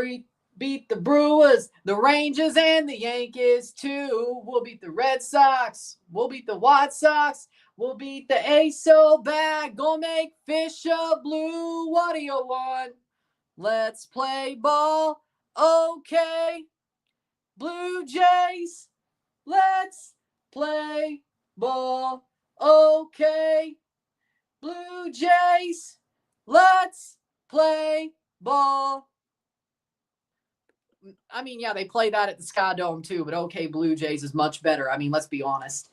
beat the Brewers, the Rangers, and the Yankees too. We'll beat the Red Sox. We'll beat the White Sox. We'll beat the Ace so bad. Gonna make Fisher blue. What do you want? Let's play ball. Okay. Blue Jays, let's play ball. Okay. Blue Jays, let's play Ball. I mean, yeah, they play that at the Sky Dome too, but okay, Blue Jays is much better. I mean, let's be honest.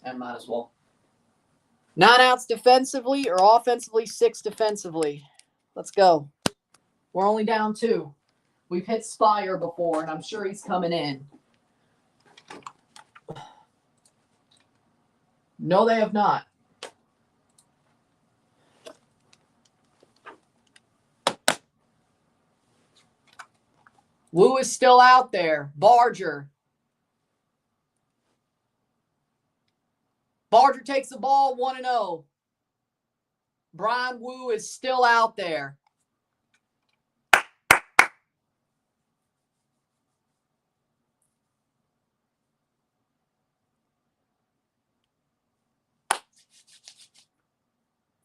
And might as well. 9 outs defensively or offensively, 6 defensively. Let's go. We're only down 2. We've hit Spire before, and I'm sure he's coming in. No, they have not. Wu is still out there. Barger. Barger takes the ball 1-0. Brian Wu is still out there.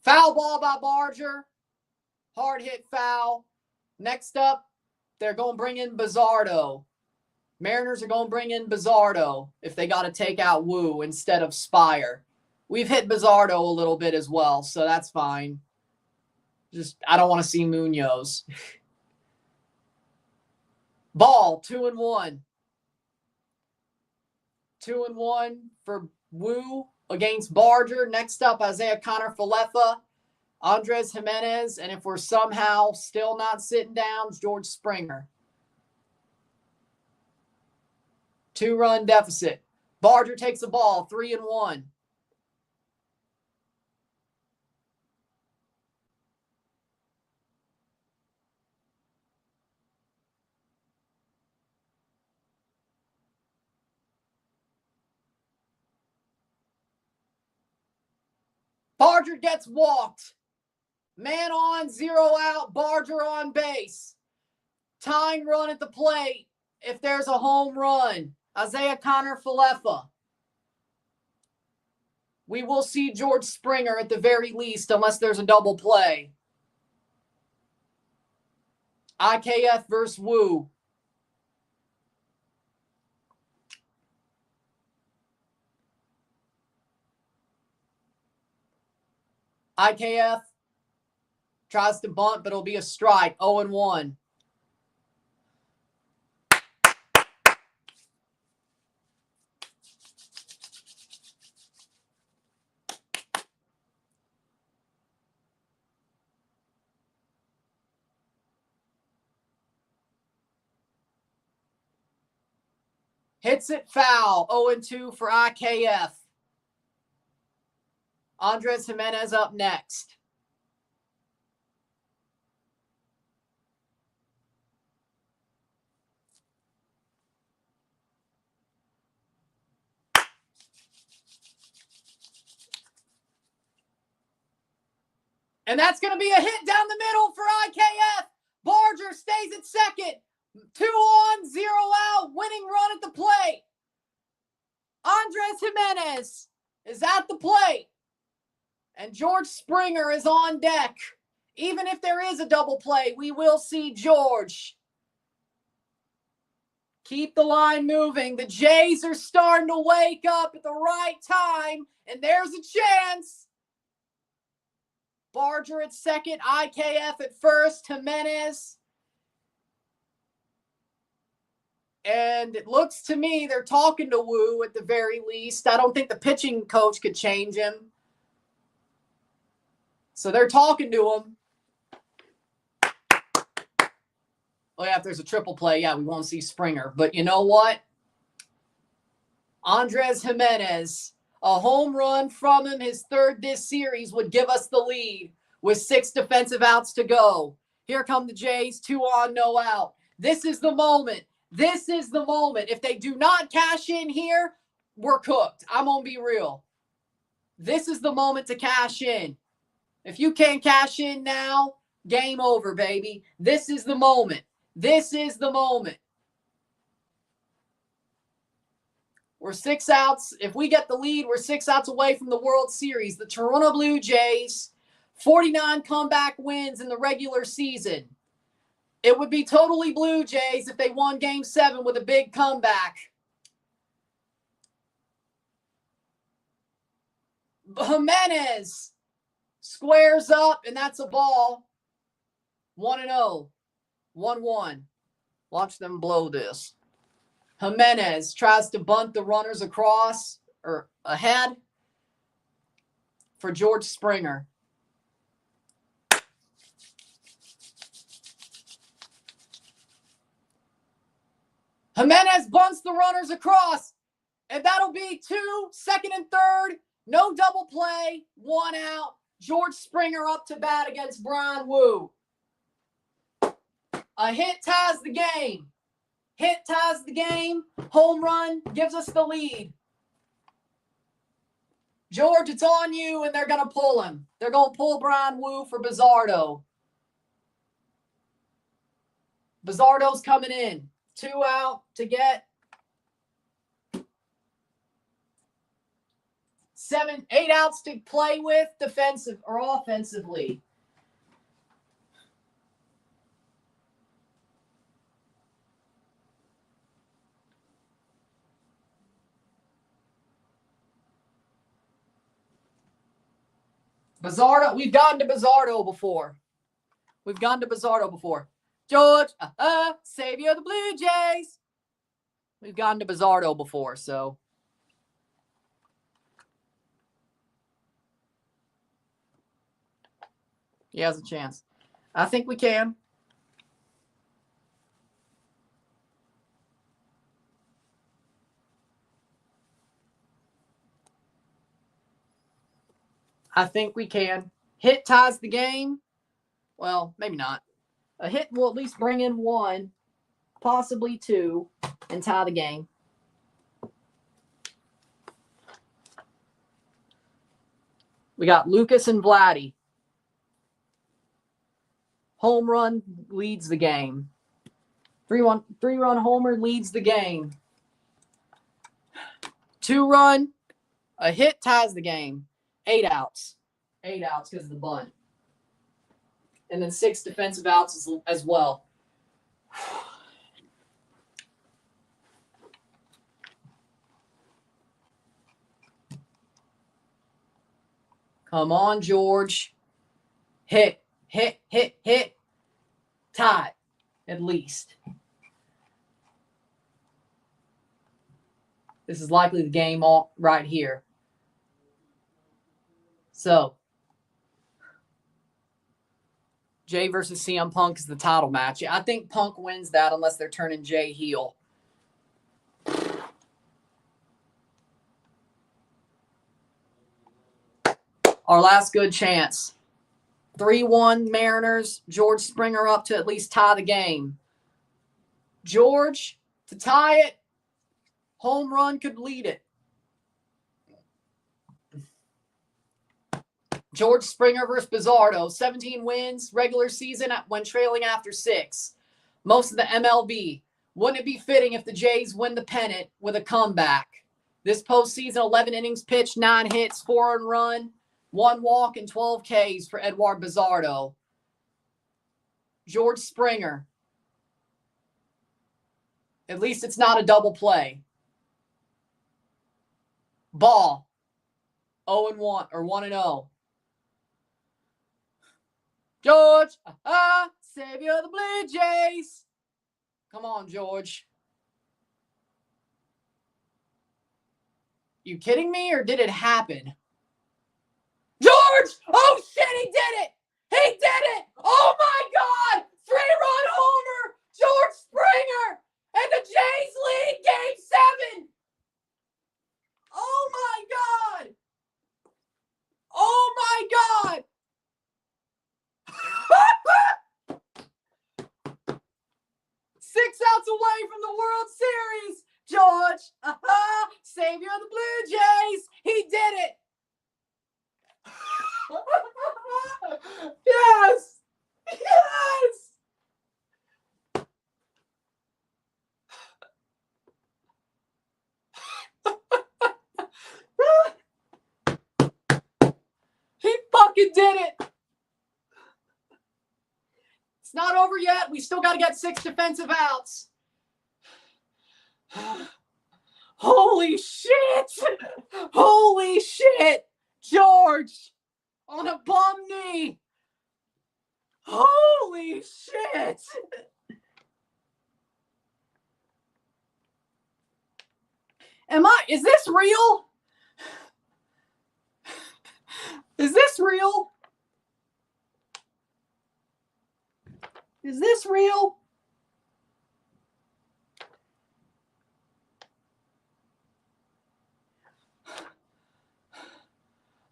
Foul ball by Barger. Hard hit foul. Next up, they're going to bring in Bizzardo. Mariners are going to bring in Bizzardo if they got to take out Wu instead of Spire. We've hit Bizzardo a little bit as well, so that's fine. Just, I don't want to see Munoz. Ball, 2-1. 2-1 for Wu against Barger. Next up, Isiah Falefa, Andres Jimenez, and if we're somehow still not sitting down, George Springer. 2-run deficit. Barger takes the ball, 3-1. Barger gets walked. Man on, 0 out, Barger on base. Tying run at the plate if there's a home run. Isiah Falefa. We will see George Springer at the very least unless there's a double play. IKF versus Wu. IKF tries to bunt, but it'll be a strike. 0-1. Hits it foul. 0-2 for IKF. Andres Jimenez up next. And that's going to be a hit down the middle for IKF. Barger stays at second. 2 on, 0 out. Winning run at the plate. Andres Jimenez is at the plate. And George Springer is on deck. Even if there is a double play, we will see George. Keep the line moving. The Jays are starting to wake up at the right time. And there's a chance. Barger at second, IKF at first, Jimenez. And it looks to me they're talking to Wu at the very least. I don't think the pitching coach could change him. So they're talking to him. Oh, yeah, if there's a triple play, yeah, we won't see Springer. But you know what? Andres Jimenez, a home run from him, his third this series, would give us the lead with 6 defensive outs to go. Here come the Jays, 2 on, no out. This is the moment. This is the moment. If they do not cash in here, we're cooked. I'm going to be real. This is the moment to cash in. If you can't cash in now, game over, baby. This is the moment. This is the moment. We're 6 outs. If we get the lead, we're 6 outs away from the World Series. The Toronto Blue Jays, 49 comeback wins in the regular season. It would be totally Blue Jays if they won Game 7 with a big comeback. Jimenez squares up, and that's a ball. 1-0. 1-1. Watch them blow this. Jimenez tries to bunt the runners across or ahead for George Springer. Jimenez bunts the runners across, and that'll be 2, second and third. No double play, 1 out. George Springer up to bat against Brian Wu. A hit ties the game. Hit ties the game. Home run gives us the lead. George, it's on you, and they're going to pull him. They're going to pull Brian Wu for Bizzardo. Bizzardo's coming in. 2 out to get 8 outs to play with defensive or offensively. Bizzardo, we've gotten to Bizzardo before. George, savior of the Blue Jays. We've gotten to Bizzardo before, so. He has a chance. I think we can. I think we can. Hit ties the game. Well, maybe not. A hit will at least bring in 1, possibly 2, and tie the game. We got Lucas and Vladdy. Home run leads the game. 3-run homer leads the game. 2-run, a hit ties the game. 8 outs. 8 outs because of the bunt. And then 6 defensive outs as well. Come on, George. Hit. Tie, at least. This is likely the game all right here. So, Jay versus CM Punk is the title match. I think Punk wins that unless they're turning Jay heel. Our last good chance. 3-1 Mariners. George Springer up to at least tie the game. George to tie it. Home run could lead it. George Springer versus Bizzardo. 17 wins regular season when trailing after 6. Most of the MLB. Wouldn't it be fitting if the Jays win the pennant with a comeback? This postseason, 11 innings pitched, 9 hits, 4 earned run. 1 walk and 12 Ks for Edward Bizzardo. George Springer. At least it's not a double play. Ball. 0-1 or 1-0. George, savior of the Blue Jays. Come on, George. You kidding me, or did it happen? George! Oh, shit, he did it! He did it! Oh, my God! 3-run homer! George Springer! And the Jays lead Game 7! Oh, my God! Oh, my God! 6 outs away from the World Series! George, savior of the Blue Jays! He did it! Yes! Yes! fucking did it. It's not over yet. We still got to get 6 defensive outs. Holy shit. Holy shit. George on a bum knee. Holy shit. Is this real? Is this real? Is this real?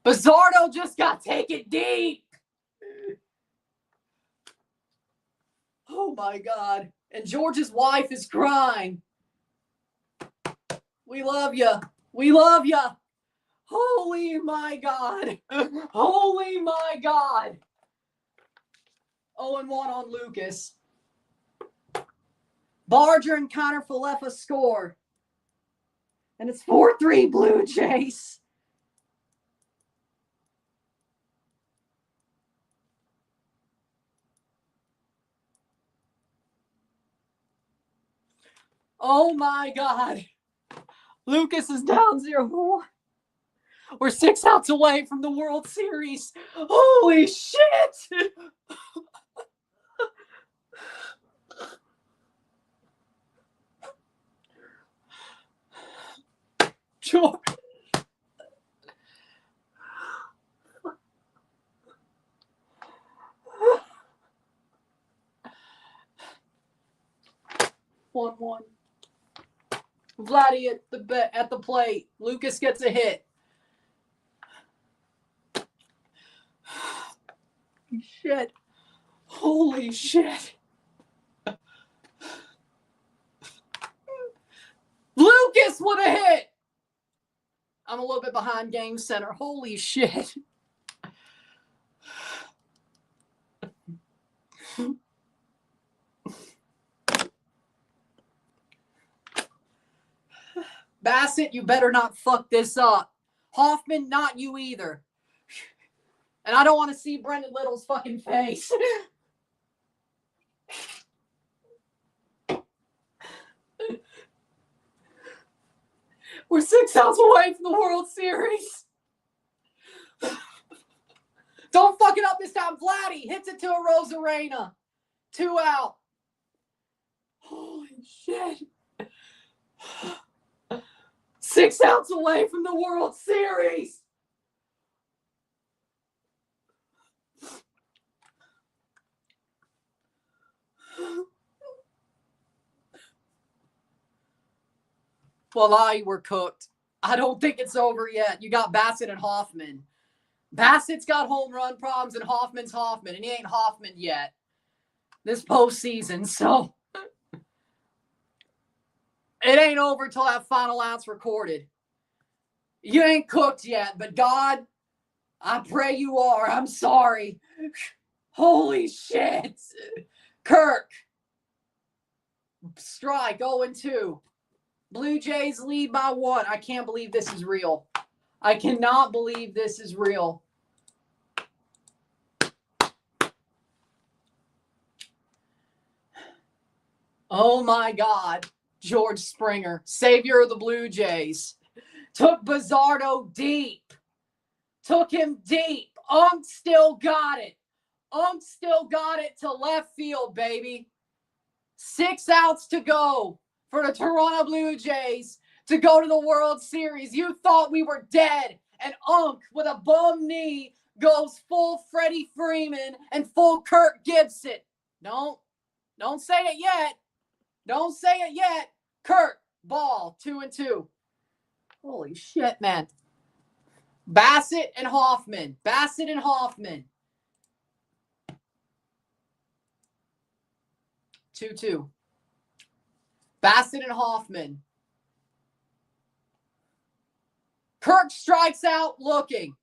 Bizzardo just got taken deep. Oh my God. And George's wife is crying. We love you. We love you. Holy my God. Holy my God. 0-1 on Lucas. Barger and Connor Falefa score. And it's 4-3 Blue Jays. Oh my God. Lucas is down 0-1. We're 6 outs away from the World Series. Holy shit. Sure. One. Vladdy at the plate. Lucas gets a hit. Shit. Holy shit. Lucas with a hit. I'm a little bit behind Game Center. Holy shit. Bassett, you better not fuck this up. Hoffman, not you either. And I don't want to see Brendan Little's fucking face. We're 6 outs away from the World Series. Don't fuck it up this time. Vladdy hits it to a Rosarena. 2 out. Holy shit. 6 outs away from the World Series. Well, we're cooked. I don't think it's over yet. You got Bassett and Hoffman. Bassett's got home run problems and Hoffman's Hoffman, and he ain't Hoffman yet this postseason, so it ain't over till that final out's recorded. You ain't cooked yet, but God, I pray you are. I'm sorry. Holy shit. Kirk. Strike 0-2. Blue Jays lead by 1. I can't believe this is real. I cannot believe this is real. Oh my God. George Springer, savior of the Blue Jays, took Bizzardo deep. Took him deep. Still got it. Still got it to left field, baby. 6 outs to go for the Toronto Blue Jays to go to the World Series. You thought we were dead, and with a bum knee goes full Freddie Freeman and full Kirk Gibson. Don't say it yet. Don't say it yet. Kirk, Ball, 2-2. Holy shit, man. Bassett and Hoffman. 2-2. Bassett and Hoffman. Kirk strikes out looking.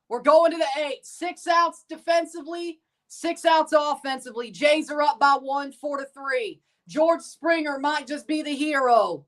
We're going to the 8. 6 outs defensively, 6 outs offensively. Jays are up by 1, 4-3. George Springer might just be the hero.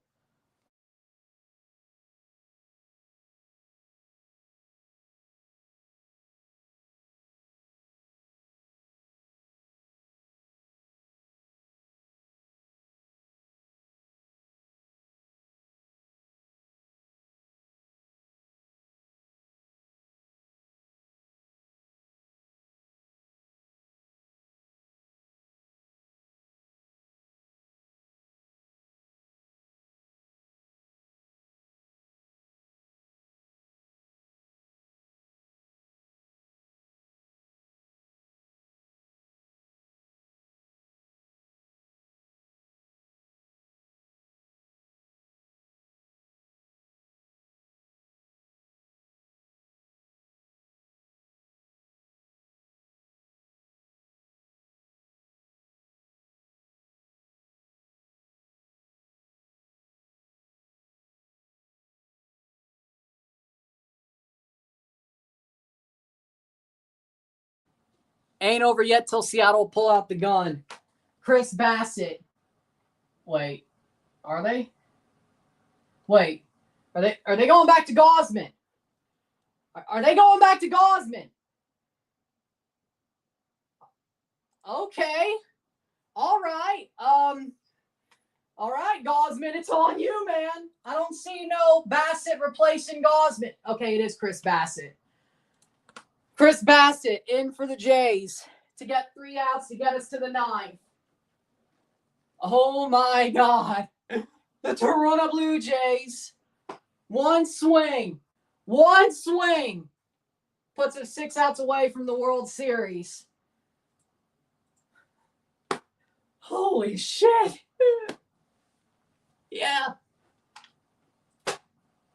Ain't over yet till Seattle pull out the gun. Chris Bassett. Wait, are they? Wait, are they going back to Gausman? Are they going back to Gausman? Okay. All right. All right, Gausman, it's on you, man. I don't see no Bassett replacing Gausman. Okay, it is Chris Bassett. Chris Bassett in for the Jays to get 3 outs to get us to the 9th. Oh, my God. The Toronto Blue Jays. One swing. Puts us 6 outs away from the World Series. Holy shit. Yeah.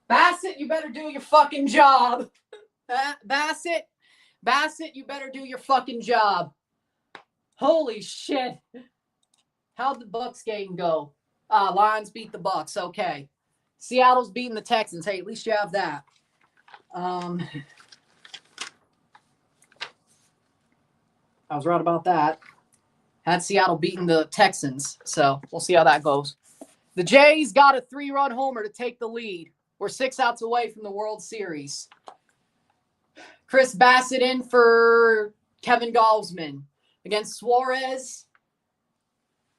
Bassett, you better do your fucking job. Bassett, you better do your fucking job. Holy shit. How'd the Bucks game go? Lions beat the Bucks. Okay. Seattle's beating the Texans. Hey, at least you have that. I was right about that. Had Seattle beating the Texans, so we'll see how that goes. The Jays got a 3-run homer to take the lead. We're 6 outs away from the World Series. Chris Bassett in for Kevin Gausman against Suarez,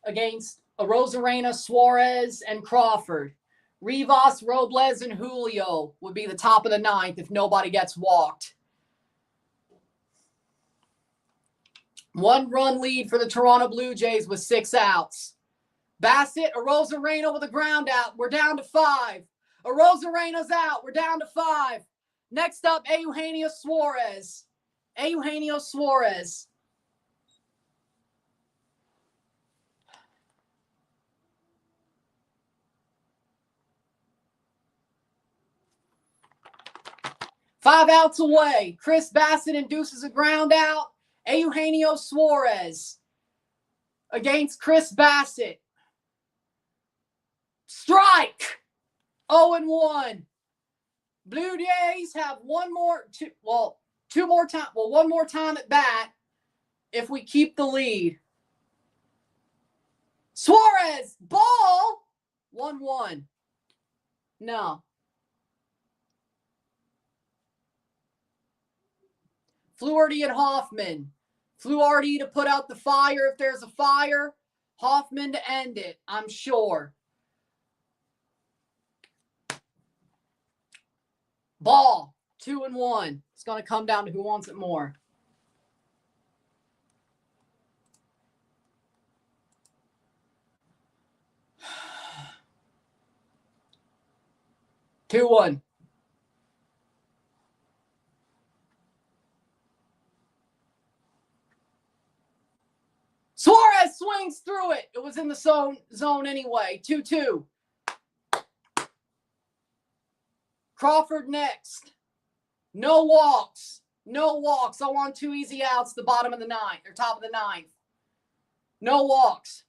against Arozarena, Suarez, and Crawford. Rivas, Robles, and Julio would be the top of the 9th if nobody gets walked. 1-run lead for the Toronto Blue Jays with 6 outs. Bassett, Arozarena with a ground out. We're down to 5. Arozarena's out. We're down to 5. Next up, Eugenio Suarez. 5 outs away. Chris Bassett induces a ground out. Eugenio Suarez against Chris Bassett. Strike! 0-1. Blue Jays have one more time at bat if we keep the lead. Suarez, ball, 1-1. No. Fluharty and Hoffman. Fluharty to put out the fire if there's a fire. Hoffman to end it, I'm sure. Ball, 2-1. It's going to come down to who wants it more. Two, 1. Suarez swings through it. It was in the zone anyway. 2-2. Crawford next. No walks. I want 2 easy outs, the bottom of the 9th, or top of the 9th. No walks.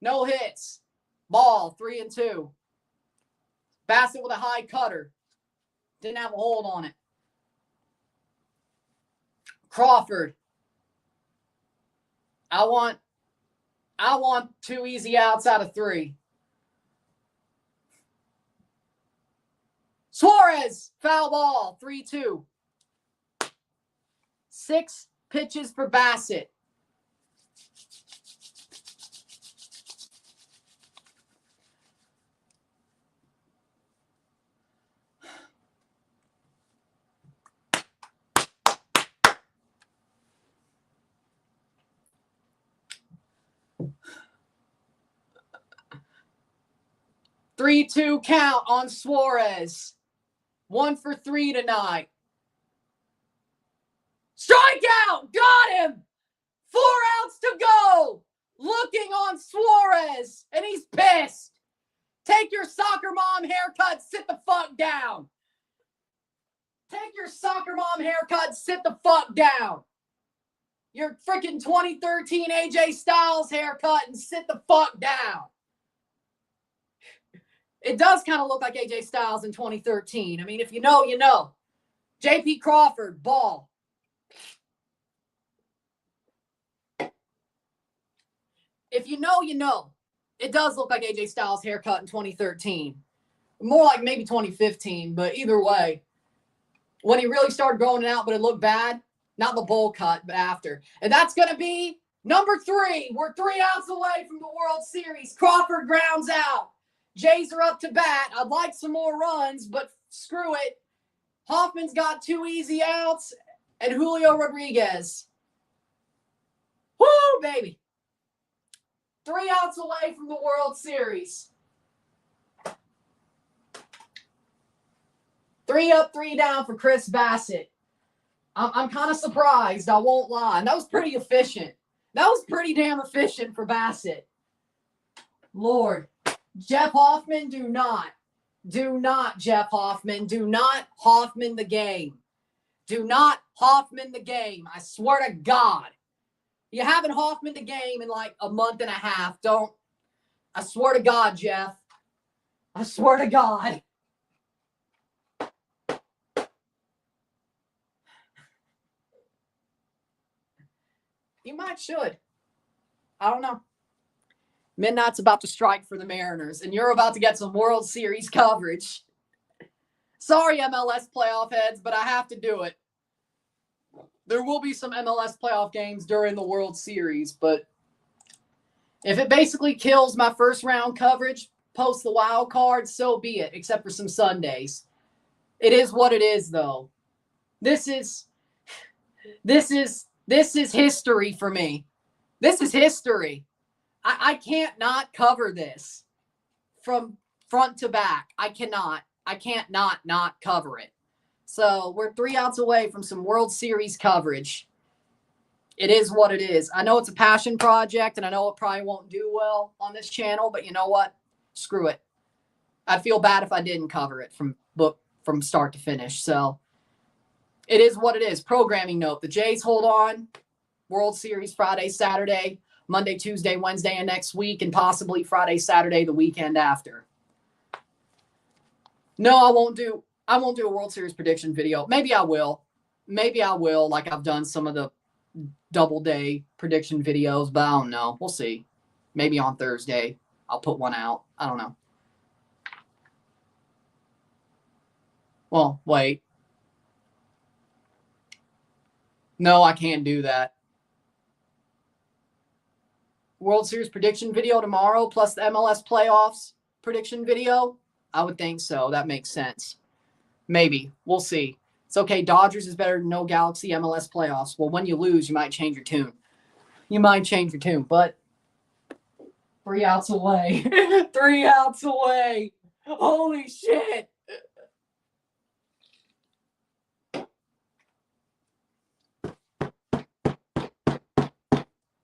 No hits. Ball, 3-2. Bassett with a high cutter. Didn't have a hold on it. Crawford. I want 2 easy outs out of 3. Suarez, foul ball, 3-2. 6 pitches for Bassett. Three-two count on Suarez. 1 for 3 tonight. Strikeout! Got him! 4 outs to go. Looking on Suarez, and he's pissed. Take your soccer mom haircut, sit the fuck down. Take your soccer mom haircut, sit the fuck down. Your freaking 2013 AJ Styles haircut and sit the fuck down. It does kind of look like AJ Styles in 2013. I mean, if you know, you know. J.P. Crawford, ball. if you know, you know. It does look like AJ Styles' haircut in 2013. More like maybe 2015, but either way. When he really started growing it out, but it looked bad. Not the bowl cut, but after. And that's going to be number 3. We're 3 outs away from the World Series. Crawford grounds out. Jays are up to bat. I'd like some more runs, but screw it. Hoffman's got 2 easy outs. And Julio Rodriguez. Woo, baby. 3 outs away from the World Series. 3 up, 3 down for Chris Bassett. I'm kind of surprised, I won't lie. And that was pretty efficient. That was pretty damn efficient for Bassett. Lord. Jeff Hoffman, do not, Jeff Hoffman. Do not Hoffman the game. Do not Hoffman the game. I swear to God. You haven't Hoffman the game in like a month and a half. Don't. I swear to God, Jeff. I swear to God. You might should. I don't know. Midnight's about to strike for the Mariners, and you're about to get some World Series coverage. Sorry, MLS playoff heads, but I have to do it. There will be some MLS playoff games during the World Series, but if it basically kills my first round coverage post the wild card, so be it, except for some Sundays. It is what it is, though. This is history for me. This is history. I can't not cover this from front to back. I can't not cover it. So we're 3 outs away from some World Series coverage. It is what it is. I know it's a passion project, and I know it probably won't do well on this channel, but you know what? Screw it. I'd feel bad if I didn't cover it from start to finish. So it is what it is. Programming note. The Jays hold on. World Series Friday, Saturday, Monday, Tuesday, Wednesday, and next week, and possibly Friday, Saturday, the weekend after. No, I won't do a World Series prediction video. Maybe I will. Like I've done some of the double day prediction videos, but I don't know. We'll see. Maybe on Thursday I'll put one out. I don't know. Well, wait. No, I can't do that. World Series prediction video tomorrow plus the MLS playoffs prediction video? I would think so. That makes sense. Maybe. We'll see. It's okay. Dodgers is better than no Galaxy MLS playoffs. Well, when you lose, you might change your tune. But 3 outs away. 3 outs away. Holy shit.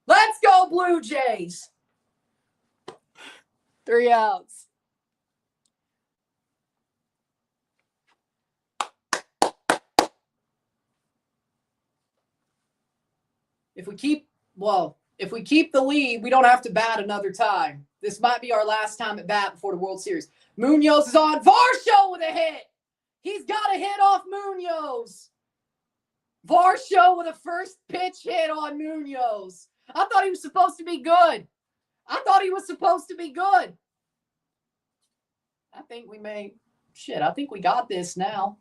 Let's go, Blue Jays. 3 outs. If we keep the lead, we don't have to bat another time. This might be our last time at bat before the World Series. Munoz is on. Varsho with a hit. He's got a hit off Munoz. Varsho with a first pitch hit on Munoz. I thought he was supposed to be good. I think we got this now.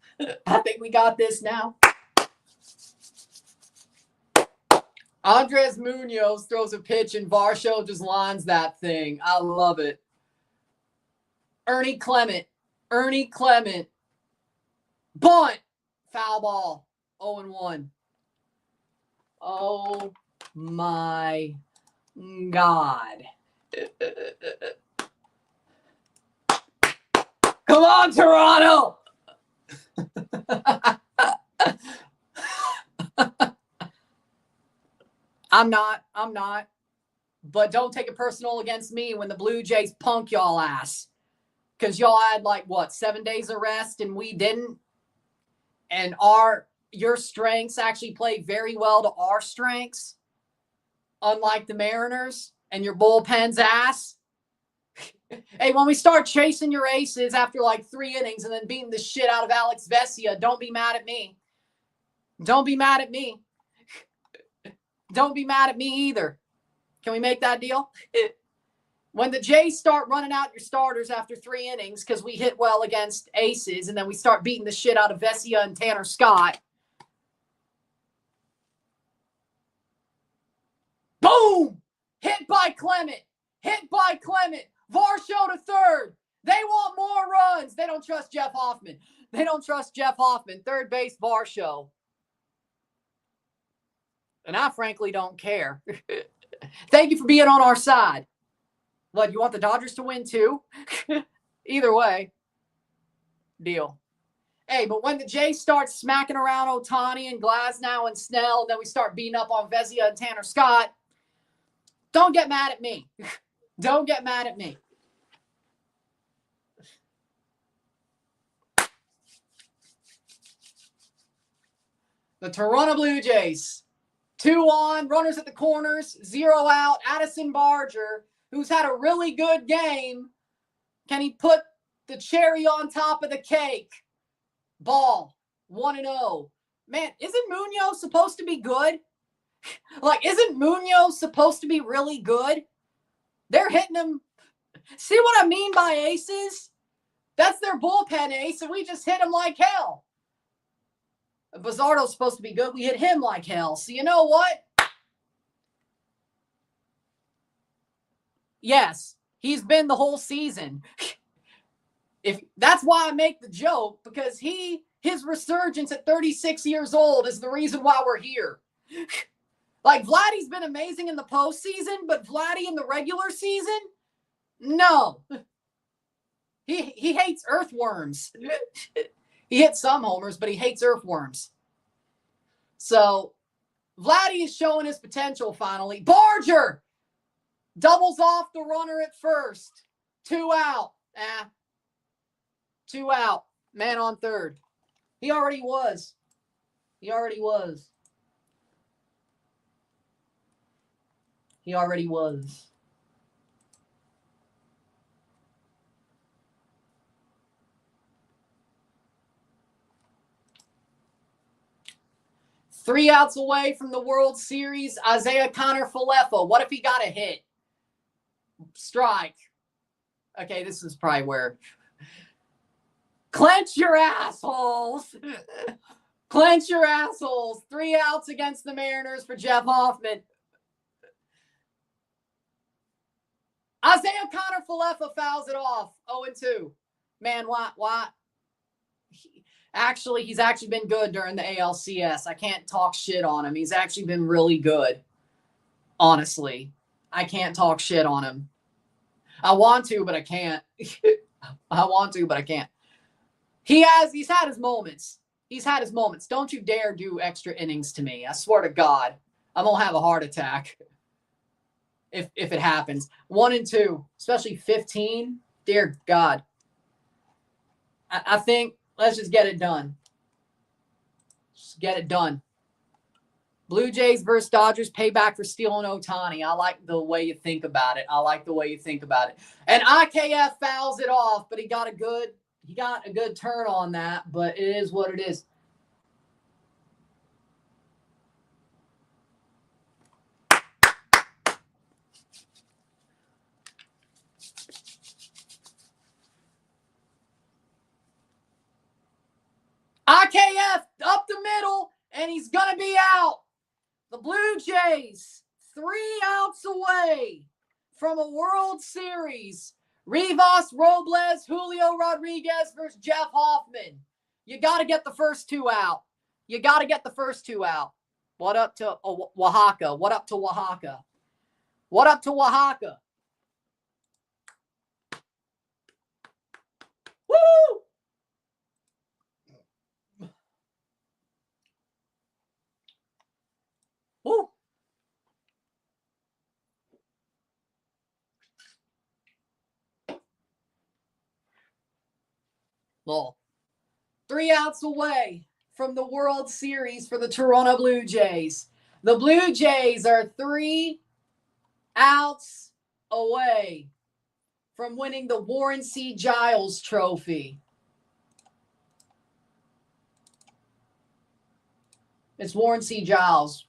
Andres Munoz throws a pitch and Varsho just lines that thing. I love it. Ernie Clement. Bunt. Foul ball. 0-1. Oh my God. Come on, Toronto. I'm not. But don't take it personal against me when the Blue Jays punk y'all ass. Because y'all had 7 days of rest and we didn't. And your strengths actually play very well to our strengths. Unlike the Mariners and your bullpen's ass. Hey, when we start chasing your aces after 3 innings and then beating the shit out of Alex Vesia, don't be mad at me. Don't be mad at me either. Can we make that deal? When the Jays start running out your starters after 3 innings because we hit well against aces, and then we start beating the shit out of Vesia and Tanner Scott. Boom! Hit by Clement. Hit by Clement. Varsho to third. They want more runs. They don't trust Jeff Hoffman. They don't trust Jeff Hoffman. Third base, Varsho. And I frankly don't care. Thank you for being on our side. What, you want the Dodgers to win too? Either way. Deal. Hey, but when the Jays start smacking around Ohtani and Glasnow and Snell, and then we start beating up on Vesia and Tanner Scott, don't get mad at me. Don't get mad at me. The Toronto Blue Jays. 2 on, runners at the corners, 0 out. Addison Barger, who's had a really good game. Can he put the cherry on top of the cake? Ball, 1-0. Man, isn't Munoz supposed to be good? Like, isn't Munoz supposed to be really good? They're hitting him. See what I mean by aces? That's their bullpen ace, and we just hit him like hell. Bizzardo's supposed to be good. We hit him like hell. So you know what? Yes, he's been the whole season. If that's why I make the joke, because his resurgence at 36 years old is the reason why we're here. Like, Vladdy's been amazing in the postseason, but Vladdy in the regular season? No. He hates earthworms. He hits some homers, but he hates earthworms. So, Vladdy is showing his potential finally. Barger doubles off the runner at first. 2 out. 2 out. Man on third. He already was. He already was. 3 outs away from the World Series, Isiah Paskins. What if he got a hit? Strike. Okay, this is probably where. Clench your assholes. Clench your assholes. 3 outs against the Mariners for Jeff Hoffman. Isiah Paskins fouls it off. 0-2. Man, why? He's actually been good during the ALCS. I can't talk shit on him. He's actually been really good. Honestly. I can't talk shit on him. I want to, but I can't. I want to, but I can't. He's had his moments. He's had his moments. Don't you dare do extra innings to me. I swear to God. I'm going to have a heart attack. If it happens. 1-2, especially 15. Dear God. I think let's just get it done. Just get it done. Blue Jays versus Dodgers, payback for stealing Ohtani. I like the way you think about it. And IKF fouls it off, but he got a good turn on that, but it is what it is. IKF up the middle, and he's going to be out. The Blue Jays, 3 outs away from a World Series. Rivas, Robles, Julio Rodriguez versus Jeff Hoffman. You got to get the first 2 out. What up to Oaxaca? What up to Oaxaca? Woo! Woo! Well, 3 outs away from the World Series for the Toronto Blue Jays. The Blue Jays are 3 outs away from winning the Warren C. Giles Trophy. It's Warren C. Giles.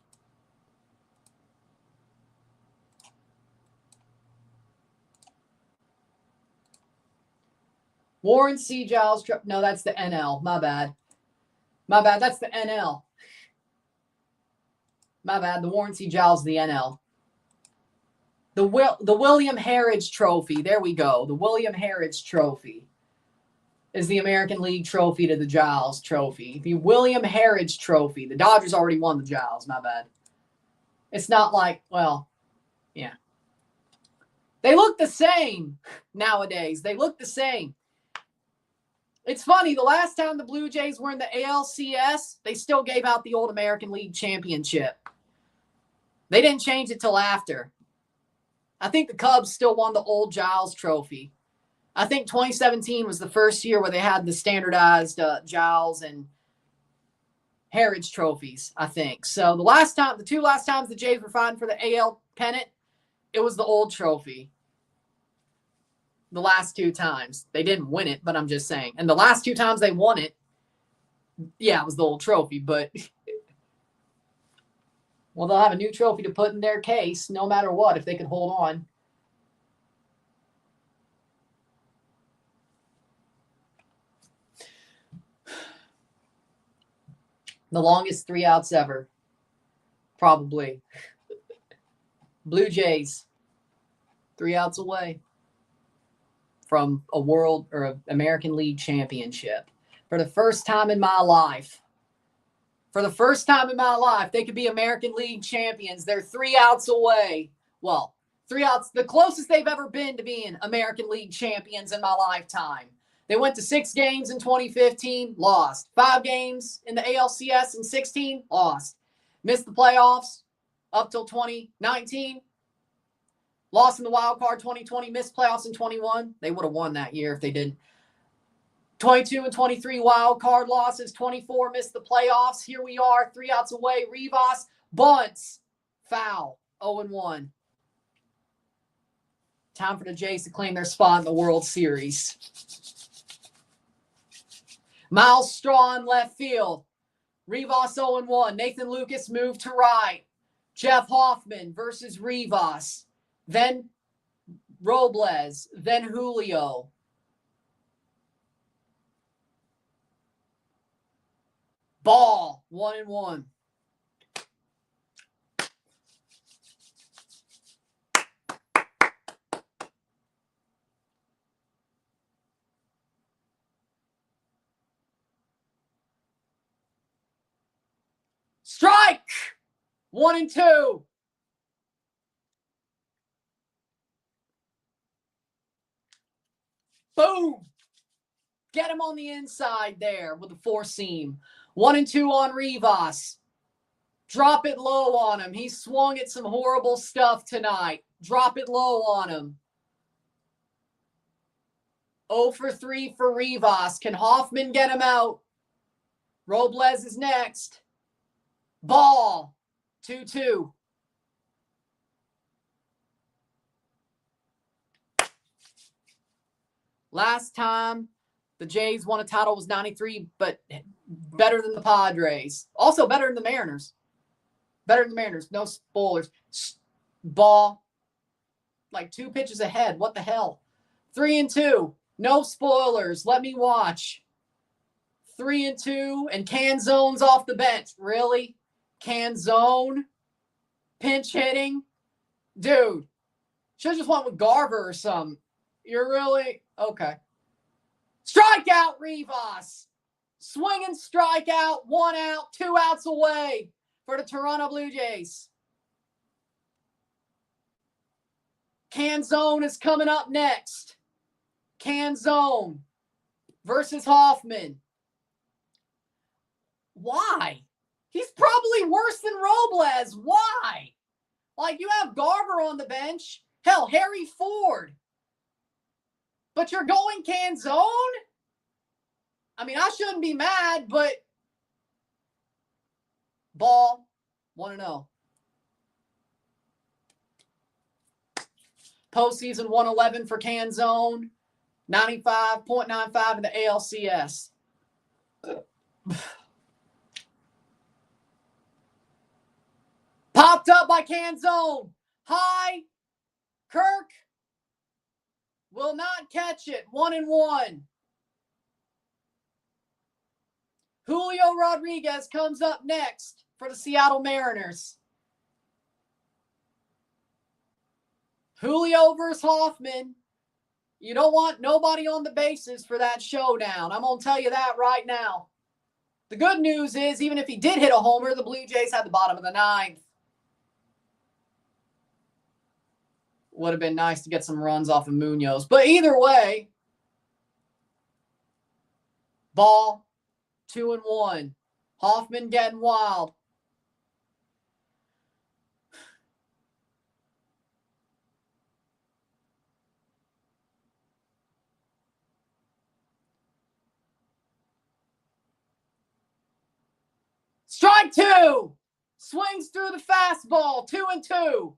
Warren C. Giles. No, that's the NL. My bad. My bad. That's the NL. My bad. The Warren C. Giles, the NL. The William Harridge Trophy. There we go. The William Harridge Trophy is the American League trophy to the Giles Trophy. The William Harridge Trophy. The Dodgers already won the Giles. My bad. It's not like, well, yeah. They look the same nowadays. They look the same. It's funny. The last time the Blue Jays were in the ALCS, they still gave out the old American League Championship. They didn't change it till after. I think the Cubs still won the old Giles Trophy. I think 2017 was the first year where they had the standardized Giles and Harridge trophies, I think. So the two last times the Jays were fighting for the AL pennant, it was the old trophy. The last two times. They didn't win it, but I'm just saying. And the last two times they won it, yeah, it was the old trophy, but well, they'll have a new trophy to put in their case no matter what if they could hold on. The longest 3 outs ever. Probably. Blue Jays. 3 outs away from a World or an American League Championship. For the first time in my life. For the first time in my life, they could be American League champions. They're 3 outs away. Well, 3 outs. The closest they've ever been to being American League champions in my lifetime. They went to 6 games in 2015, lost. 5 games in the ALCS in 16, lost. Missed the playoffs up till 2019. Lost in the wild card 2020, missed playoffs in 21. They would have won that year if they did. 22 and 23 wild card losses. 24 missed the playoffs. Here we are, 3 outs away. Rivas bunts. Foul. 0-1. Time for the Jays to claim their spot in the World Series. Miles Straw in left field. Rivas 0-1. Nathan Lucas moved to right. Jeff Hoffman versus Rivas. Then Robles. Then Julio. Ball. 1-1. Strike! 1-2. Boom! Get him on the inside there with the 4-seam. 1-2 on Rivas. Drop it low on him. He swung at some horrible stuff tonight. Drop it low on him. 0 for 3 for Rivas. Can Hoffman get him out? Robles is next. Ball. 2-2. Last time the Jays won a title was 93, but better than the Padres. Also better than the Mariners. Better than the Mariners. No spoilers. Ball. Like 2 pitches ahead. What the hell? 3-2. No spoilers. Let me watch. 3-2. And Canzone's off the bench. Really? Canzone? Pinch hitting? Dude. Should have just went with Garver or something. You're really? Okay. Strikeout, Rivas. Swinging strikeout. 1 out. 2 outs away for the Toronto Blue Jays. Canzone is coming up next. Canzone versus Hoffman. Why? He's probably worse than Robles. Why? Like, you have Garver on the bench. Hell, Harry Ford. But you're going Canzone? I mean, I shouldn't be mad, but ball, 1-0. Postseason 111 for Canzone. 95.95 in the ALCS. Popped up by Canzone. High. Kirk will not catch it. 1-1. Julio Rodriguez comes up next for the Seattle Mariners. Julio versus Hoffman. You don't want nobody on the bases for that showdown. I'm going to tell you that right now. The good news is, even if he did hit a homer, the Blue Jays had the bottom of the ninth. Would have been nice to get some runs off of Munoz. But either way, Ball, 2-1. Hoffman getting wild. Strike 2. Swings through the fastball. 2-2.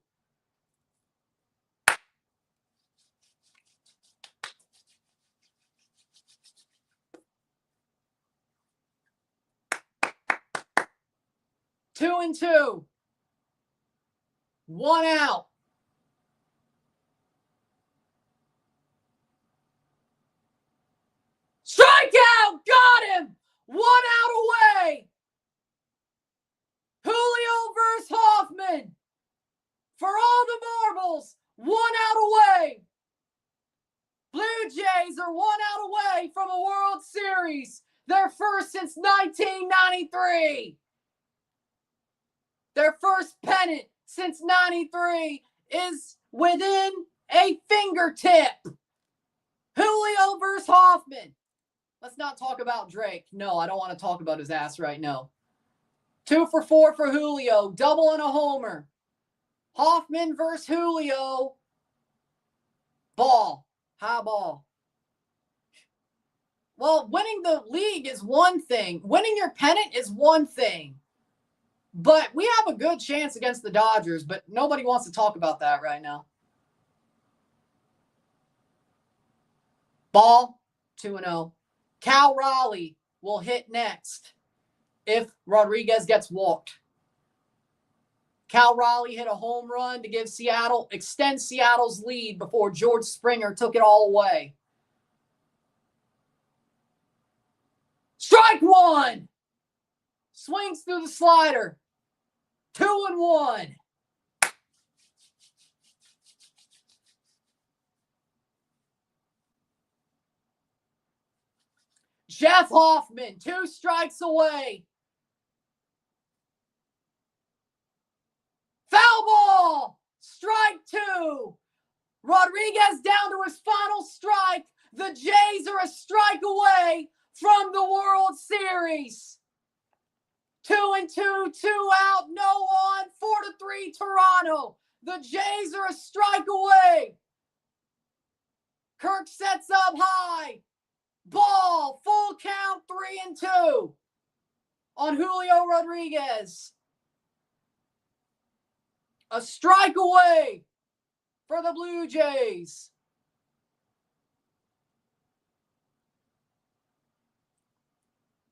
Two and two. 1 out. Strikeout! Got him! 1 out away. Julio versus Hoffman. For all the marbles, 1 out away. Blue Jays are 1 out away from a World Series. Their first since 1993. Their first pennant since 93 is within a fingertip. Julio versus Hoffman. Let's not talk about Drake. No, I don't want to talk about his ass right now. 2 for 4 for Julio. Double and a homer. Hoffman versus Julio. Ball. High ball. Well, winning the league is one thing. Winning your pennant is one thing. But we have a good chance against the Dodgers, but nobody wants to talk about that right now. Ball, 2-0. Cal Raleigh will hit next if Rodriguez gets walked. Cal Raleigh hit a home run to give extend Seattle's lead before George Springer took it all away. Strike 1. Swings through the slider. 2-1. Jeff Hoffman, 2 strikes away. Foul ball. Strike 2. Rodriguez down to his final strike. The Jays are a strike away from the World Series. 2-2, 2 out, no on, 4-3 Toronto. The Jays are a strike away. Kirk sets up high. Ball, full count, 3-2 on Julio Rodriguez. A strike away for the Blue Jays.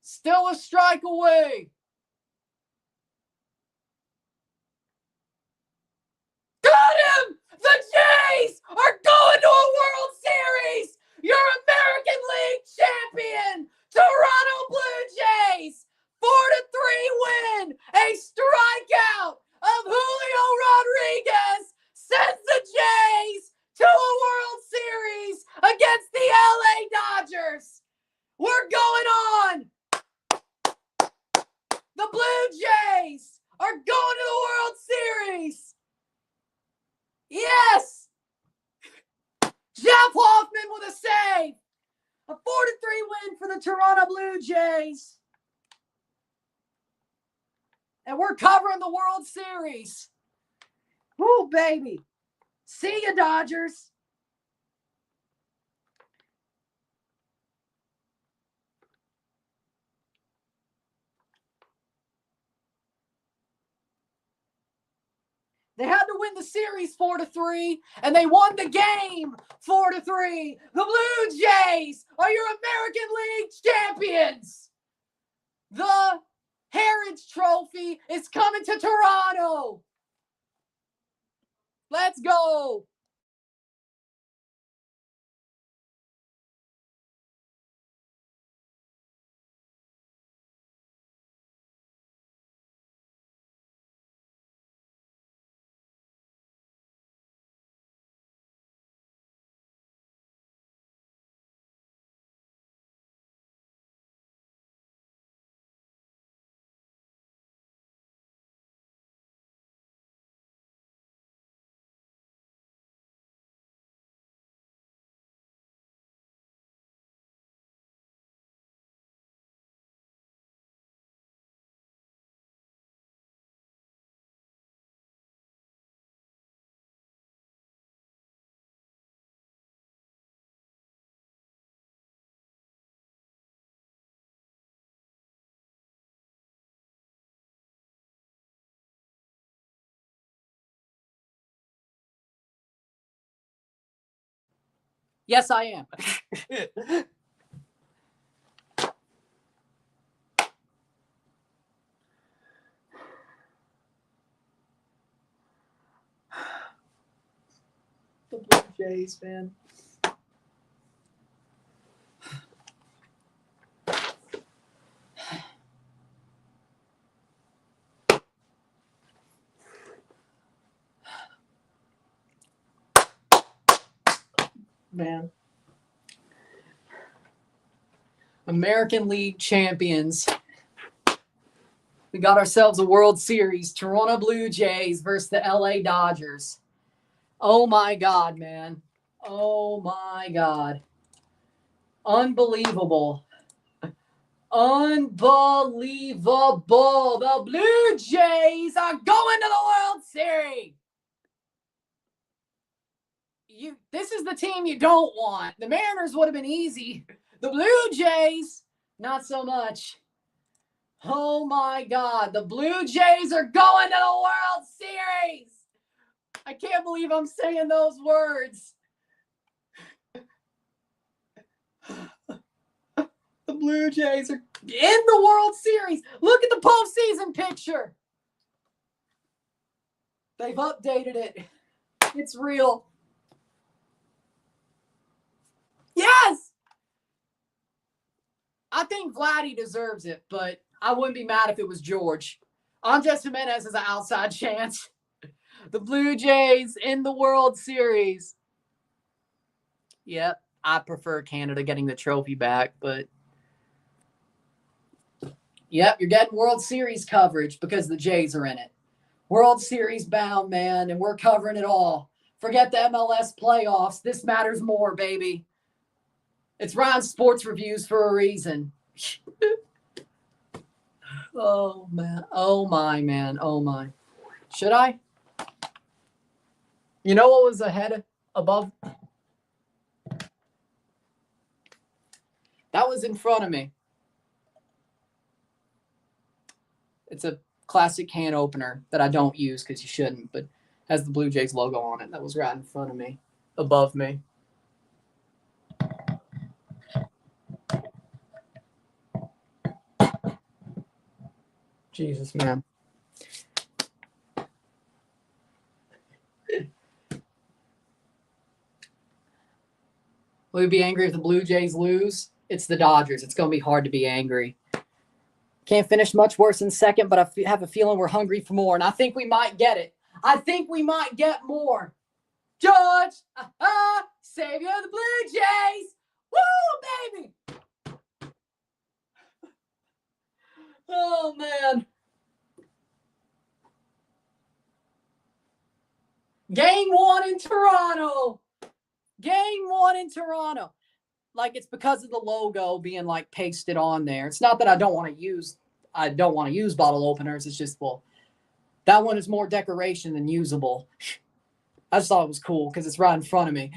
Still a strike away. Got him! The Jays are going to a World Series! Your American League champion, Toronto Blue Jays, 4-3 win. A strikeout of Julio Rodriguez sends the Jays to a World Series against the LA Dodgers. We're going on. The Blue Jays are going to the World Series. Yes. Jeff Hoffman with a save. A 4-3 win for the Toronto Blue Jays. And we're covering the World Series. Woo, baby. See ya, Dodgers. They had to win the series 4-3, and they won the game 4-3. The Blue Jays are your American League champions. The Heritage Trophy is coming to Toronto. Let's go. Yes, I am. The Blue Jays, man. Man. American League champions. We got ourselves a World Series. Toronto Blue Jays versus the LA Dodgers. Oh my God, man. Oh my God. Unbelievable. Unbelievable. The Blue Jays are going to the World Series. This is the team you don't want. The Mariners would have been easy. The Blue Jays, not so much. Oh my God. The Blue Jays are going to the World Series. I can't believe I'm saying those words. The Blue Jays are in the World Series. Look at the postseason picture. They've updated it. It's real. Yes! I think Vladdy deserves it, but I wouldn't be mad if it was George. Andres Jimenez has an outside chance. The Blue Jays in the World Series. Yep, I prefer Canada getting the trophy back, but yep, you're getting World Series coverage because the Jays are in it. World Series bound, man, and we're covering it all. Forget the MLS playoffs. This matters more, baby. It's Ryan's Sports Reviews for a reason. Oh, man. Oh, my, man. Oh, my. Should I? You know what was above? That was in front of me. It's a classic can opener that I don't use because you shouldn't, but has the Blue Jays logo on it. That was right in front of me, above me. Jesus, man. Will you be angry if the Blue Jays lose? It's the Dodgers. It's going to be hard to be angry. Can't finish much worse than second, but I have a feeling we're hungry for more, and I think we might get it. I think we might get more. George, savior of the Blue Jays. Woo, baby. Oh, man. Game 1 in Toronto. Game 1 in Toronto. Like, it's because of the logo being like pasted on there. It's not that I don't want to use bottle openers. It's just, well, that one is more decoration than usable. I just thought it was cool because it's right in front of me.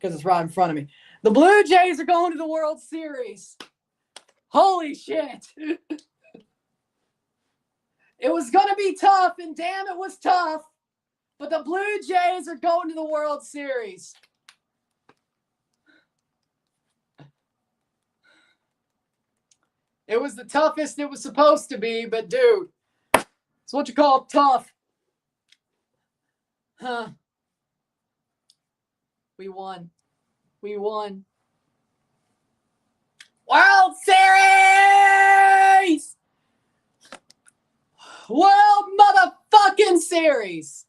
The Blue Jays are going to the World Series. Holy shit. It was going to be tough, and damn, it was tough. But the Blue Jays are going to the World Series. It was the toughest it was supposed to be, but dude, it's what you call tough. Huh. We won. World Series! World motherfucking Series!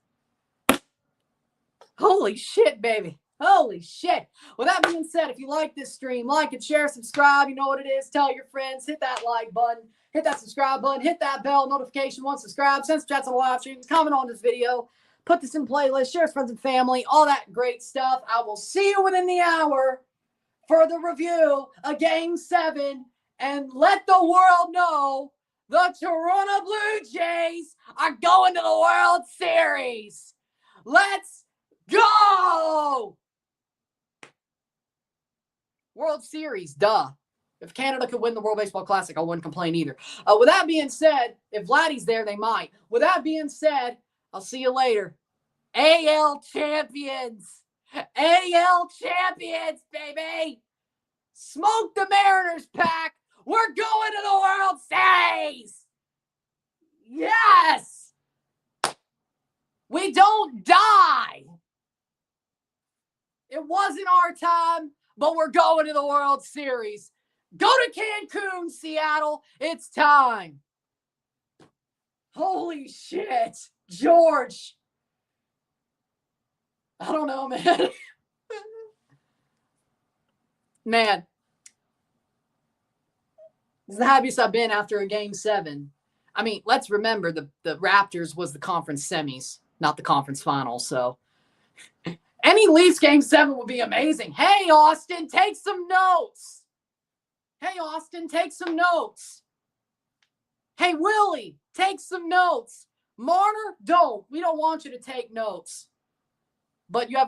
Holy shit, baby. Holy shit. With that being said, if you like this stream, like it, share, subscribe. You know what it is. Tell your friends. Hit that like button. Hit that subscribe button. Hit that bell notification once subscribed. Send some chats on the live stream. Comment on this video. Put this in playlist. Share with friends and family. All that great stuff. I will see you within the hour for the review of Game 7. And let the world know the Toronto Blue Jays are going to the World Series. Let's go! World Series, duh. If Canada could win the World Baseball Classic, I wouldn't complain either. With that being said, if Vladdy's there, they might. With that being said, I'll see you later. AL champions. AL champions, baby. Smoke the Mariners, Pack. We're going to the World Series. Yes. We don't die. It wasn't our time, but we're going to the World Series. Go to Cancun, Seattle. It's time. Holy shit. George. I don't know, man. Man. This is the happiest I've been after a game 7. I mean, let's remember the Raptors was the conference semis, not the conference finals. So any Leafs game 7 would be amazing. Hey, Austin, take some notes. Hey, Austin, take some notes. Hey, Willie, take some notes. Marner, don't. We don't want you to take notes. But you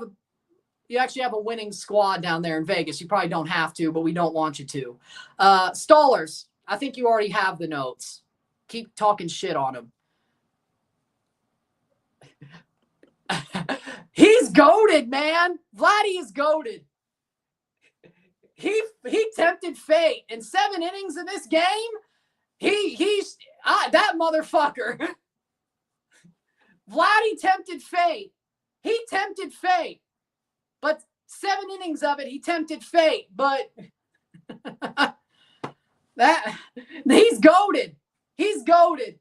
actually have a winning squad down there in Vegas. You probably don't have to, but we don't want you to. Stallers, I think you already have the notes. Keep talking shit on him. He's goated, man. Vladdy is goated. He tempted fate. In 7 innings in this game, he's that motherfucker. Vladdy tempted fate. He tempted fate. But 7 innings of it, he tempted fate. But he's goated. He's goated.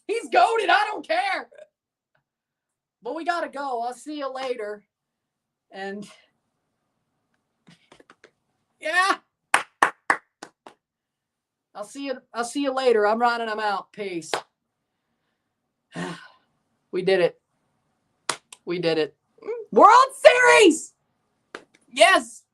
He's goated. I don't care. But we got to go. I'll see you later. And yeah. I'll see you later. I'm running. I'm out. Peace. We did it. We did it. World Series. Yes.